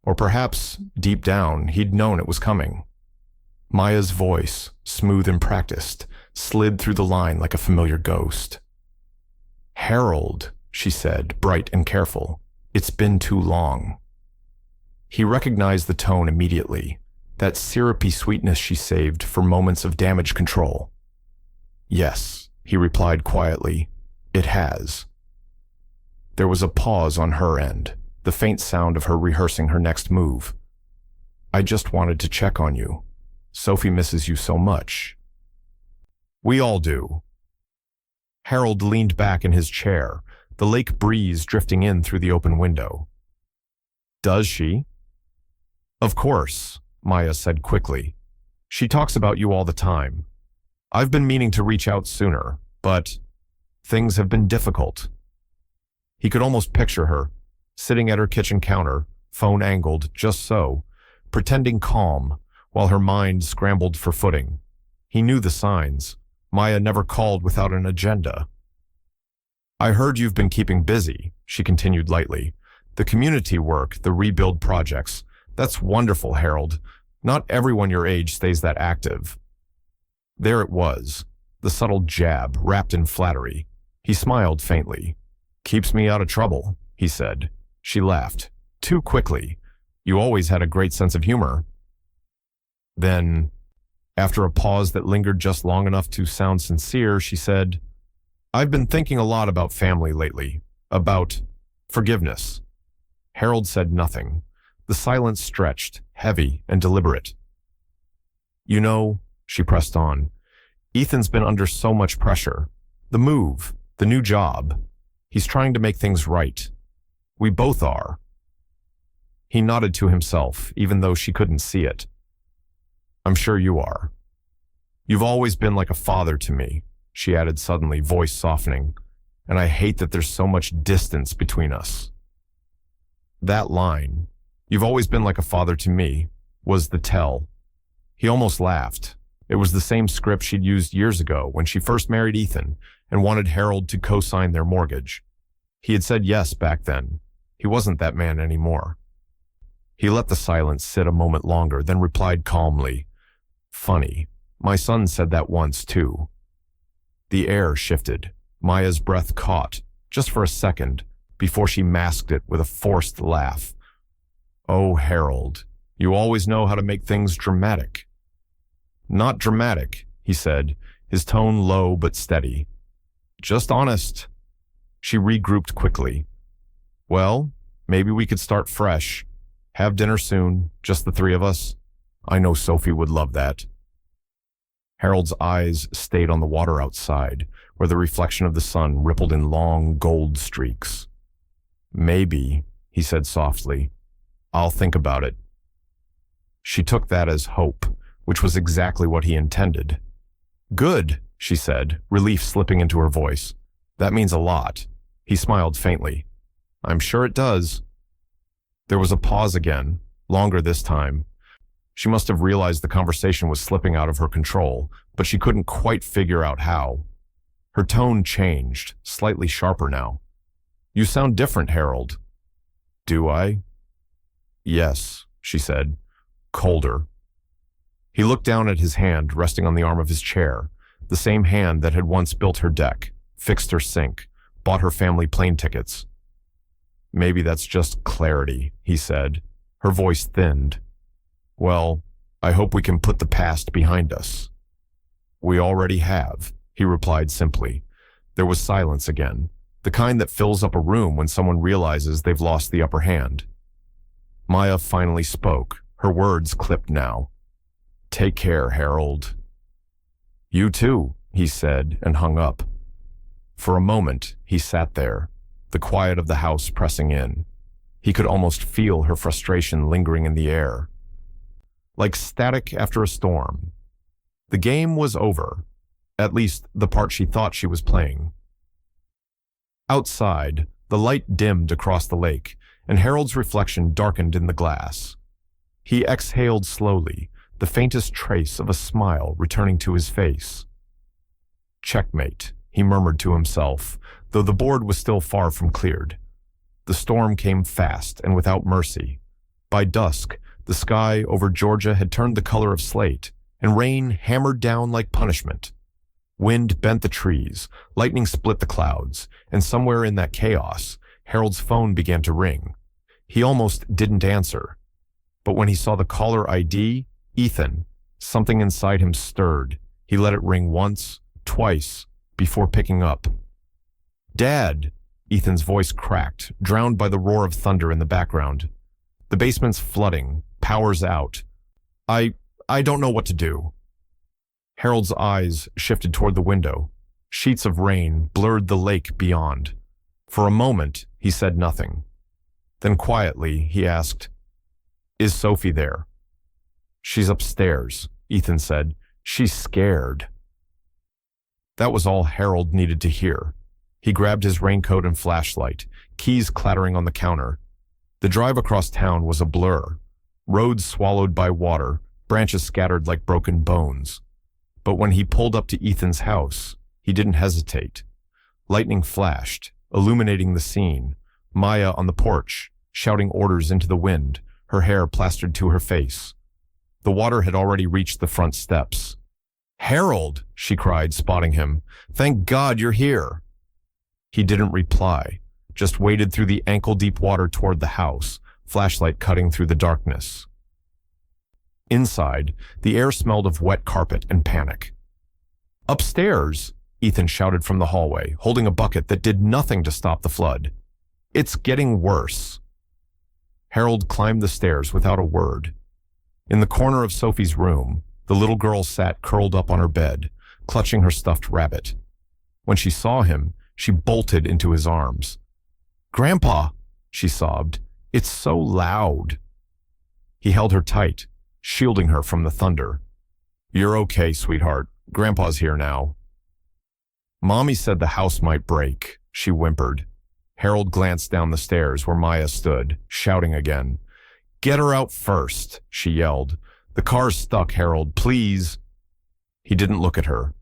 or perhaps, deep down, he'd known it was coming. Maya's voice, smooth and practiced, slid through the line like a familiar ghost. "Harold," she said, bright and careful, "it's been too long." He recognized the tone immediately, that syrupy sweetness she saved for moments of damage control. "Yes," he replied quietly, "it has." There was a pause on her end, the faint sound of her rehearsing her next move. "I just wanted to check on you. Sophie misses you so much." "We all do." Harold leaned back in his chair, the lake breeze drifting in through the open window. "Does she?" "Of course," Maya said quickly. "She talks about you all the time. I've been meaning to reach out sooner, but things have been difficult." He could almost picture her, sitting at her kitchen counter, phone angled just so, pretending calm, while her mind scrambled for footing. He knew the signs. Maya never called without an agenda. "I heard you've been keeping busy," she continued lightly. "The community work, the rebuild projects. That's wonderful, Harold. Not everyone your age stays that active." There it was, the subtle jab wrapped in flattery. He smiled faintly. "Keeps me out of trouble," he said. She laughed. "Too quickly. You always had a great sense of humor." Then, after a pause that lingered just long enough to sound sincere, she said, "I've been thinking a lot about family lately, about forgiveness." Harold said nothing. The silence stretched, heavy and deliberate. "You know," she pressed on, "Ethan's been under so much pressure. The move, the new job. He's trying to make things right. We both are." He nodded to himself, even though she couldn't see it. "I'm sure you are. You've always been like a father to me," she added suddenly, voice softening, "and I hate that there's so much distance between us." That line, "You've always been like a father to me," was the tell. He almost laughed. It was the same script she'd used years ago when she first married Ethan and wanted Harold to co-sign their mortgage. He had said yes back then. He wasn't that man anymore. He let the silence sit a moment longer, then replied calmly, "Funny, my son said that once too." The air shifted. Maya's breath caught, just for a second, before she masked it with a forced laugh. "Oh, Harold, you always know how to make things dramatic." "Not dramatic," he said, his tone low but steady. "Just honest." She regrouped quickly. "Well, maybe we could start fresh. Have dinner soon, just the three of us. I know Sophie would love that." Harold's eyes stayed on the water outside, where the reflection of the sun rippled in long gold streaks. "Maybe," he said softly. "I'll think about it." She took that as hope, which was exactly what he intended. "Good," she said, relief slipping into her voice. "That means a lot." He smiled faintly. "I'm sure it does." There was a pause again, longer this time. She must have realized the conversation was slipping out of her control, but she couldn't quite figure out how. Her tone changed, slightly sharper now. "You sound different, Harold." "Do I?" "Yes," she said, colder. He looked down at his hand resting on the arm of his chair, the same hand that had once built her deck, fixed her sink, bought her family plane tickets. "Maybe that's just clarity," he said. Her voice thinned. "Well, I hope we can put the past behind us." "We already have," he replied simply. There was silence again, the kind that fills up a room when someone realizes they've lost the upper hand. Maya finally spoke, her words clipped now. "Take care, Harold." "You too," he said and hung up. For a moment, he sat there, the quiet of the house pressing in. He could almost feel her frustration lingering in the air, like static after a storm. The game was over, at least the part she thought she was playing. Outside, the light dimmed across the lake, and Harold's reflection darkened in the glass. He exhaled slowly, the faintest trace of a smile returning to his face. Checkmate, he murmured to himself, though the board was still far from cleared. The storm came fast and without mercy. By dusk, the sky over Georgia had turned the color of slate, and rain hammered down like punishment. Wind bent the trees, lightning split the clouds, and somewhere in that chaos, Harold's phone began to ring. He almost didn't answer. But when he saw the caller ID, Ethan, something inside him stirred. He let it ring once, twice, before picking up. "Dad!" Ethan's voice cracked, drowned by the roar of thunder in the background. "The basement's flooding. Power's out. I don't know what to do." Harold's eyes shifted toward the window. Sheets of rain blurred the lake beyond. For a moment, he said nothing. Then quietly, he asked, "Is Sophie there?" "She's upstairs," Ethan said. "She's scared." That was all Harold needed to hear. He grabbed his raincoat and flashlight, keys clattering on the counter. The drive across town was a blur. Roads swallowed by water, branches scattered like broken bones. But when he pulled up to Ethan's house, he didn't hesitate. Lightning flashed, illuminating the scene. Maya on the porch, shouting orders into the wind, her hair plastered to her face. The water had already reached the front steps. "Harold!" she cried, spotting him. "Thank God you're here!" He didn't reply, just waded through the ankle-deep water toward the house, flashlight cutting through the darkness. Inside, the air smelled of wet carpet and panic. "Upstairs!" Ethan shouted from the hallway, holding a bucket that did nothing to stop the flood. "It's getting worse." Harold climbed the stairs without a word. In the corner of Sophie's room, the little girl sat curled up on her bed, clutching her stuffed rabbit. When she saw him, she bolted into his arms. "Grandpa!" she sobbed. "It's so loud." He held her tight, shielding her from the thunder. "You're okay, sweetheart. Grandpa's here now." "Mommy said the house might break," she whimpered. Harold glanced down the stairs where Maya stood, shouting again. "Get her out first," she yelled. "The car's stuck, Harold, please." He didn't look at her.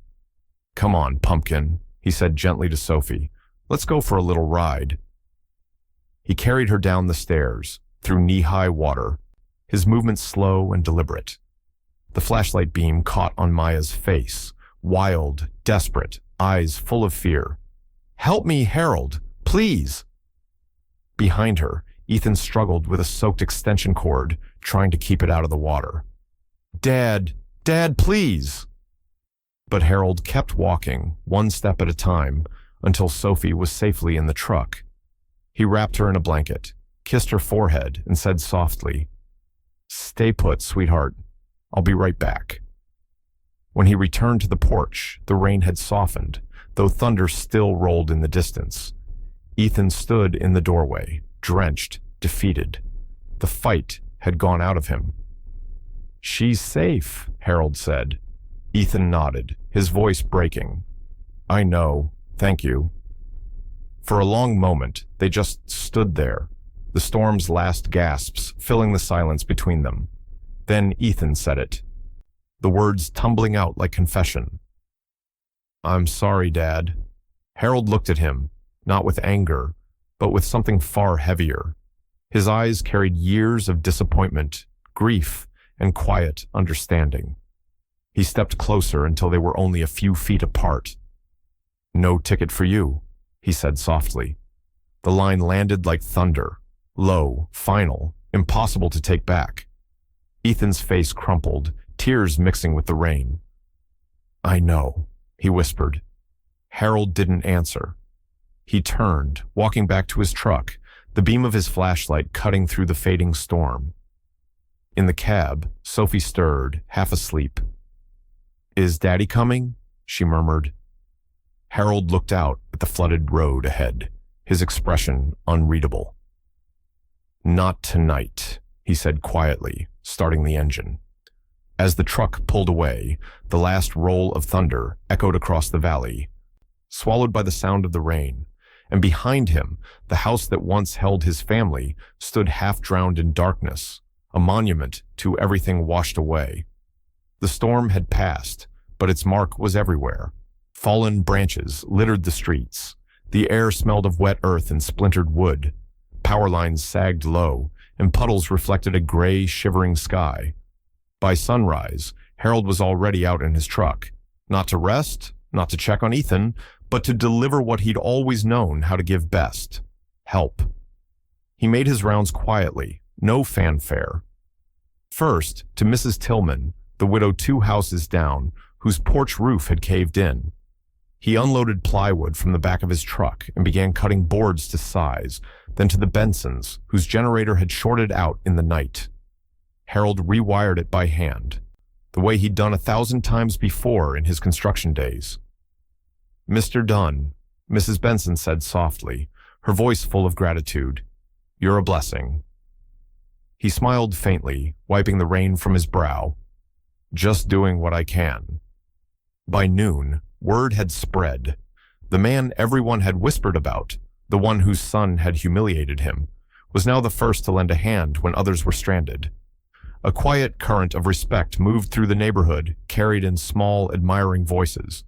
"Come on, pumpkin," he said gently to Sophie. "Let's go for a little ride." He carried her down the stairs, through knee-high water, his movements slow and deliberate. The flashlight beam caught on Maya's face, wild, desperate, eyes full of fear. "Help me, Harold, please!" Behind her, Ethan struggled with a soaked extension cord, trying to keep it out of the water. "Dad, Dad, please!" But Harold kept walking, one step at a time, until Sophie was safely in the truck. He wrapped her in a blanket, kissed her forehead, and said softly, "Stay put, sweetheart. I'll be right back." When he returned to the porch, the rain had softened, though thunder still rolled in the distance. Ethan stood in the doorway, drenched, defeated. The fight had gone out of him. "She's safe," Harold said. Ethan nodded, his voice breaking. "I know, thank you." For a long moment, they just stood there, the storm's last gasps filling the silence between them. Then Ethan said it, the words tumbling out like confession. "I'm sorry, Dad." Harold looked at him, not with anger, but with something far heavier. His eyes carried years of disappointment, grief, and quiet understanding. He stepped closer until they were only a few feet apart. "No ticket for you," he said softly. The line landed like thunder, low, final, impossible to take back. Ethan's face crumpled, tears mixing with the rain. "I know," he whispered. Harold didn't answer. He turned, walking back to his truck, the beam of his flashlight cutting through the fading storm. In the cab, Sophie stirred, half asleep. "Is Daddy coming?" she murmured. Harold looked out at the flooded road ahead. his expression unreadable. "Not tonight," he said quietly, starting the engine. As the truck pulled away, the last roll of thunder echoed across the valley, swallowed by the sound of the rain, and behind him, the house that once held his family stood half-drowned in darkness, a monument to everything washed away. The storm had passed, but its mark was everywhere. Fallen branches littered the streets. The air smelled of wet earth and splintered wood. Power lines sagged low, and puddles reflected a gray, shivering sky. By sunrise, Harold was already out in his truck, not to rest, not to check on Ethan, but to deliver what he'd always known how to give best: help. He made his rounds quietly, no fanfare. First, to Mrs. Tillman, the widow 2 houses down, whose porch roof had caved in. He unloaded plywood from the back of his truck and began cutting boards to size, then to the Bensons, whose generator had shorted out in the night. Harold rewired it by hand, the way he'd done 1,000 times before in his construction days. "Mr. Dunn," Mrs. Benson said softly, her voice full of gratitude, "you're a blessing." He smiled faintly, wiping the rain from his brow. "Just doing what I can." By noon, word had spread. The man everyone had whispered about, the one whose son had humiliated him, was now the first to lend a hand when others were stranded. A quiet current of respect moved through the neighborhood, carried in small, admiring voices.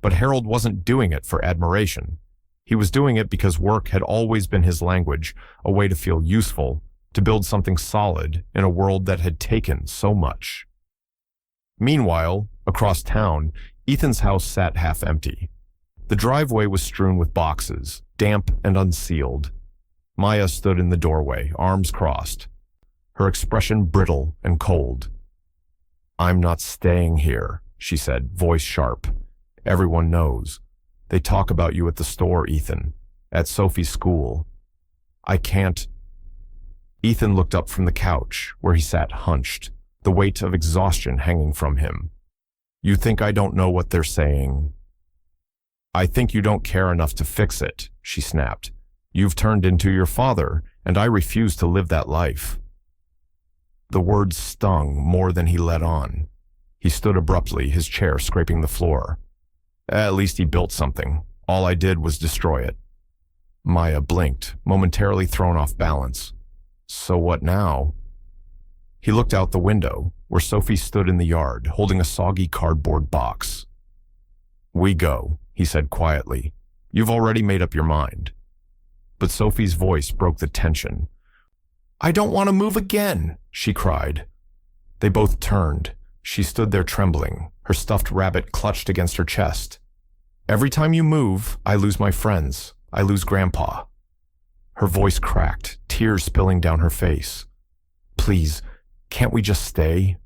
But Harold wasn't doing it for admiration. He was doing it because work had always been his language, a way to feel useful, to build something solid in a world that had taken so much. Meanwhile, across town, Ethan's house sat half empty. The driveway was strewn with boxes, damp and unsealed. Maya stood in the doorway, arms crossed, her expression brittle and cold. "I'm not staying here," she said, voice sharp. "Everyone knows. They talk about you at the store, Ethan, at Sophie's school. I can't." Ethan looked up from the couch, where he sat hunched, the weight of exhaustion hanging from him. "You think I don't know what they're saying?" "I think you don't care enough to fix it," she snapped. "You've turned into your father, and I refuse to live that life." The words stung more than he let on. He stood abruptly, his chair scraping the floor. "At least he built something. All I did was destroy it." Maya blinked, momentarily thrown off balance. "So what now?" He looked out the window, where Sophie stood in the yard, holding a soggy cardboard box. "We go," he said quietly. "You've already made up your mind." But Sophie's voice broke the tension. "I don't want to move again," she cried. They both turned. She stood there trembling, her stuffed rabbit clutched against her chest. "Every time you move, I lose my friends. I lose Grandpa." Her voice cracked, tears spilling down her face. "Please, can't we just stay?"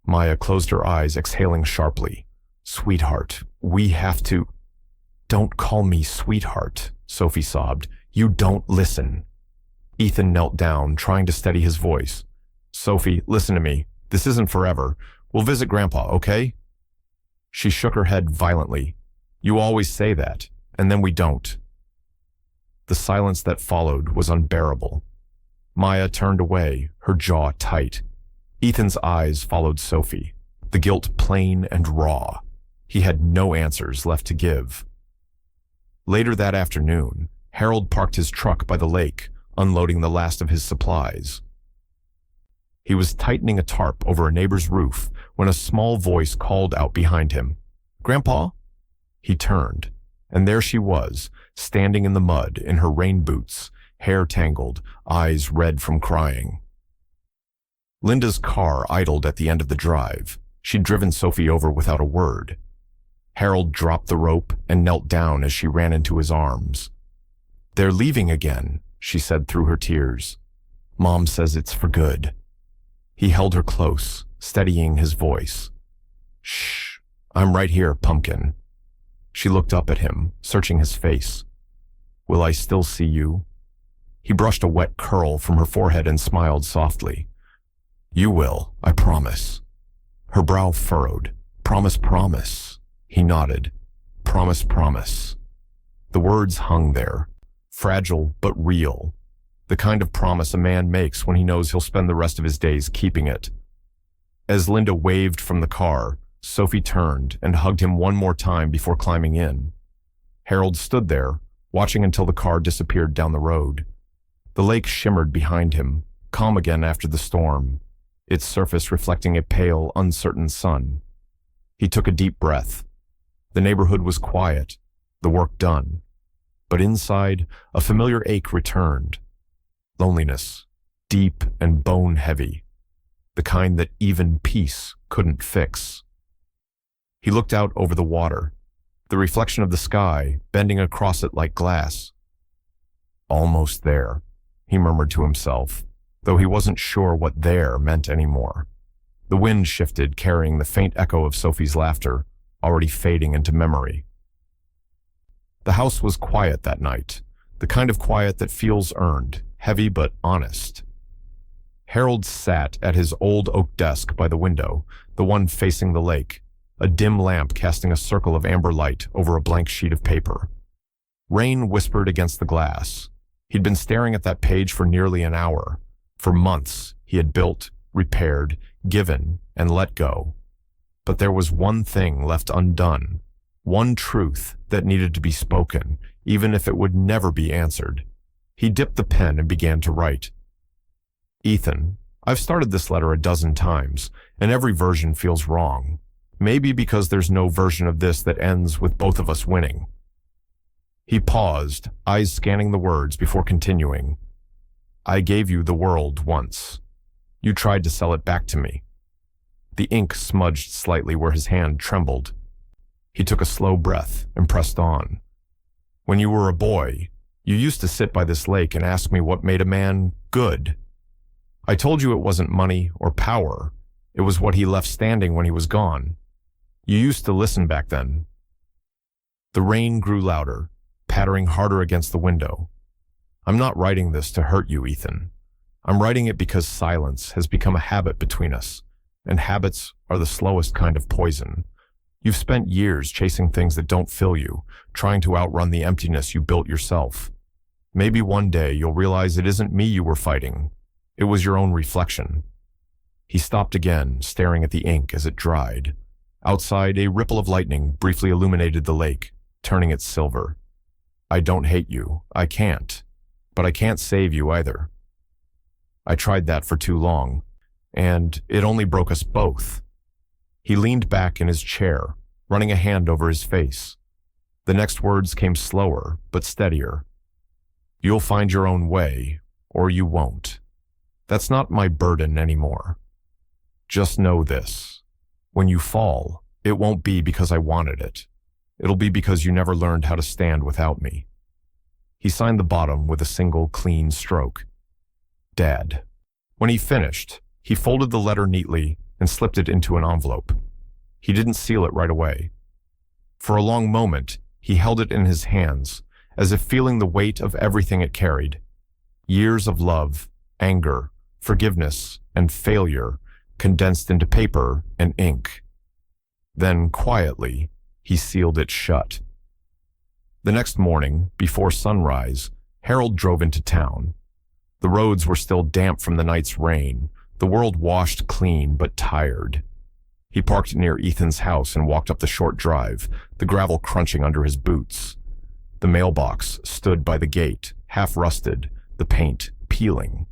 Maya closed her eyes, exhaling sharply. "Sweetheart, we have to—" "Don't call me sweetheart," Sophie sobbed. "You don't listen." Ethan knelt down, trying to steady his voice. "Sophie, listen to me. This isn't forever. We'll visit Grandpa, okay?" She shook her head violently. "You always say that, and then we don't." The silence that followed was unbearable. Maya turned away, her jaw tight. Ethan's eyes followed Sophie, the guilt plain and raw. He had no answers left to give. Later that afternoon, Harold parked his truck by the lake, unloading the last of his supplies. He was tightening a tarp over a neighbor's roof when a small voice called out behind him, "Grandpa?" He turned, and there she was, standing in the mud in her rain boots, hair tangled, eyes red from crying. Linda's car idled at the end of the drive. She'd driven Sophie over without a word. Harold dropped the rope and knelt down as she ran into his arms. "They're leaving again," she said through her tears. "Mom says it's for good." He held her close, steadying his voice. "Shh, I'm right here, pumpkin." She looked up at him, searching his face. "Will I still see you?" He brushed a wet curl from her forehead and smiled softly. "You will, I promise." Her brow furrowed. "Promise, promise." He nodded. "Promise, promise." The words hung there. Fragile but real. The kind of promise a man makes when he knows he'll spend the rest of his days keeping it. As Linda waved from the car, Sophie turned and hugged him one more time before climbing in. Harold stood there, watching until the car disappeared down the road. The lake shimmered behind him, calm again after the storm, its surface reflecting a pale, uncertain sun. He took a deep breath. The neighborhood was quiet, the work done. But inside, a familiar ache returned. Loneliness, deep and bone-heavy, the kind that even peace couldn't fix. He looked out over the water, the reflection of the sky bending across it like glass. Almost there, he murmured to himself, though he wasn't sure what there meant anymore. The wind shifted, carrying the faint echo of Sophie's laughter, already fading into memory. The house was quiet that night, the kind of quiet that feels earned, heavy but honest. Harold sat at his old oak desk by the window, the one facing the lake, a dim lamp casting a circle of amber light over a blank sheet of paper. Rain whispered against the glass. He'd been staring at that page for nearly an hour. For months, he had built, repaired, given, and let go. But there was one thing left undone, one truth that needed to be spoken, even if it would never be answered. He dipped the pen and began to write. Ethan, I've started this letter a dozen times, and every version feels wrong. Maybe because there's no version of this that ends with both of us winning. He paused, eyes scanning the words before continuing. I gave you the world once. You tried to sell it back to me. The ink smudged slightly where his hand trembled. He took a slow breath and pressed on. When you were a boy, you used to sit by this lake and ask me what made a man good. I told you it wasn't money or power. It was what he left standing when he was gone. You used to listen back then. The rain grew louder, pattering harder against the window. I'm not writing this to hurt you, Ethan. I'm writing it because silence has become a habit between us, and habits are the slowest kind of poison. You've spent years chasing things that don't fill you, trying to outrun the emptiness you built yourself. Maybe one day you'll realize it isn't me you were fighting. It was your own reflection. He stopped again, staring at the ink as it dried. Outside, a ripple of lightning briefly illuminated the lake, turning it silver. I don't hate you. I can't. But I can't save you either. I tried that for too long, and it only broke us both. He leaned back in his chair, running a hand over his face. The next words came slower, but steadier. You'll find your own way, or you won't. That's not my burden anymore. Just know this. When you fall, it won't be because I wanted it. It'll be because you never learned how to stand without me. He signed the bottom with a single clean stroke. Dad. When he finished, he folded the letter neatly and slipped it into an envelope. He didn't seal it right away. For a long moment, he held it in his hands, as if feeling the weight of everything it carried. Years of love, anger, forgiveness, and failure condensed into paper and ink. Then, quietly, he sealed it shut. The next morning, before sunrise, Harold drove into town. The roads were still damp from the night's rain, the world washed clean but tired. He parked near Ethan's house and walked up the short drive, the gravel crunching under his boots. The mailbox stood by the gate, half rusted, the paint peeling.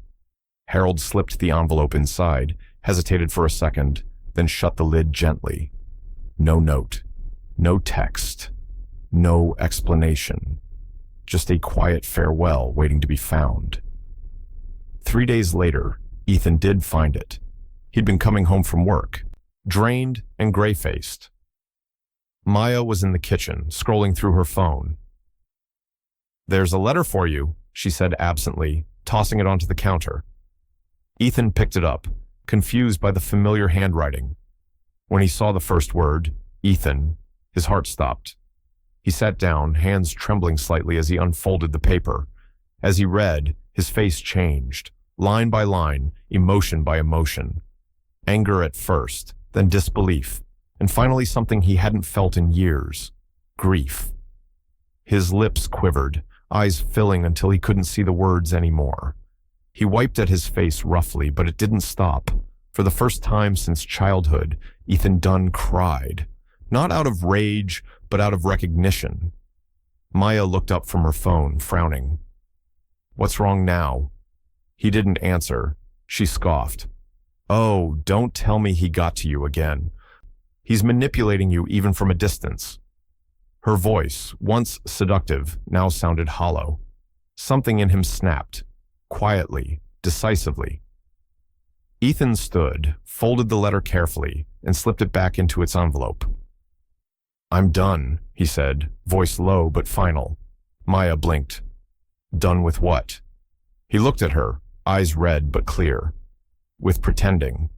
Harold slipped the envelope inside, hesitated for a second, then shut the lid gently. No note, no text, no explanation. Just a quiet farewell waiting to be found. 3 days later, Ethan did find it. He'd been coming home from work, drained and gray-faced. Maya was in the kitchen, scrolling through her phone. There's a letter for you, she said absently, tossing it onto the counter. Ethan picked it up, confused by the familiar handwriting. When he saw the first word, Ethan, his heart stopped. He sat down, hands trembling slightly as he unfolded the paper. As he read, his face changed, line by line, emotion by emotion. Anger at first, then disbelief, and finally something he hadn't felt in years, grief. His lips quivered, eyes filling until he couldn't see the words anymore. He wiped at his face roughly, but it didn't stop. For the first time since childhood, Ethan Dunn cried. Not out of rage, but out of recognition. Maya looked up from her phone, frowning. "What's wrong now?" He didn't answer. She scoffed. "Oh, don't tell me he got to you again. He's manipulating you even from a distance." Her voice, once seductive, now sounded hollow. Something in him snapped, quietly, decisively. Ethan stood, folded the letter carefully, and slipped it back into its envelope. "I'm done," he said, voice low but final. Maya blinked. "Done with what?" He looked at her, eyes red but clear. "With pretending."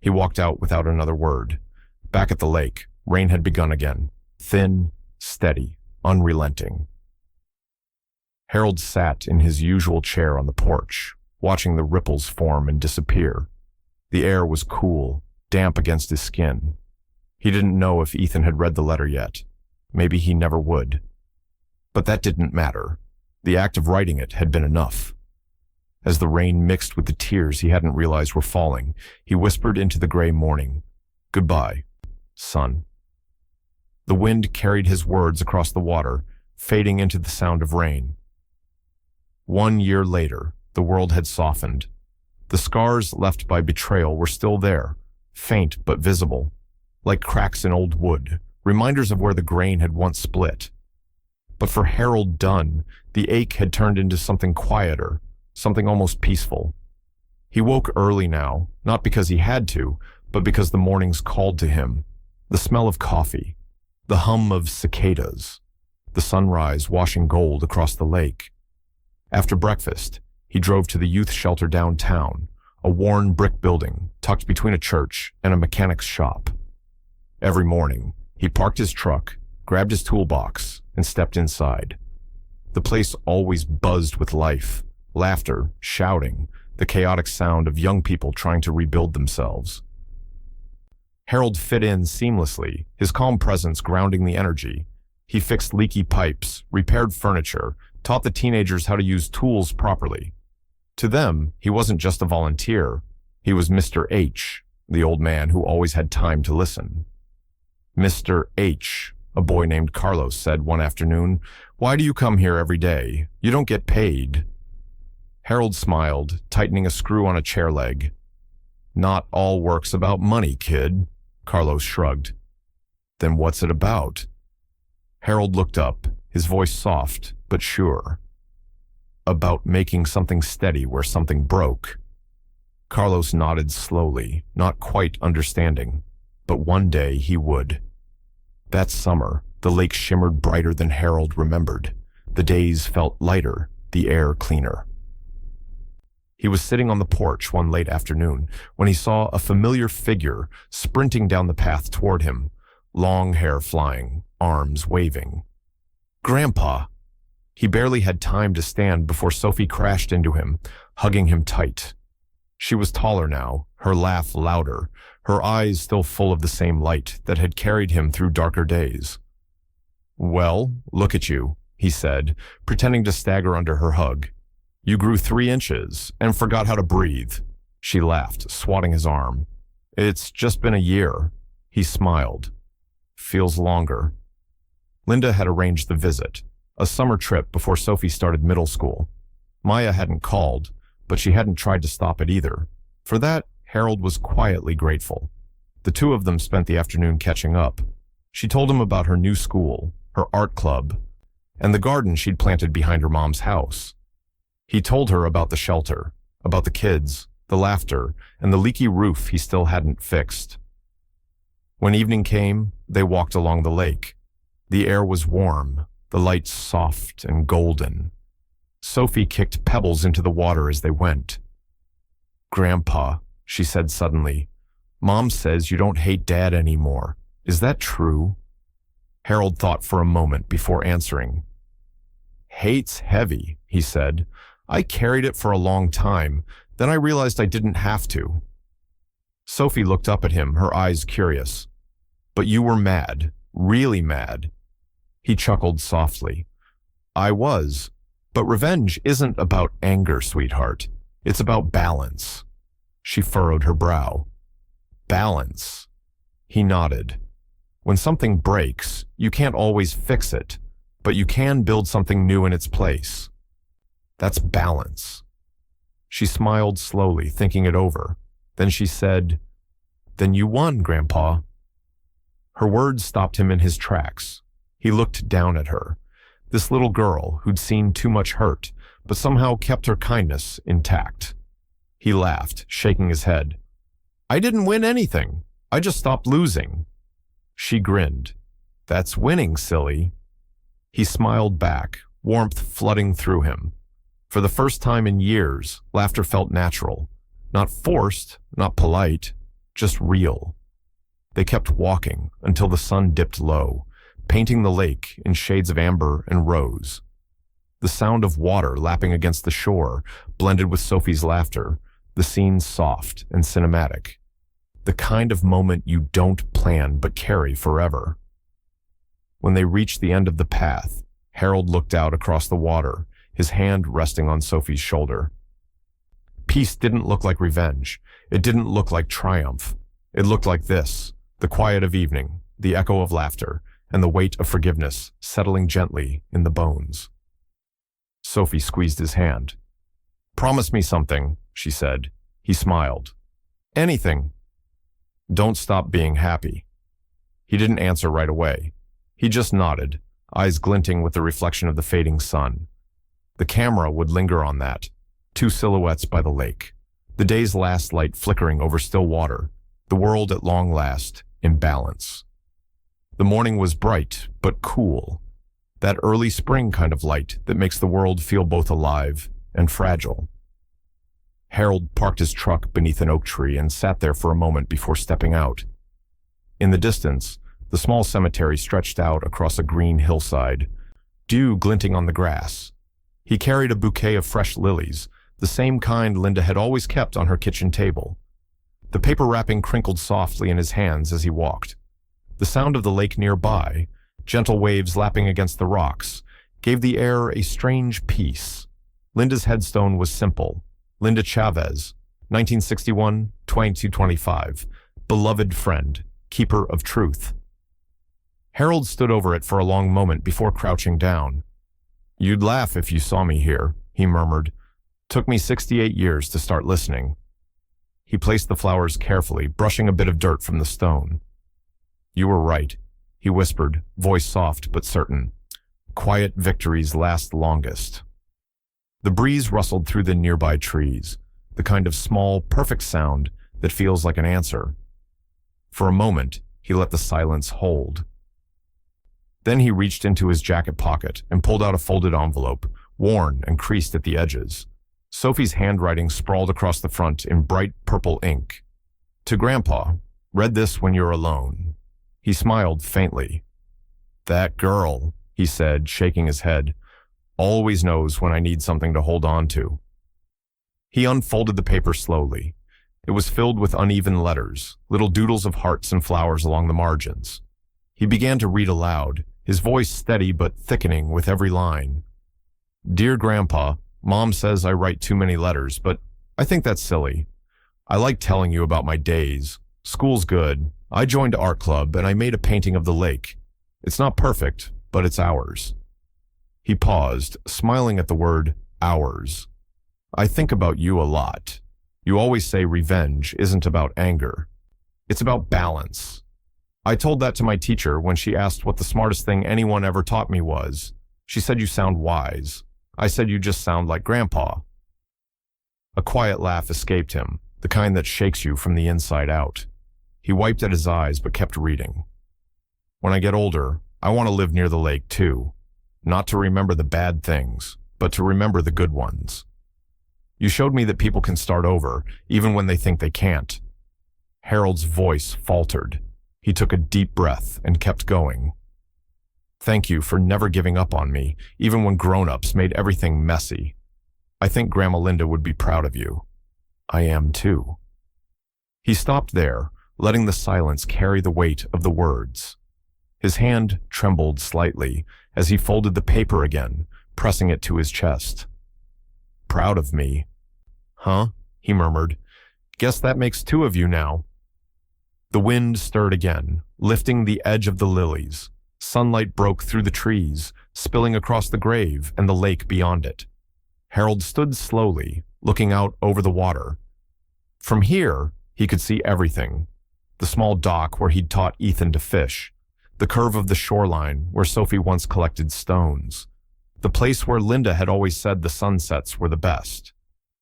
He walked out without another word. Back at the lake, rain had begun again. Thin, steady, unrelenting. Harold sat in his usual chair on the porch, watching the ripples form and disappear. The air was cool, damp against his skin. He didn't know if Ethan had read the letter yet. Maybe he never would. But that didn't matter. The act of writing it had been enough. As the rain mixed with the tears he hadn't realized were falling, he whispered into the gray morning, "Goodbye, son." The wind carried his words across the water, fading into the sound of rain. 1 year later, the world had softened. The scars left by betrayal were still there, faint but visible, like cracks in old wood, reminders of where the grain had once split. But for Harold Dunn, the ache had turned into something quieter, something almost peaceful. He woke early now, not because he had to, but because the mornings called to him. The smell of coffee, the hum of cicadas, the sunrise washing gold across the lake. After breakfast, he drove to the youth shelter downtown, a worn brick building tucked between a church and a mechanic's shop. Every morning, he parked his truck, grabbed his toolbox, and stepped inside. The place always buzzed with life, laughter, shouting, the chaotic sound of young people trying to rebuild themselves. Harold fit in seamlessly, his calm presence grounding the energy. He fixed leaky pipes, repaired furniture, taught the teenagers how to use tools properly. To them, he wasn't just a volunteer. He was Mr. H, the old man who always had time to listen. "Mr. H," a boy named Carlos said one afternoon, "why do you come here every day? You don't get paid." Harold smiled, tightening a screw on a chair leg. "Not all work's about money, kid," Carlos shrugged. "Then what's it about?" Harold looked up, his voice soft but sure. "About making something steady where something broke." Carlos nodded slowly, not quite understanding, but one day he would. That summer, the lake shimmered brighter than Harold remembered. The days felt lighter, the air cleaner. He was sitting on the porch one late afternoon when he saw a familiar figure sprinting down the path toward him, long hair flying, arms waving. "Grandpa!" He barely had time to stand before Sophie crashed into him, hugging him tight. She was taller now, her laugh louder, her eyes still full of the same light that had carried him through darker days. "Well, look at you," he said, pretending to stagger under her hug. "You grew 3 inches and forgot how to breathe." She laughed, swatting his arm. "It's just been a year." He smiled. "Feels longer." Linda had arranged the visit, a summer trip before Sophie started middle school. Maya hadn't called, but she hadn't tried to stop it either. For that, Harold was quietly grateful. The two of them spent the afternoon catching up. She told him about her new school, her art club, and the garden she'd planted behind her mom's house. He told her about the shelter, about the kids, the laughter, and the leaky roof he still hadn't fixed. When evening came, they walked along the lake. The air was warm, the lights soft and golden. Sophie kicked pebbles into the water as they went. "Grandpa," she said suddenly, "Mom says you don't hate Dad anymore. Is that true?" Harold thought for a moment before answering. "Hate's heavy," he said. "I carried it for a long time, then I realized I didn't have to." Sophie looked up at him, her eyes curious. "But you were mad, really mad." He chuckled softly. "I was, But revenge isn't about anger, sweetheart. It's about balance. She furrowed her brow. Balance. He nodded. When something breaks, you can't always fix it, but you can build something new in its place. That's balance. She smiled slowly, thinking it over. Then she said, "Then you won, Grandpa." Her words stopped him in his tracks. He looked down at her, this little girl who'd seen too much hurt, but somehow kept her kindness intact. He laughed, shaking his head. "I didn't win anything. I just stopped losing." She grinned. "That's winning, silly." He smiled back, warmth flooding through him. For the first time in years, laughter felt natural. Not forced, not polite, just real. They kept walking until the sun dipped low, painting the lake in shades of amber and rose. The sound of water lapping against the shore blended with Sophie's laughter, the scene soft and cinematic. The kind of moment you don't plan but carry forever. When they reached the end of the path, Harold looked out across the water, his hand resting on Sophie's shoulder. Peace didn't look like revenge. It didn't look like triumph. It looked like this, the quiet of evening, the echo of laughter, and the weight of forgiveness settling gently in the bones. Sophie squeezed his hand. "Promise me something," she said. He smiled. "Anything." "Don't stop being happy." He didn't answer right away. He just nodded, eyes glinting with the reflection of the fading sun. The camera would linger on that, two silhouettes by the lake, the day's last light flickering over still water, the world at long last in balance. The morning was bright but cool, that early spring kind of light that makes the world feel both alive and fragile. Harold parked his truck beneath an oak tree and sat there for a moment before stepping out. In the distance, the small cemetery stretched out across a green hillside, dew glinting on the grass. He carried a bouquet of fresh lilies, the same kind Linda had always kept on her kitchen table. The paper wrapping crinkled softly in his hands as he walked. The sound of the lake nearby, gentle waves lapping against the rocks, gave the air a strange peace. Linda's headstone was simple. Linda Chavez, 1961-2225, beloved friend, keeper of truth. Harold stood over it for a long moment before crouching down. "You'd laugh if you saw me here," he murmured. "Took me 68 years to start listening." He placed the flowers carefully, brushing a bit of dirt from the stone. "You were right," he whispered, voice soft but certain. "Quiet victories last longest." The breeze rustled through the nearby trees, the kind of small, perfect sound that feels like an answer. For a moment, he let the silence hold. Then he reached into his jacket pocket and pulled out a folded envelope, worn and creased at the edges. Sophie's handwriting sprawled across the front in bright purple ink. "To Grandpa, read this when you're alone." He smiled faintly. "That girl," he said, shaking his head, "always knows when I need something to hold on to." He unfolded the paper slowly. It was filled with uneven letters, little doodles of hearts and flowers along the margins. He began to read aloud, his voice steady but thickening with every line. "Dear Grandpa, Mom says I write too many letters, but I think that's silly. I like telling you about my days. School's good. I joined art club and I made a painting of the lake. It's not perfect, but it's ours." He paused, smiling at the word ours. "I think about you a lot. You always say revenge isn't about anger. It's about balance. I told that to my teacher when she asked what the smartest thing anyone ever taught me was. She said you sound wise. I said you just sound like Grandpa." A quiet laugh escaped him, the kind that shakes you from the inside out. He wiped at his eyes but kept reading. "When I get older, I want to live near the lake too. Not to remember the bad things, but to remember the good ones. You showed me that people can start over, even when they think they can't." Harold's voice faltered. He took a deep breath and kept going. "Thank you for never giving up on me, even when grown-ups made everything messy. I think Grandma Linda would be proud of you. I am too." He stopped there, letting the silence carry the weight of the words. His hand trembled slightly as he folded the paper again, pressing it to his chest. Proud of me? Huh? He murmured. Guess that makes two of you now. The wind stirred again, lifting the edge of the lilies. Sunlight broke through the trees, spilling across the grave and the lake beyond it. Harold stood slowly, looking out over the water. From here, he could see everything. The small dock where he'd taught Ethan to fish, the curve of the shoreline where Sophie once collected stones, the place where Linda had always said the sunsets were the best.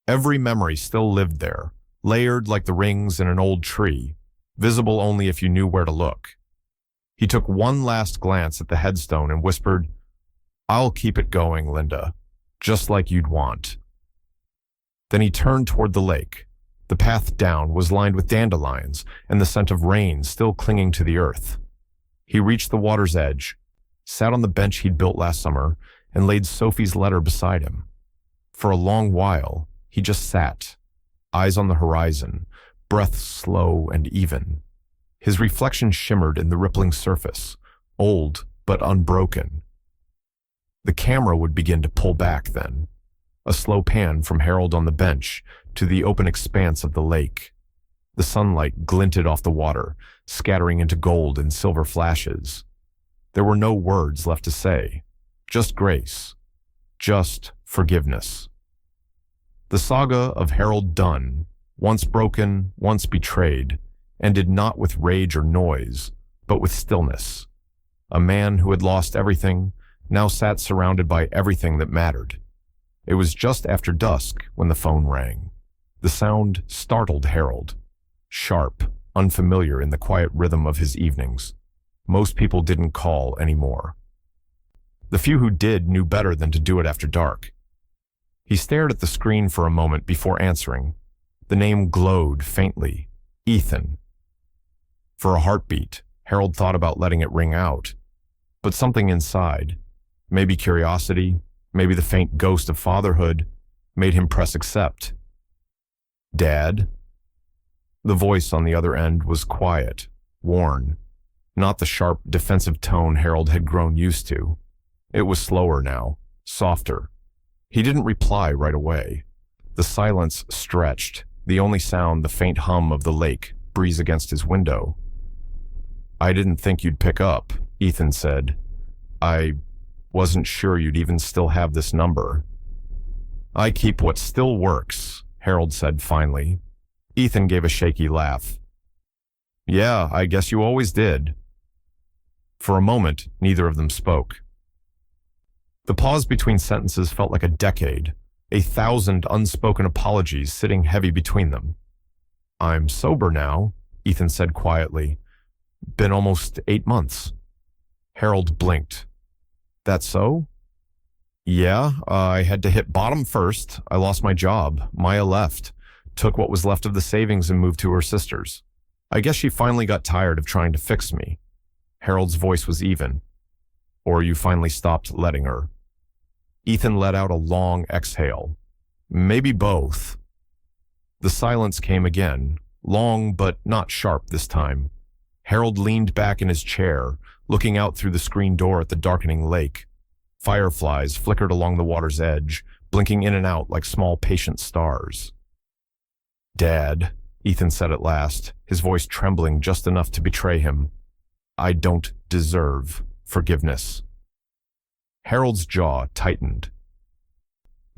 Every memory still lived there, layered like the rings in an old tree, visible only if you knew where to look. He took one last glance at the headstone and whispered, "I'll keep it going, Linda, just like you'd want." Then he turned toward the lake. The path down was lined with dandelions and the scent of rain still clinging to the earth. He reached the water's edge, sat on the bench he'd built last summer, and laid Sophie's letter beside him. For a long while, he just sat, eyes on the horizon, breath slow and even. His reflection shimmered in the rippling surface, old but unbroken. The camera would begin to pull back then, a slow pan from Harold on the bench to the open expanse of the lake. The sunlight glinted off the water, scattering into gold and silver flashes. There were no words left to say, just grace, just forgiveness. The saga of Harold Dunn, once broken, once betrayed, ended not with rage or noise, but with stillness. A man who had lost everything now sat surrounded by everything that mattered. It was just after dusk when the phone rang. The sound startled Harold, sharp, unfamiliar in the quiet rhythm of his evenings. Most people didn't call anymore. The few who did knew better than to do it after dark. He stared at the screen for a moment before answering. The name glowed faintly, Ethan. For a heartbeat, Harold thought about letting it ring out. But something inside, maybe curiosity, maybe the faint ghost of fatherhood, made him press accept. Dad? The voice on the other end was quiet, worn, not the sharp, defensive tone Harold had grown used to. It was slower now, softer. He didn't reply right away. The silence stretched, the only sound the faint hum of the lake breeze against his window. "I didn't think you'd pick up," Ethan said. "I wasn't sure you'd even still have this number." "I keep what still works," Harold said finally. Ethan gave a shaky laugh. "Yeah, I guess you always did." For a moment, neither of them spoke. The pause between sentences felt like a decade, 1,000 unspoken apologies sitting heavy between them. "I'm sober now," Ethan said quietly. "Been almost 8 months." Harold blinked. "That so?" "Yeah, I had to hit bottom first. I lost my job. Maya left, took what was left of the savings and moved to her sister's. I guess she finally got tired of trying to fix me." Harold's voice was even. "Or you finally stopped letting her." Ethan let out a long exhale. "Maybe both." The silence came again, long but not sharp this time. Harold leaned back in his chair, looking out through the screen door at the darkening lake. Fireflies flickered along the water's edge, blinking in and out like small patient stars. "Dad," Ethan said at last, his voice trembling just enough to betray him, "I don't deserve forgiveness." Harold's jaw tightened.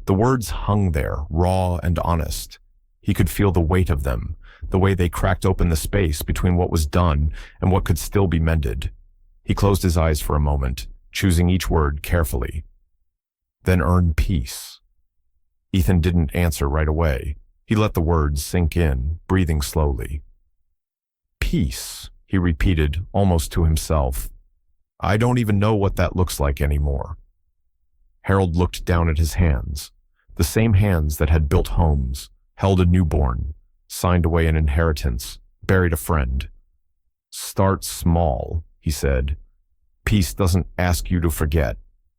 The words hung there, raw and honest. He could feel the weight of them, the way they cracked open the space between what was done and what could still be mended. He closed his eyes for a moment, choosing each word carefully. "Then earn peace." Ethan didn't answer right away. He let the words sink in, breathing slowly. "Peace," he repeated, almost to himself. "I don't even know what that looks like anymore." Harold looked down at his hands, the same hands that had built homes, held a newborn, signed away an inheritance, buried a friend. "Start small," he said. "Peace doesn't ask you to forget.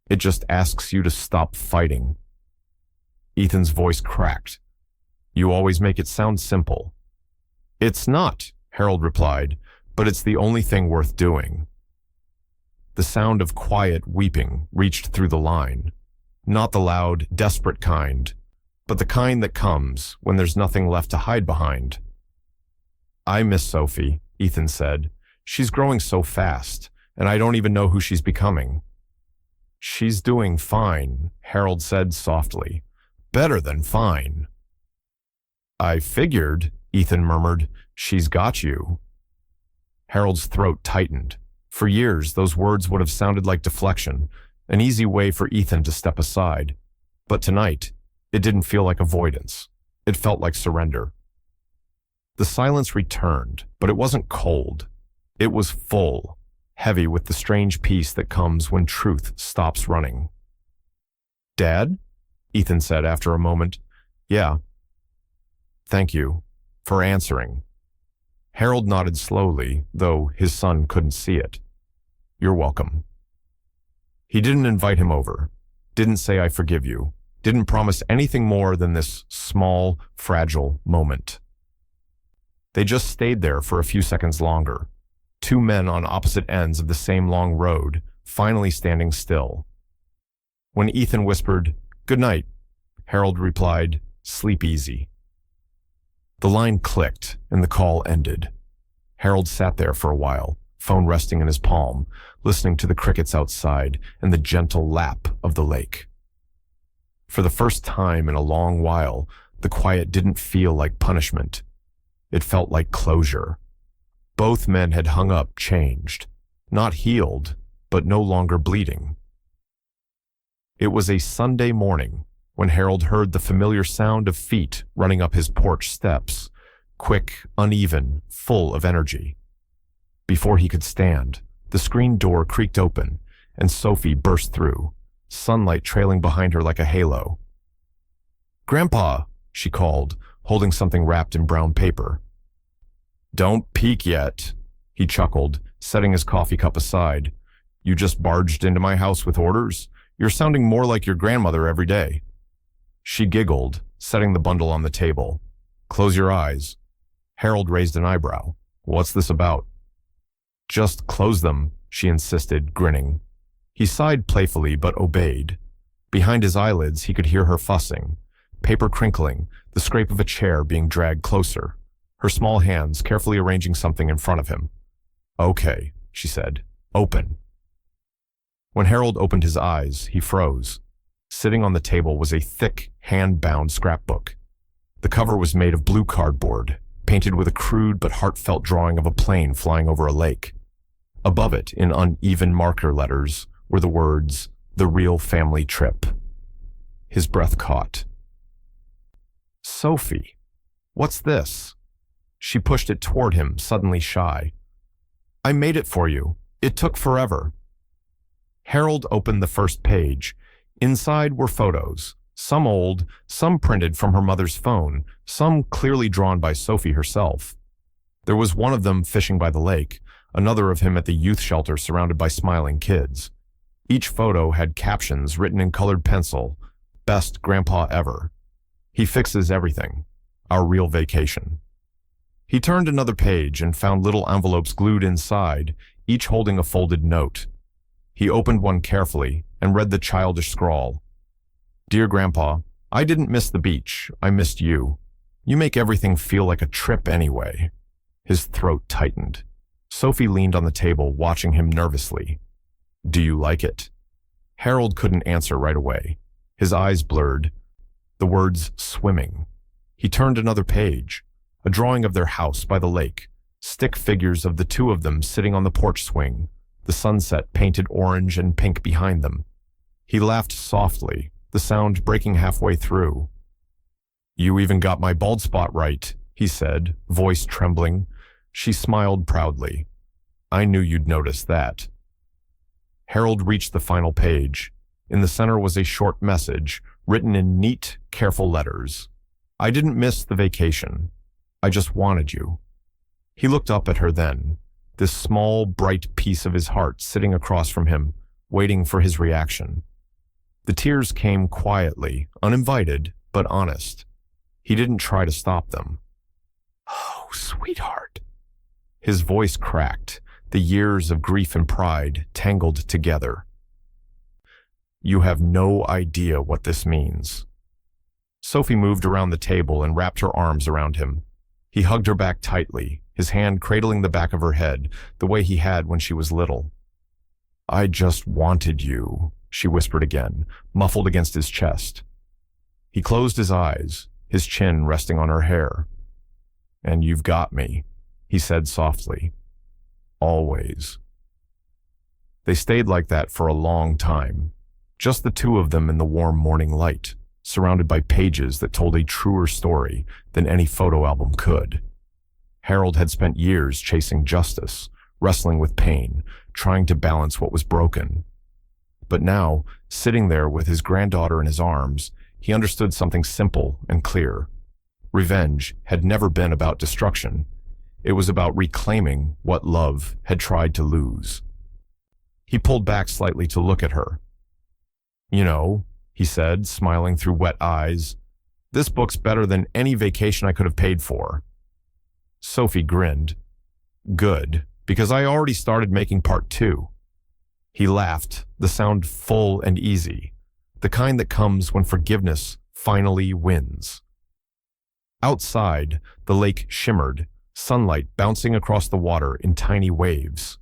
It just asks you to stop fighting." Ethan's voice cracked. "You always make it sound simple." "It's not," Harold replied, "but it's the only thing worth doing." The sound of quiet weeping reached through the line. Not the loud, desperate kind, but the kind that comes when there's nothing left to hide behind. I miss Sophie, Ethan said. She's growing so fast, and I don't even know who she's becoming. She's doing fine, Harold said softly. Better than fine. I figured, Ethan murmured. She's got you. Harold's throat tightened. For years, those words would have sounded like deflection, an easy way for Ethan to step aside. But tonight, it didn't feel like avoidance. It felt like surrender. The silence returned, but it wasn't cold. It was full, heavy with the strange peace that comes when truth stops running. Dad? Ethan said after a moment. Yeah. Thank you for answering. Harold nodded slowly, though his son couldn't see it. You're welcome. He didn't invite him over, didn't say I forgive you, didn't promise anything more than this small, fragile moment. They just stayed there for a few seconds longer, two men on opposite ends of the same long road, finally standing still. When Ethan whispered, "Good night," Harold replied, "Sleep easy." The line clicked and the call ended. Harold sat there for a while, phone resting in his palm, listening to the crickets outside and the gentle lap of the lake. For the first time in a long while, the quiet didn't feel like punishment. It felt like closure. Both men had hung up, changed, not healed, but no longer bleeding. It was a Sunday morning when Harold heard the familiar sound of feet running up his porch steps, quick, uneven, full of energy. Before he could stand, the screen door creaked open, and Sophie burst through, sunlight trailing behind her like a halo. "Grandpa," she called, holding something wrapped in brown paper. "Don't peek yet," he chuckled, setting his coffee cup aside. "You just barged into my house with orders? You're sounding more like your grandmother every day." She giggled, setting the bundle on the table. "Close your eyes." Harold raised an eyebrow. "What's this about?" "Just close them," she insisted, grinning. He sighed playfully but obeyed. Behind his eyelids, he could hear her fussing, paper crinkling, the scrape of a chair being dragged closer, her small hands carefully arranging something in front of him. "Okay," she said. "Open." When Harold opened his eyes, he froze. Sitting on the table was a thick, hand-bound scrapbook. The cover was made of blue cardboard, painted with a crude but heartfelt drawing of a plane flying over a lake. Above it, in uneven marker letters, were the words, "The Real Family Trip." His breath caught. "Sophie, what's this?" She pushed it toward him, suddenly shy. "I made it for you. It took forever." Harold opened the first page. Inside were photos, some old, some printed from her mother's phone, some clearly drawn by Sophie herself. There was one of them fishing by the lake, another of him at the youth shelter surrounded by smiling kids. Each photo had captions written in colored pencil, "Best grandpa ever. He fixes everything. Our real vacation." He turned another page and found little envelopes glued inside, each holding a folded note. He opened one carefully and read the childish scrawl. "Dear Grandpa, I didn't miss the beach. I missed you. You make everything feel like a trip anyway." His throat tightened. Sophie leaned on the table, watching him nervously. "Do you like it?" Harold couldn't answer right away. His eyes blurred. The words "swimming." He turned another page. A drawing of their house by the lake. Stick figures of the two of them sitting on the porch swing. The sunset painted orange and pink behind them. He laughed softly, the sound breaking halfway through. "You even got my bald spot right," he said, voice trembling. She smiled proudly. "I knew you'd notice that." Harold reached the final page. In the center was a short message, written in neat, careful letters. "I didn't miss the vacation. I just wanted you." He looked up at her then, this small, bright piece of his heart sitting across from him, waiting for his reaction. The tears came quietly, uninvited, but honest. He didn't try to stop them. "Oh, sweetheart." His voice cracked, the years of grief and pride tangled together. You have no idea what this means." Sophie moved around the table and wrapped her arms around him. He hugged her back tightly, his hand cradling the back of her head, the way he had when she was little. "I just wanted you," she whispered again, muffled against his chest. He closed his eyes, his chin resting on her hair. "And you've got me," he said softly. "Always." They stayed like that for a long time, just the two of them in the warm morning light, surrounded by pages that told a truer story than any photo album could. Harold had spent years chasing justice, wrestling with pain, trying to balance what was broken. But now, sitting there with his granddaughter in his arms, he understood something simple and clear. Revenge had never been about destruction. It was about reclaiming what love had tried to lose. He pulled back slightly to look at her. "You know," he said, smiling through wet eyes, "this book's better than any vacation I could have paid for." Sophie grinned. "Good, because I already started making part 2. He laughed, the sound full and easy, the kind that comes when forgiveness finally wins. Outside, the lake shimmered, sunlight bouncing across the water in tiny waves.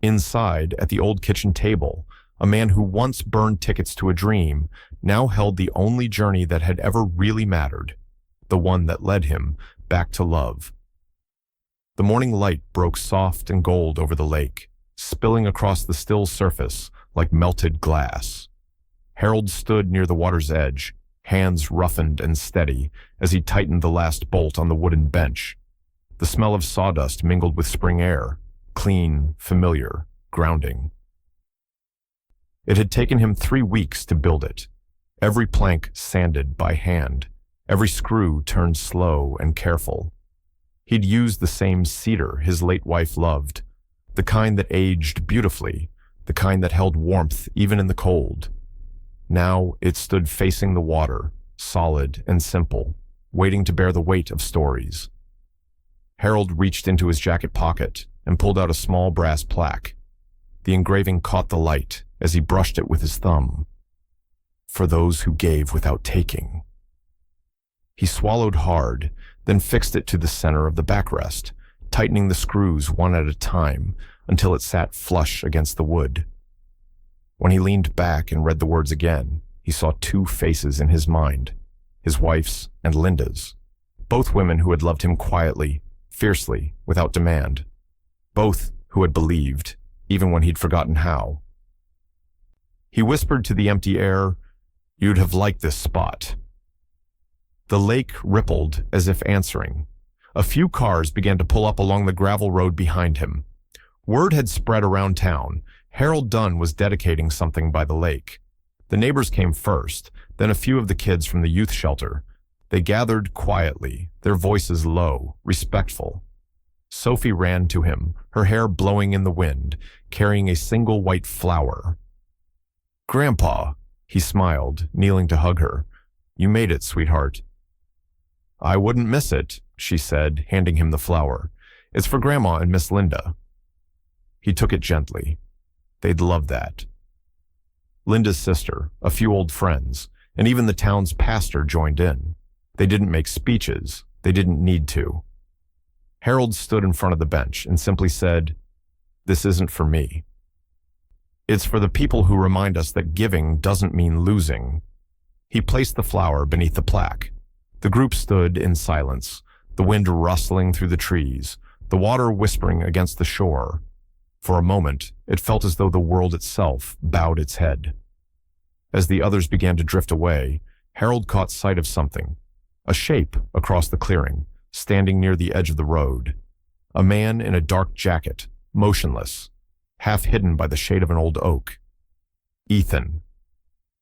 Inside, at the old kitchen table, a man who once burned tickets to a dream now held the only journey that had ever really mattered, the one that led him back to love. The morning light broke soft and gold over the lake, spilling across the still surface like melted glass. Harold stood near the water's edge, hands roughened and steady as he tightened the last bolt on the wooden bench. The smell of sawdust mingled with spring air, clean, familiar, grounding. It had taken him 3 weeks to build it, every plank sanded by hand, every screw turned slow and careful. He'd used the same cedar his late wife loved, the kind that aged beautifully, the kind that held warmth even in the cold. Now it stood facing the water, solid and simple, waiting to bear the weight of stories. Harold reached into his jacket pocket and pulled out a small brass plaque. The engraving caught the light as he brushed it with his thumb. "For those who gave without taking." He swallowed hard, then fixed it to the center of the backrest, tightening the screws one at a time until it sat flush against the wood. When he leaned back and read the words again, he saw 2 faces in his mind, his wife's and Linda's. Both women who had loved him quietly, fiercely, without demand. Both who had believed, even when he'd forgotten how. He whispered to the empty air, "You'd have liked this spot." The lake rippled as if answering. A few cars began to pull up along the gravel road behind him. Word had spread around town. Harold Dunn was dedicating something by the lake. The neighbors came first, then a few of the kids from the youth shelter. They gathered quietly, their voices low, respectful. Sophie ran to him, her hair blowing in the wind, carrying a single white flower. "Grandpa," he smiled, kneeling to hug her. "You made it, sweetheart." "I wouldn't miss it," she said, handing him the flower. "It's for Grandma and Miss Linda." He took it gently. They'd love that. Linda's sister, a few old friends, and even the town's pastor joined in. They didn't make speeches. They didn't need to. Harold stood in front of the bench and simply said, "This isn't for me. It's for the people who remind us that giving doesn't mean losing." He placed the flower beneath the plaque. The group stood in silence, the wind rustling through the trees, the water whispering against the shore. For a moment, it felt as though the world itself bowed its head. As the others began to drift away, Harold caught sight of something, a shape across the clearing, standing near the edge of the road. A man in a dark jacket, motionless, half hidden by the shade of an old oak. Ethan.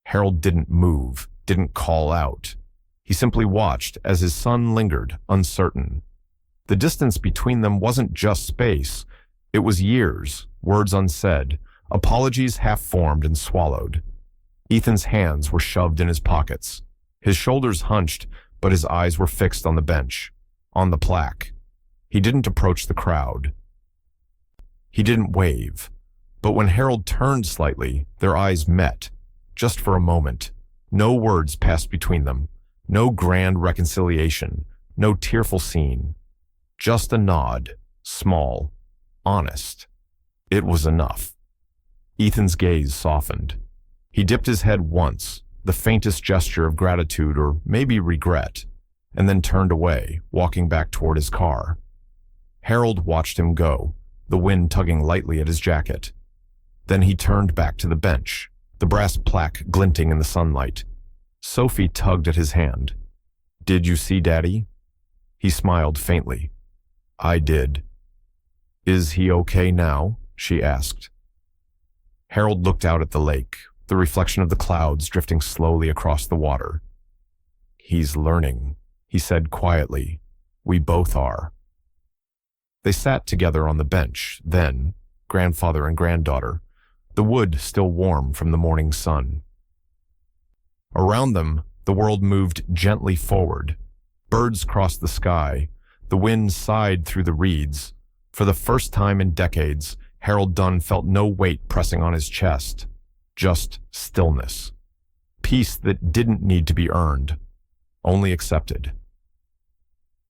Harold didn't move, didn't call out. He simply watched as his son lingered, uncertain. The distance between them wasn't just space. It was years, words unsaid, apologies half-formed and swallowed. Ethan's hands were shoved in his pockets. His shoulders hunched, but his eyes were fixed on the bench, on the plaque. He didn't approach the crowd. He didn't wave. But when Harold turned slightly, their eyes met. just for a moment. No words passed between them. No grand reconciliation. No tearful scene. Just a nod. Small. Honest. It was enough. Ethan's gaze softened. He dipped his head once, the faintest gesture of gratitude or maybe regret, and then turned away, walking back toward his car. Harold watched him go, the wind tugging lightly at his jacket. Then he turned back to the bench, the brass plaque glinting in the sunlight. Sophie tugged at his hand. "Did you see Daddy?" He smiled faintly. "I did." "Is he okay now?" she asked. Harold looked out at the lake, the reflection of the clouds drifting slowly across the water. "He's learning," he said quietly. "We both are." They sat together on the bench, then, grandfather and granddaughter, the wood still warm from the morning sun. Around them, the world moved gently forward. Birds crossed the sky. The wind sighed through the reeds. For the first time in decades, Harold Dunn felt no weight pressing on his chest. Just stillness. Peace that didn't need to be earned, only accepted.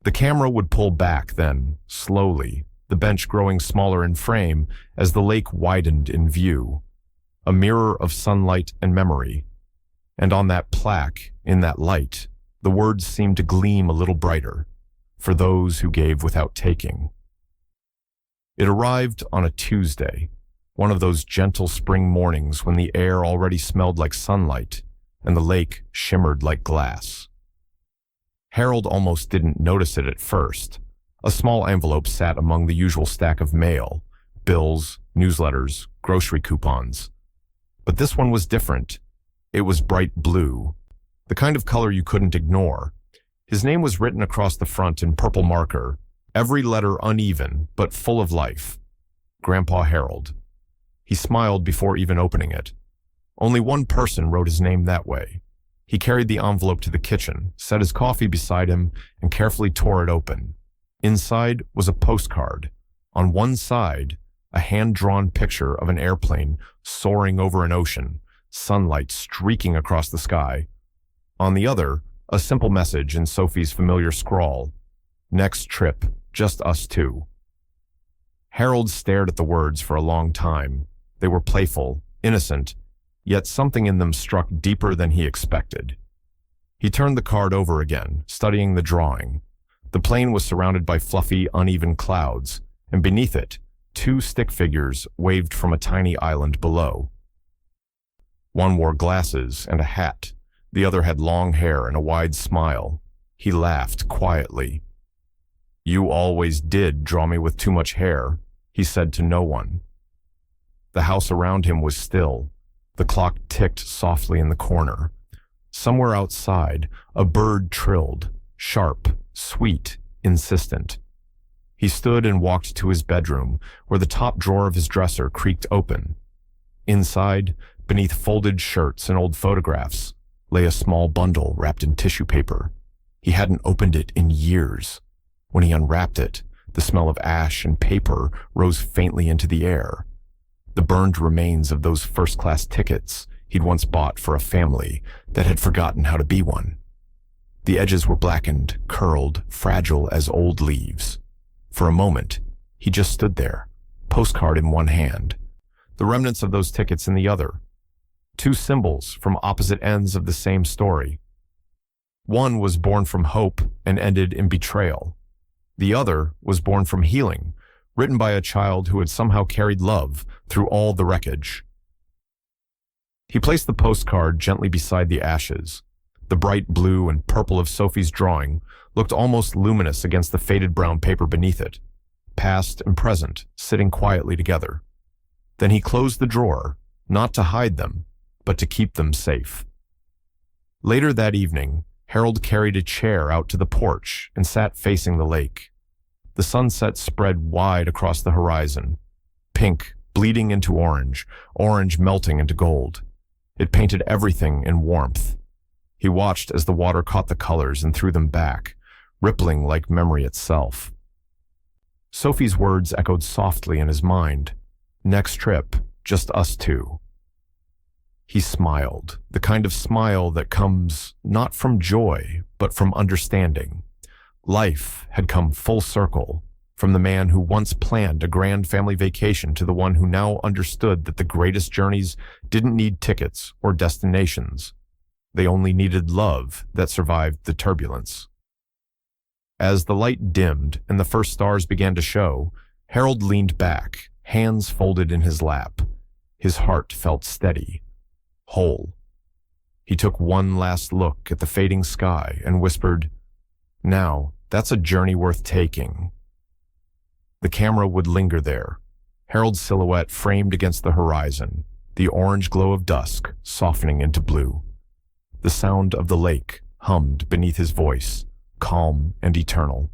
The camera would pull back then, slowly, the bench growing smaller in frame as the lake widened in view. A mirror of sunlight and memory. And on that plaque, in that light, the words seemed to gleam a little brighter, for those who gave without taking. It arrived on a Tuesday, one of those gentle spring mornings when the air already smelled like sunlight and the lake shimmered like glass. Harold almost didn't notice it at first. A small envelope sat among the usual stack of mail, bills, newsletters, grocery coupons. But this one was different. It was bright blue, the kind of color you couldn't ignore. His name was written across the front in purple marker, every letter uneven but full of life. Grandpa Harold. He smiled before even opening it. Only one person wrote his name that way. He carried the envelope to the kitchen, set his coffee beside him, and carefully tore it open. Inside was a postcard. On one side, a hand-drawn picture of an airplane soaring over an ocean, sunlight streaking across the sky. On the other, a simple message in Sophie's familiar scrawl. "Next trip, just us two." Harold stared at the words for a long time. They were playful, innocent, yet something in them struck deeper than he expected. He turned the card over again, studying the drawing. The plane was surrounded by fluffy, uneven clouds, and beneath it, two stick figures waved from a tiny island below. One wore glasses and a hat. The other had long hair and a wide smile. He laughed quietly. "You always did draw me with too much hair," he said to no one. The house around him was still. The clock ticked softly in the corner. Somewhere outside, a bird trilled, sharp, sweet, insistent. He stood and walked to his bedroom, where the top drawer of his dresser creaked open. Inside, beneath folded shirts and old photographs, lay a small bundle wrapped in tissue paper. He hadn't opened it in years. When he unwrapped it, the smell of ash and paper rose faintly into the air. The burned remains of those first-class tickets he'd once bought for a family that had forgotten how to be one. The edges were blackened, curled, fragile as old leaves. For a moment, he just stood there, postcard in one hand, the remnants of those tickets in the other. Two symbols from opposite ends of the same story. One was born from hope and ended in betrayal. The other was born from healing, written by a child who had somehow carried love through all the wreckage. He placed the postcard gently beside the ashes. The bright blue and purple of Sophie's drawing looked almost luminous against the faded brown paper beneath it, past and present sitting quietly together. Then he closed the drawer, not to hide them, but to keep them safe. Later that evening, Harold carried a chair out to the porch and sat facing the lake. The sunset spread wide across the horizon, pink bleeding into orange, orange melting into gold. It painted everything in warmth. He watched as the water caught the colors and threw them back, rippling like memory itself. Sophie's words echoed softly in his mind. "Next trip, just us two." He smiled, the kind of smile that comes not from joy, but from understanding. Life had come full circle, from the man who once planned a grand family vacation to the one who now understood that the greatest journeys didn't need tickets or destinations. They only needed love that survived the turbulence. As the light dimmed and the first stars began to show, Harold leaned back, hands folded in his lap. His heart felt steady, whole. He took one last look at the fading sky and whispered, "Now, that's a journey worth taking." The camera would linger there, Harold's silhouette framed against the horizon, the orange glow of dusk softening into blue. The sound of the lake hummed beneath his voice, calm and eternal.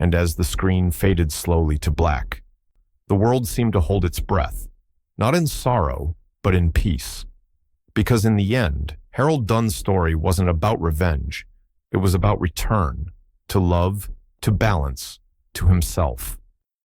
And as the screen faded slowly to black, the world seemed to hold its breath, not in sorrow, but in peace. Because in the end, Harold Dunn's story wasn't about revenge. It was about return, to love, to balance, to himself.